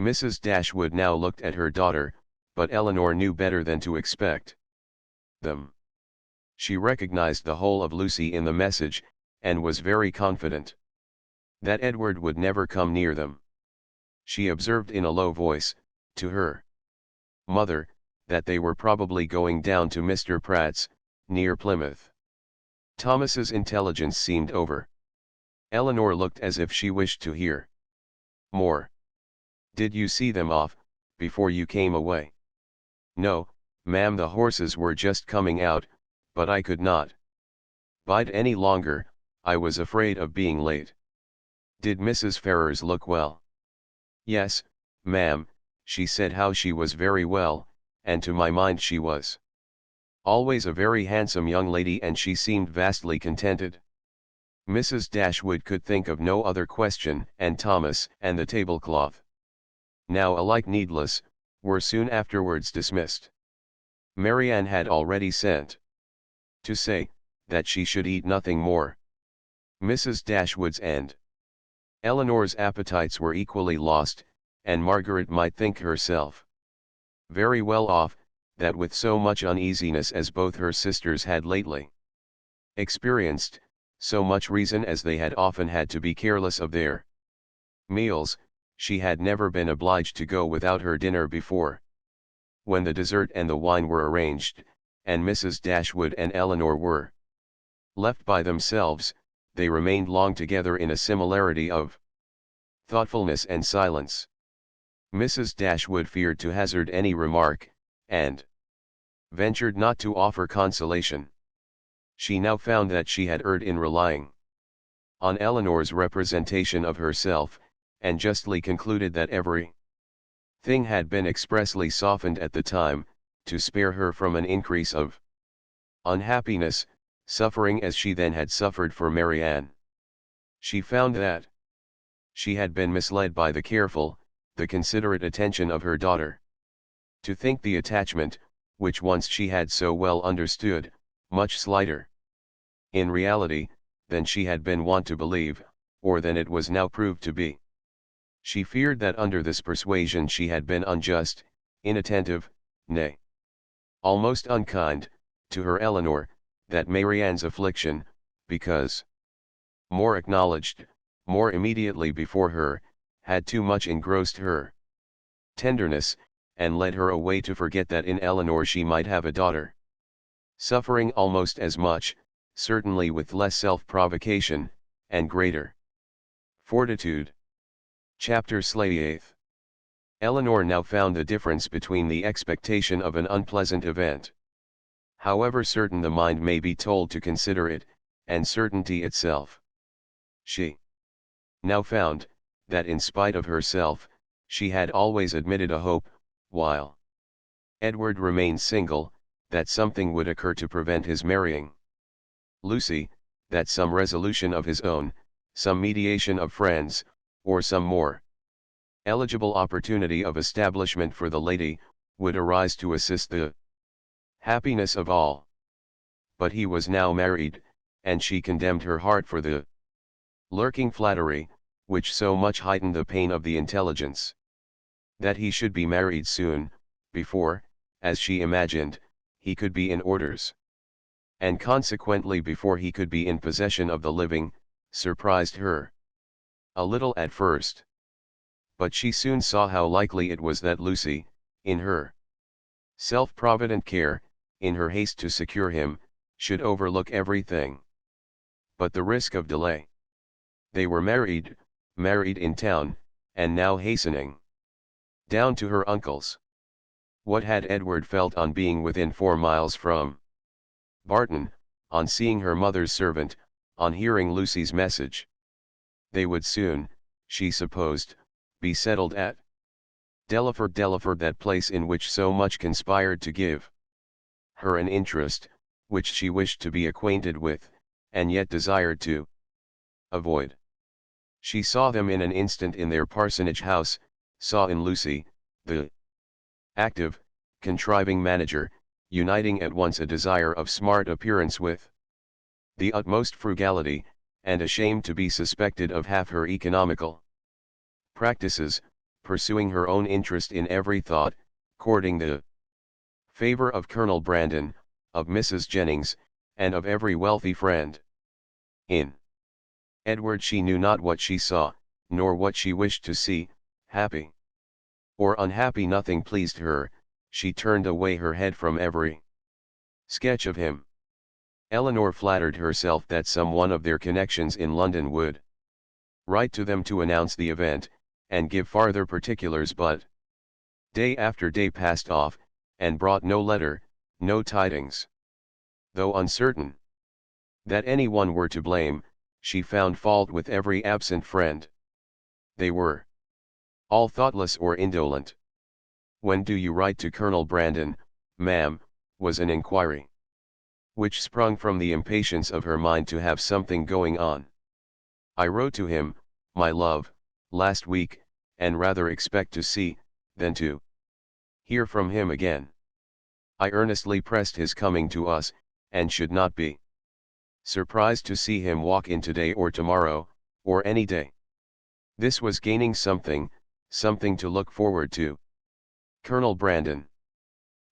Mrs. Dashwood now looked at her daughter, but Eleanor knew better than to expect them. She recognized the whole of Lucy in the message, and was very confident that Edward would never come near them. She observed in a low voice, to her mother, that they were probably going down to Mr. Pratt's, near Plymouth. Thomas's intelligence seemed over. Eleanor looked as if she wished to hear more. Did you see them off, before you came away? No, ma'am, the horses were just coming out, but I could not bide any longer, I was afraid of being late. Did Mrs. Ferrars look well? Yes, ma'am, she said how she was very well, and to my mind she was always a very handsome young lady, and she seemed vastly contented. Mrs. Dashwood could think of no other question, and Thomas and the tablecloth, now alike needless, were soon afterwards dismissed. Marianne had already sent to say that she should eat nothing more. Mrs. Dashwood's and Eleanor's appetites were equally lost, and Margaret might think herself very well off, that with so much uneasiness as both her sisters had lately experienced, so much reason as they had often had to be careless of their meals, she had never been obliged to go without her dinner before. When the dessert and the wine were arranged, and Mrs. Dashwood and Eleanor were left by themselves, they remained long together in a similarity of thoughtfulness and silence. Mrs. Dashwood feared to hazard any remark, and ventured not to offer consolation. She now found that she had erred in relying on Eleanor's representation of herself, and justly concluded that every thing had been expressly softened at the time, to spare her from an increase of unhappiness, suffering as she then had suffered for Marianne. She found that she had been misled by the careful, the considerate attention of her daughter. To think the attachment, which once she had so well understood, much slighter in reality than she had been wont to believe, or than it was now proved to be. She feared that under this persuasion she had been unjust, inattentive, nay, almost unkind, to her Eleanor, that Marianne's affliction, because more acknowledged, more immediately before her, had too much engrossed her tenderness, and led her away to forget that in Eleanor she might have a daughter, suffering almost as much, certainly with less self-provocation, and greater fortitude. Chapter 8. Eleanor now found the difference between the expectation of an unpleasant event, however certain the mind may be told to consider it, and certainty itself. She now found, that in spite of herself, she had always admitted a hope, while Edward remained single, that something would occur to prevent his marrying Lucy, that some resolution of his own, some mediation of friends, or some more eligible opportunity of establishment for the lady, would arise to assist the happiness of all. But he was now married, and she condemned her heart for the lurking flattery, which so much heightened the pain of the intelligence. That he should be married soon, before, as she imagined, he could be in orders, and consequently before he could be in possession of the living, surprised her a little at first. But she soon saw how likely it was that Lucy, in her self-provident care, in her haste to secure him, should overlook everything but the risk of delay. They were married in town, and now hastening down to her uncle's. What had Edward felt on being within 4 miles from Barton, on seeing her mother's servant, on hearing Lucy's message? They would soon, she supposed, be settled at Delaford, that place in which so much conspired to give her an interest, which she wished to be acquainted with, and yet desired to avoid. She saw them in an instant in their parsonage house, saw in Lucy, the active, contriving manager, uniting at once a desire of smart appearance with the utmost frugality, and ashamed to be suspected of half her economical practices, pursuing her own interest in every thought, courting the favor of Colonel Brandon, of Mrs. Jennings, and of every wealthy friend. In Edward she knew not what she saw, nor what she wished to see, happy or unhappy nothing pleased her, she turned away her head from every sketch of him. Eleanor flattered herself that some one of their connections in London would write to them to announce the event, and give farther particulars, but day after day passed off, and brought no letter, no tidings. Though uncertain that any one were to blame, she found fault with every absent friend. They were all thoughtless or indolent. "When do you write to Colonel Brandon, ma'am?" was an inquiry which sprung from the impatience of her mind to have something going on. "I wrote to him, my love, last week, and rather expect to see, than to hear from him again. I earnestly pressed his coming to us, and should not be surprised to see him walk in today or tomorrow, or any day." This was gaining something to look forward to. Colonel Brandon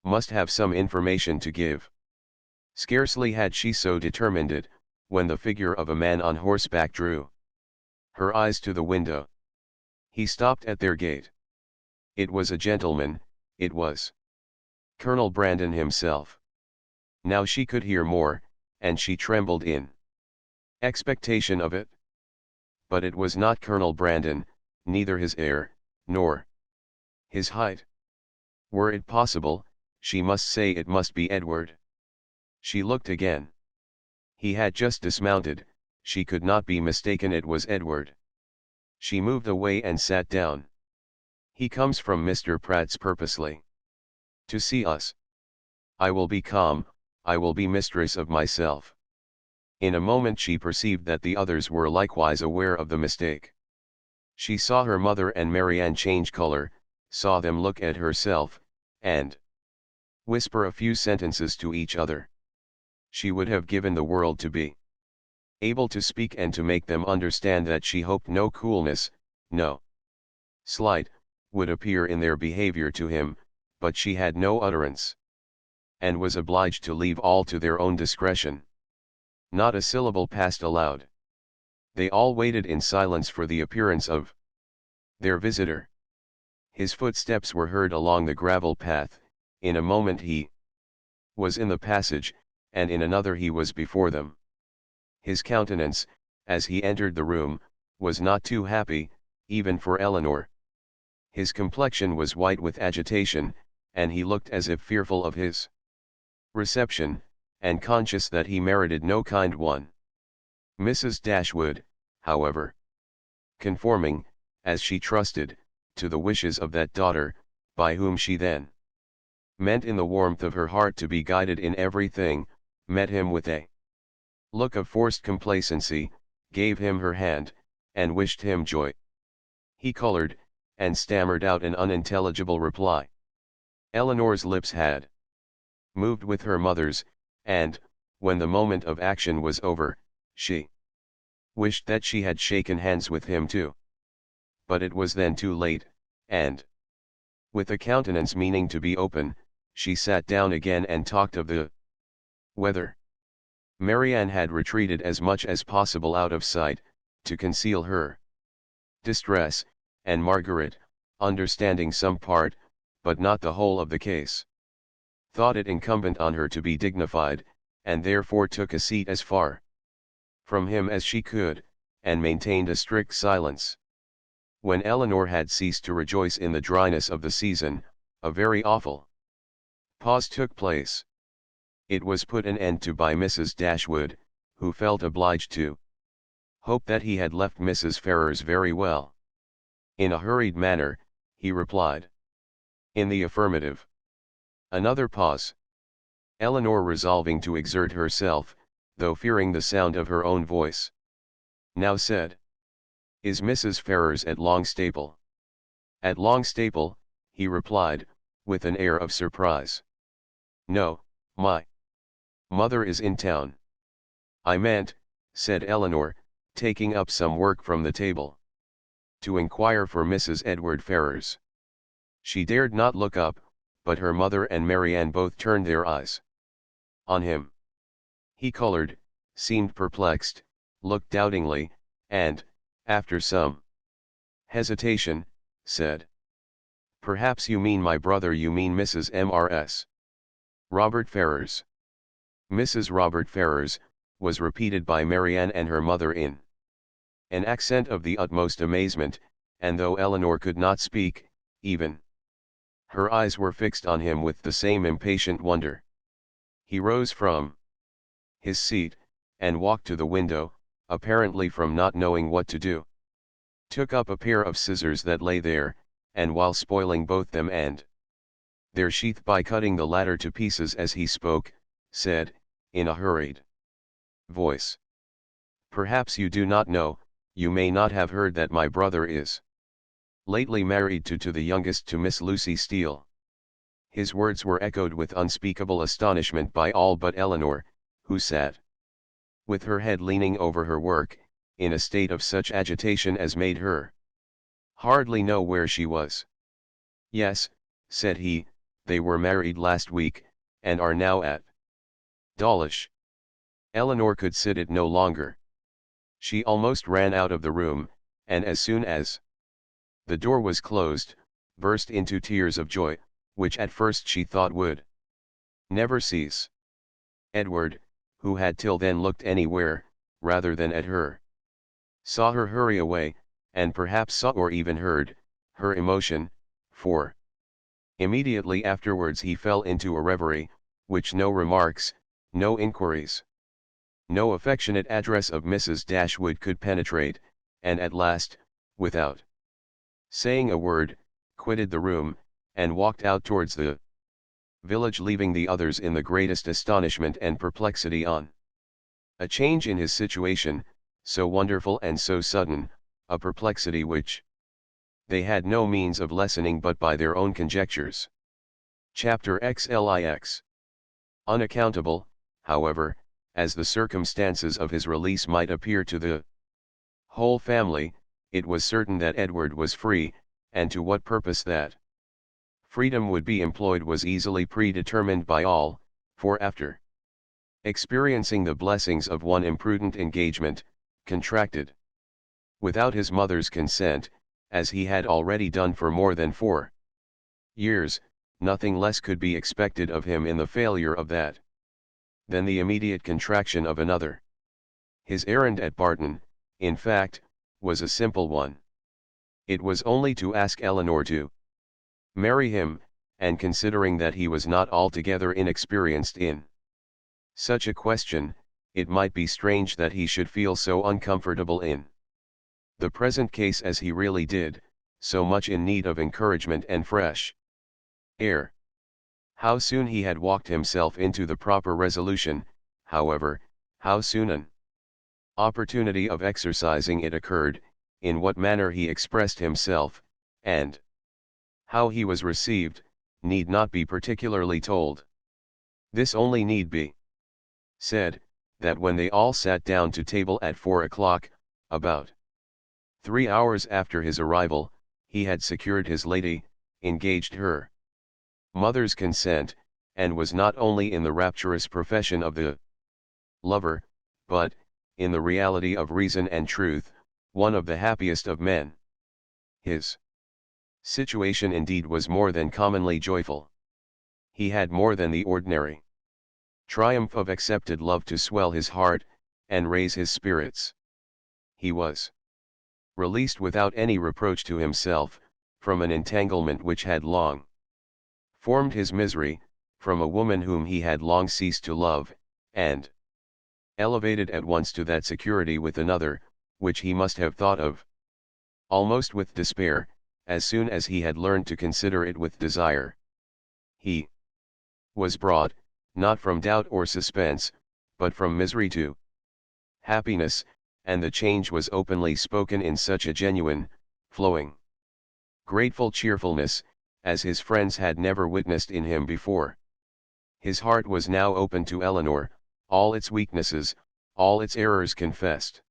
must have some information to give. Scarcely had she so determined it, when the figure of a man on horseback drew her eyes to the window. He stopped at their gate. It was a gentleman, it was Colonel Brandon himself. Now she could hear more, and she trembled in expectation of it. But it was not Colonel Brandon, neither his air, nor his height. Were it possible, she must say it must be Edward. She looked again. He had just dismounted, she could not be mistaken, it was Edward. She moved away and sat down. "He comes from Mr. Pratt's purposely to see us. I will be calm, I will be mistress of myself." In a moment she perceived that the others were likewise aware of the mistake. She saw her mother and Marianne change color, saw them look at herself, and whisper a few sentences to each other. She would have given the world to be able to speak and to make them understand that she hoped no coolness, no slight, would appear in their behavior to him, but she had no utterance, and was obliged to leave all to their own discretion. Not a syllable passed aloud. They all waited in silence for the appearance of their visitor. His footsteps were heard along the gravel path, in a moment he was in the passage, and in another he was before them. His countenance, as he entered the room, was not too happy, even for Eleanor. His complexion was white with agitation, and he looked as if fearful of his reception, and conscious that he merited no kind one. Mrs. Dashwood, however, conforming, as she trusted, to the wishes of that daughter, by whom she then meant in the warmth of her heart to be guided in everything, met him with a look of forced complacency, gave him her hand, and wished him joy. He colored, and stammered out an unintelligible reply. Eleanor's lips had moved with her mother's, and, when the moment of action was over, she wished that she had shaken hands with him too. But it was then too late, and, with a countenance meaning to be open, she sat down again and talked of the weather. Marianne had retreated as much as possible out of sight, to conceal her distress, and Margaret, understanding some part, but not the whole of the case, thought it incumbent on her to be dignified, and therefore took a seat as far from him as she could, and maintained a strict silence. When Eleanor had ceased to rejoice in the dryness of the season, a very awful pause took place. It was put an end to by Mrs. Dashwood, who felt obliged to hope that he had left Mrs. Ferrars very well. In a hurried manner, he replied in the affirmative. Another pause. Eleanor, resolving to exert herself, though fearing the sound of her own voice, now said, "Is Mrs. Ferrars at Longstaple?" "At Longstaple," he replied, with an air of surprise. "No, my mother is in town." "I meant," said Eleanor, taking up some work from the table, "to inquire for Mrs. Edward Ferrars." She dared not look up, but her mother and Marianne both turned their eyes on him. He colored, seemed perplexed, looked doubtingly, and, after some hesitation, said, "Perhaps you mean my brother, you mean Mrs. Mrs. Robert Ferrars." "Mrs. Robert Ferrars," was repeated by Marianne and her mother in an accent of the utmost amazement, and though Eleanor could not speak, even her eyes were fixed on him with the same impatient wonder. He rose from his seat, and walked to the window, apparently from not knowing what to do. Took up a pair of scissors that lay there, and while spoiling both them and their sheath by cutting the latter to pieces as he spoke, said, in a hurried voice, "Perhaps you do not know, you may not have heard that my brother is lately married to the youngest, to Miss Lucy Steele." His words were echoed with unspeakable astonishment by all but Eleanor, who sat with her head leaning over her work, in a state of such agitation as made her hardly know where she was. "Yes," said he, "they were married last week, and are now at Dawlish." Eleanor could sit it no longer. She almost ran out of the room, and as soon as the door was closed, burst into tears of joy, which at first she thought would never cease. Edward, who had till then looked anywhere, rather than at her, saw her hurry away, and perhaps saw or even heard her emotion, for immediately afterwards he fell into a reverie, which no remarks, no inquiries, no affectionate address of Mrs. Dashwood could penetrate, and at last, without saying a word, quitted the room, and walked out towards the village, leaving the others in the greatest astonishment and perplexity on a change in his situation, so wonderful and so sudden, a perplexity which they had no means of lessening but by their own conjectures. Chapter XLIX. Unaccountable, however, as the circumstances of his release might appear to the whole family, it was certain that Edward was free, and to what purpose that freedom would be employed was easily predetermined by all, for after experiencing the blessings of one imprudent engagement, contracted without his mother's consent, as he had already done for more than 4 years, nothing less could be expected of him in the failure of that than the immediate contraction of another. His errand at Barton, in fact, was a simple one. It was only to ask Eleanor to marry him, and considering that he was not altogether inexperienced in such a question, it might be strange that he should feel so uncomfortable in the present case as he really did, so much in need of encouragement and fresh air. How soon he had walked himself into the proper resolution, however, how soon an opportunity of exercising it occurred, in what manner he expressed himself, and how he was received, need not be particularly told. This only need be said, that when they all sat down to table at 4 o'clock, about 3 hours after his arrival, he had secured his lady, engaged her mother's consent, and was not only in the rapturous profession of the lover, but, in the reality of reason and truth, one of the happiest of men. His situation indeed was more than commonly joyful. He had more than the ordinary triumph of accepted love to swell his heart, and raise his spirits. He was released without any reproach to himself, from an entanglement which had long formed his misery, from a woman whom he had long ceased to love, and elevated at once to that security with another, which he must have thought of almost with despair, as soon as he had learned to consider it with desire. He was brought, not from doubt or suspense, but from misery to happiness, and the change was openly spoken in such a genuine, flowing, grateful cheerfulness, as his friends had never witnessed in him before. His heart was now open to Eleanor, all its weaknesses, all its errors confessed.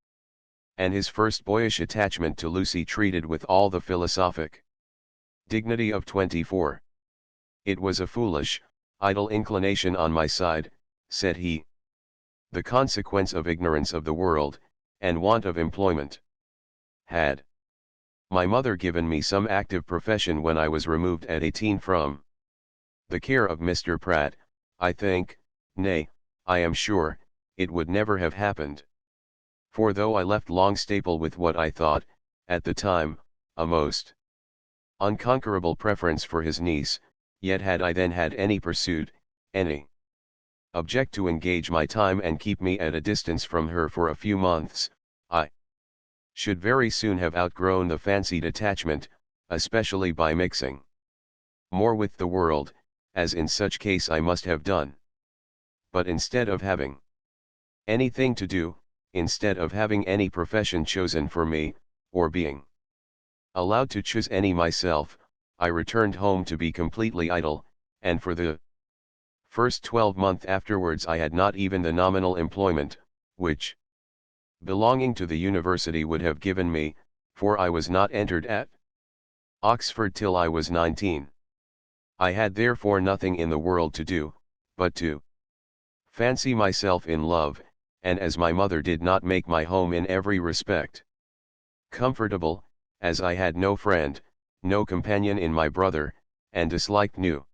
And his first boyish attachment to Lucy treated with all the philosophic dignity of 24. "It was a foolish, idle inclination on my side," said he. "The consequence of ignorance of the world, and want of employment. Had my mother given me some active profession when I was removed at 18 from the care of Mr. Pratt, I think, nay, I am sure, it would never have happened. For though I left Longstaple with what I thought, at the time, a most unconquerable preference for his niece, yet had I then had any pursuit, any object to engage my time and keep me at a distance from her for a few months, I should very soon have outgrown the fancied attachment, especially by mixing more with the world, as in such case I must have done. But instead of having anything to do, instead of having any profession chosen for me, or being allowed to choose any myself, I returned home to be completely idle, and for the first 12 months afterwards I had not even the nominal employment, which belonging to the university would have given me, for I was not entered at Oxford till I was 19. I had therefore nothing in the world to do, but to fancy myself in love, and as my mother did not make my home in every respect comfortable, as I had no friend, no companion in my brother, and disliked new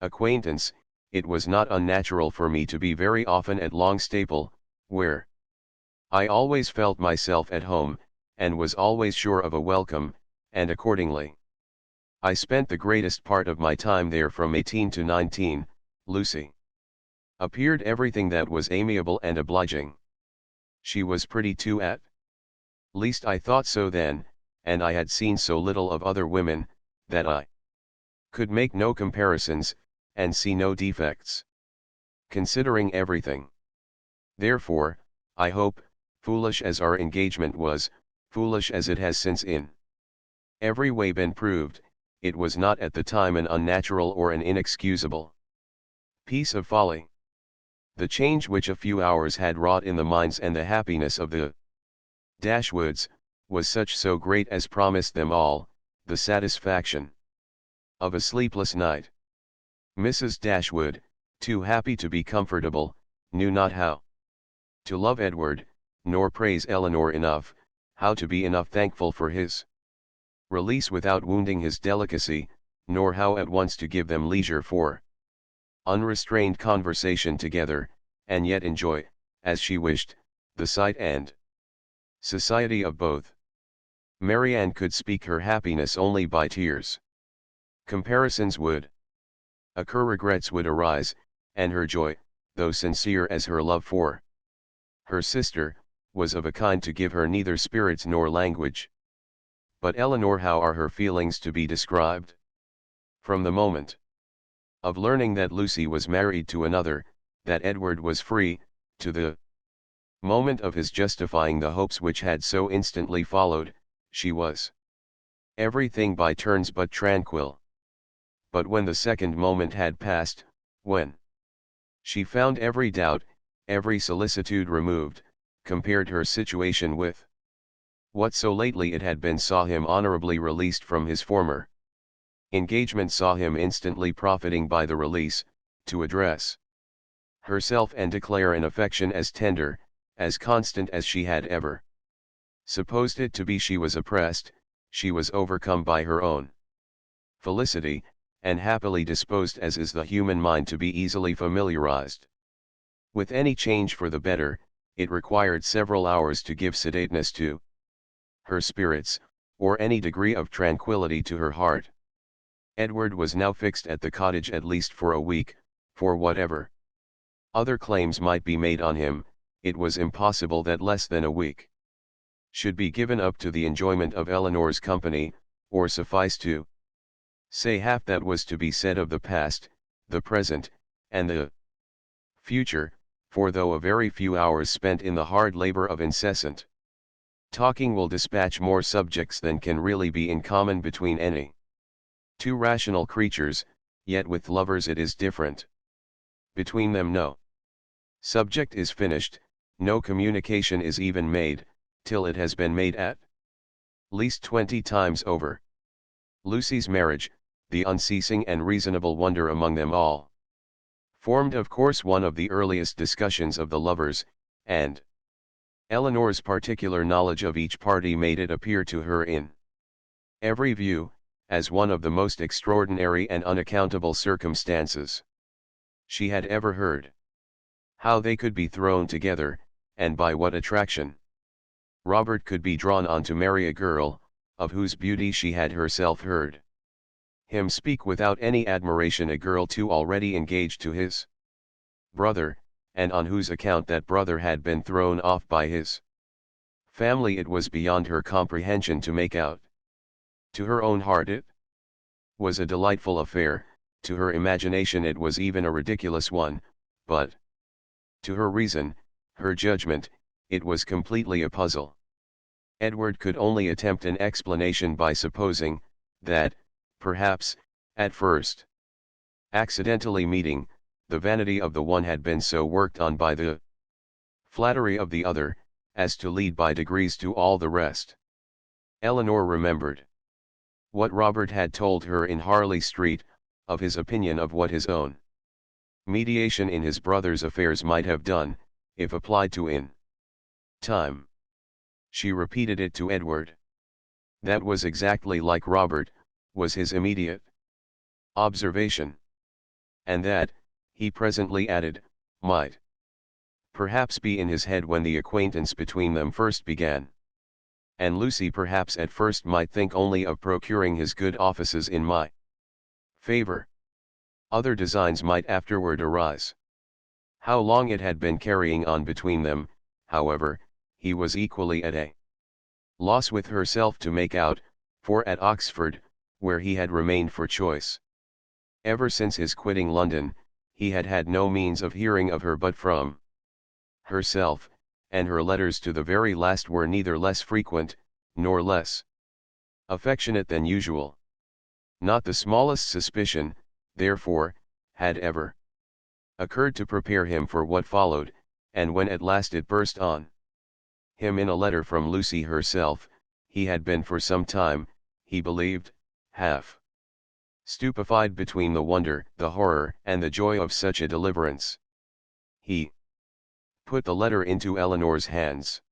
acquaintance, it was not unnatural for me to be very often at Longstaple, where I always felt myself at home, and was always sure of a welcome, and accordingly I spent the greatest part of my time there from 18 to 19. Lucy appeared everything that was amiable and obliging. She was pretty too, at least I thought so then, and I had seen so little of other women, that I could make no comparisons, and see no defects. Considering everything, therefore, I hope, foolish as our engagement was, foolish as it has since in every way been proved, it was not at the time an unnatural or an inexcusable piece of folly. The change which a few hours had wrought in the minds and the happiness of the Dashwoods, was such so great as promised them all, the satisfaction of a sleepless night. Mrs. Dashwood, too happy to be comfortable, knew not how to love Edward, nor praise Eleanor enough, how to be enough thankful for his release without wounding his delicacy, nor how at once to give them leisure for unrestrained conversation together, and yet enjoy, as she wished, the sight and society of both. Marianne could speak her happiness only by tears. Comparisons would occur, regrets would arise, and her joy, though sincere as her love for Her sister, was of a kind to give her neither spirits nor language. But Eleanor, how are her feelings to be described? From the moment of learning that Lucy was married to another, that Edward was free, to the moment of his justifying the hopes which had so instantly followed, she was everything by turns but tranquil. But when the second moment had passed, when she found every doubt, every solicitude removed, compared her situation with what so lately it had been, saw him honorably released from his former engagement, saw him instantly profiting by the release, to address herself and declare an affection as tender, as constant as she had ever supposed it to be, she was oppressed, she was overcome by her own felicity, and happily disposed as is the human mind to be easily familiarized with any change for the better. It required several hours to give sedateness to her spirits, or any degree of tranquility to her heart. Edward was now fixed at the cottage at least for a week, for whatever other claims might be made on him, it was impossible that less than a week should be given up to the enjoyment of Eleanor's company, or suffice to say half that was to be said of the past, the present, and the future, for though a very few hours spent in the hard labor of incessant talking will dispatch more subjects than can really be in common between any two rational creatures, yet with lovers it is different. Between them no subject is finished, no communication is even made, till it has been made at least 20 times over. Lucy's marriage, the unceasing and reasonable wonder among them all, formed of course one of the earliest discussions of the lovers, and Eleanor's particular knowledge of each party made it appear to her in every view, as one of the most extraordinary and unaccountable circumstances she had ever heard. How they could be thrown together, and by what attraction Robert could be drawn on to marry a girl, of whose beauty she had herself heard him speak without any admiration, a girl too already engaged to his brother, and on whose account that brother had been thrown off by his family. It was beyond her comprehension to make out. To her own heart it was a delightful affair, to her imagination it was even a ridiculous one, but to her reason, her judgment, it was completely a puzzle. Edward could only attempt an explanation by supposing that, perhaps, at first accidentally meeting, the vanity of the one had been so worked on by the flattery of the other, as to lead by degrees to all the rest. Eleanor remembered what Robert had told her in Harley Street, of his opinion of what his own mediation in his brother's affairs might have done, if applied to in time. She repeated it to Edward. That was exactly like Robert, was his immediate observation. And that, he presently added, might perhaps be in his head when the acquaintance between them first began. And Lucy perhaps at first might think only of procuring his good offices in my favor. Other designs might afterward arise. How long it had been carrying on between them, however, he was equally at a loss with herself to make out, for at Oxford, where he had remained for choice ever since his quitting London, he had had no means of hearing of her but from herself, and her letters to the very last were neither less frequent, nor less affectionate than usual. Not the smallest suspicion, therefore, had ever occurred to prepare him for what followed, and when at last it burst on him in a letter from Lucy herself, he had been for some time, he believed, half stupefied between the wonder, the horror, and the joy of such a deliverance. He put the letter into Eleanor's hands.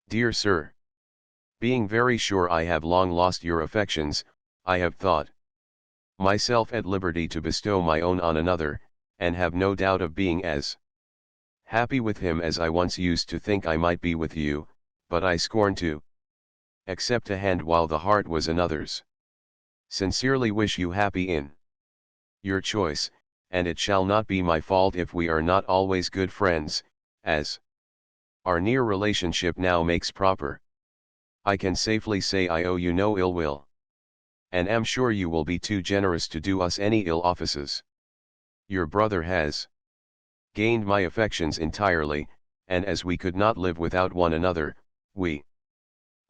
Dear Sir, being very sure I have long lost your affections, I have thought myself at liberty to bestow my own on another, and have no doubt of being as happy with him as I once used to think I might be with you, but I scorn to accept a hand while the heart was another's. Sincerely wish you happy in your choice, and it shall not be my fault if we are not always good friends, as Our near relationship now makes proper. I can safely say I owe you no ill will. And am sure you will be too generous to do us any ill offices. Your brother has gained my affections entirely, and as we could not live without one another, we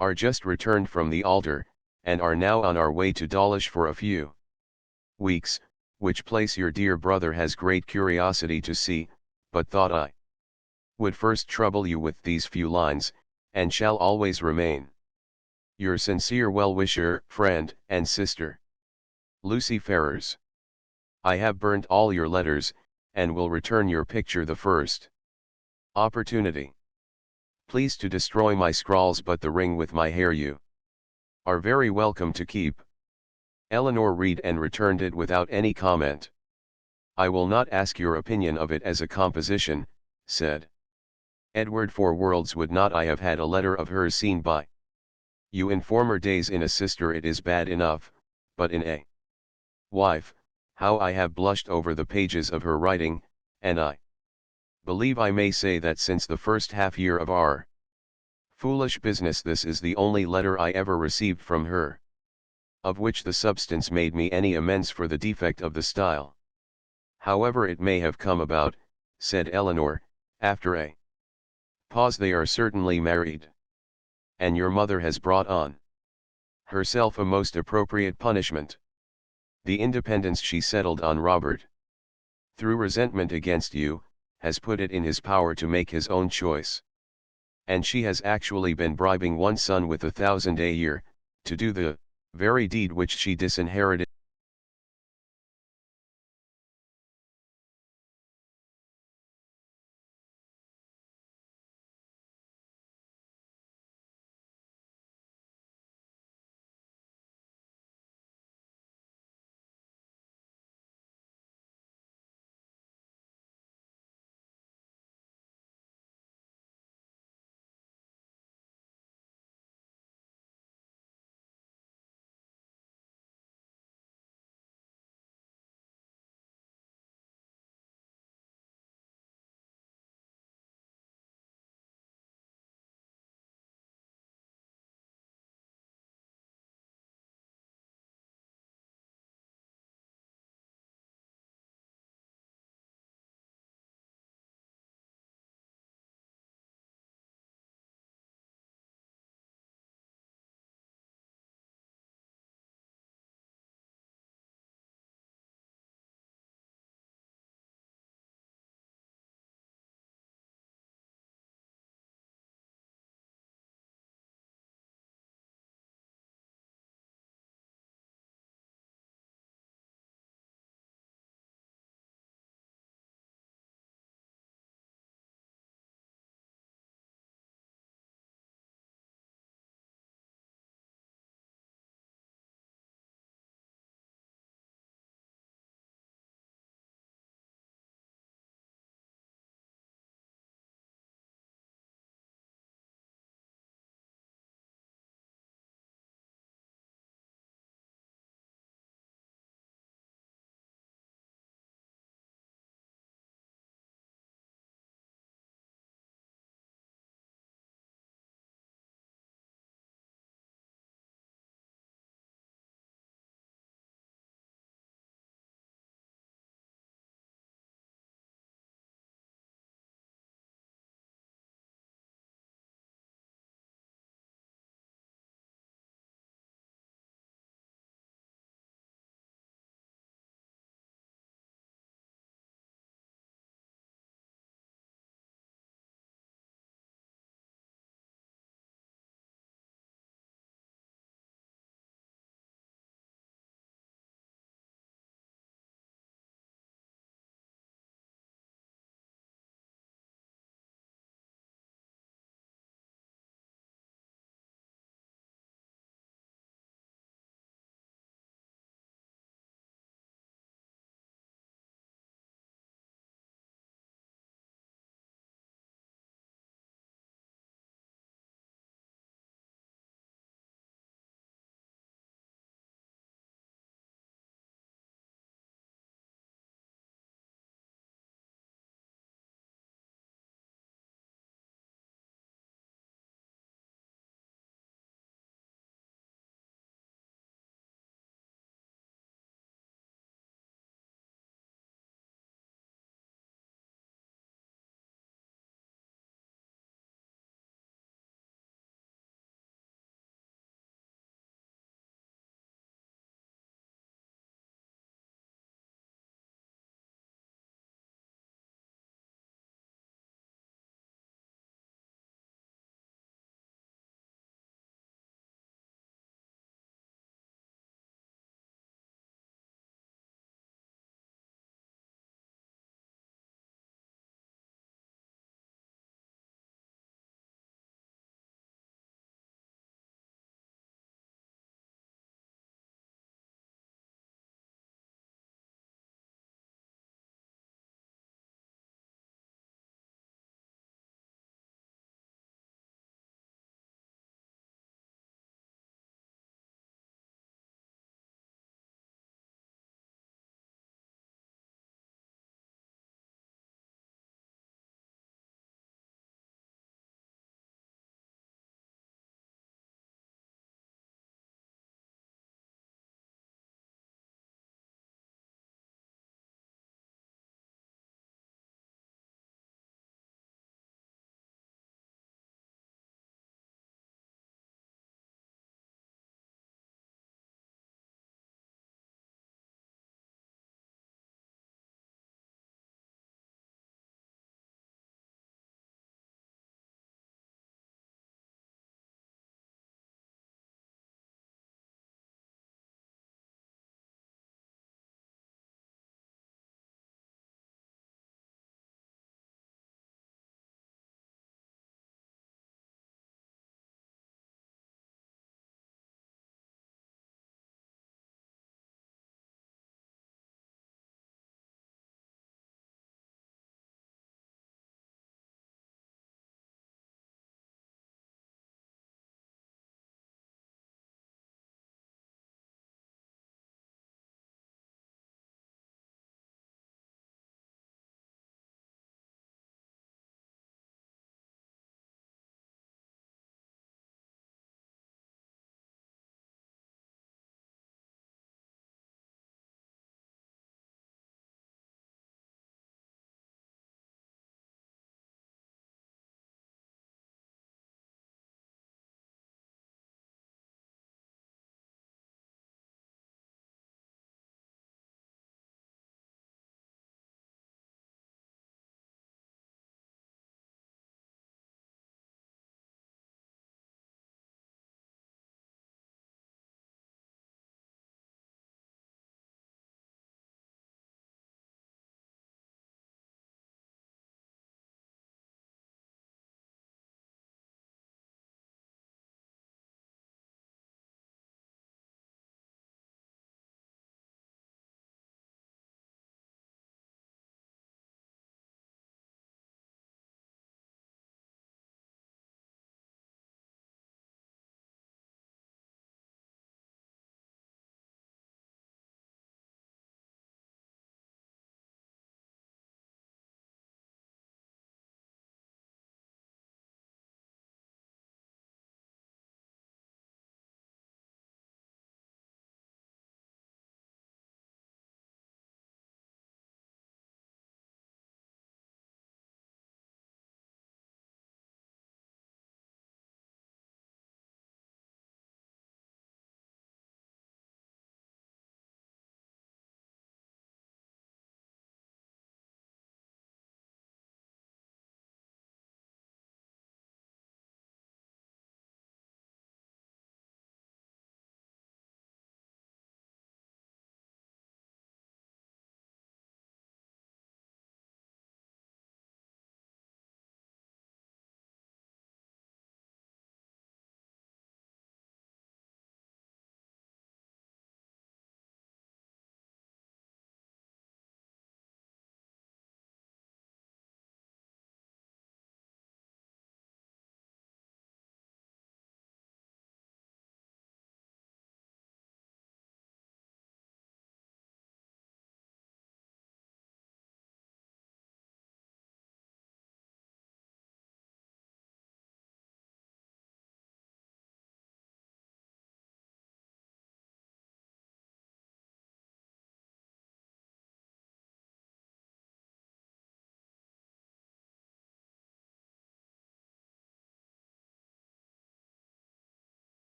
are just returned from the altar, and are now on our way to Dawlish for a few weeks, which place your dear brother has great curiosity to see, but thought I would first trouble you with these few lines, and shall always remain your sincere well-wisher, friend, and sister, Lucy Ferrers. I have burnt all your letters, and will return your picture the first opportunity. Please to destroy my scrawls, but the ring with my hair you are very welcome to keep. Eleanor read and returned it without any comment. I will not ask your opinion of it as a composition, said Edward, for worlds would not I have had a letter of hers seen by you in former days. In a sister it is bad enough, but in a wife, how I have blushed over the pages of her writing, and I believe I may say that since the first half year of our foolish business this is the only letter I ever received from her, of which the substance made me any amends for the defect of the style. However it may have come about, said Eleanor, after a pause, they are certainly married. And your mother has brought on herself a most appropriate punishment. The independence she settled on Robert, through resentment against you, has put it in his power to make his own choice. And she has actually been bribing one son with 1,000 a year, to do the very deed which she disinherited.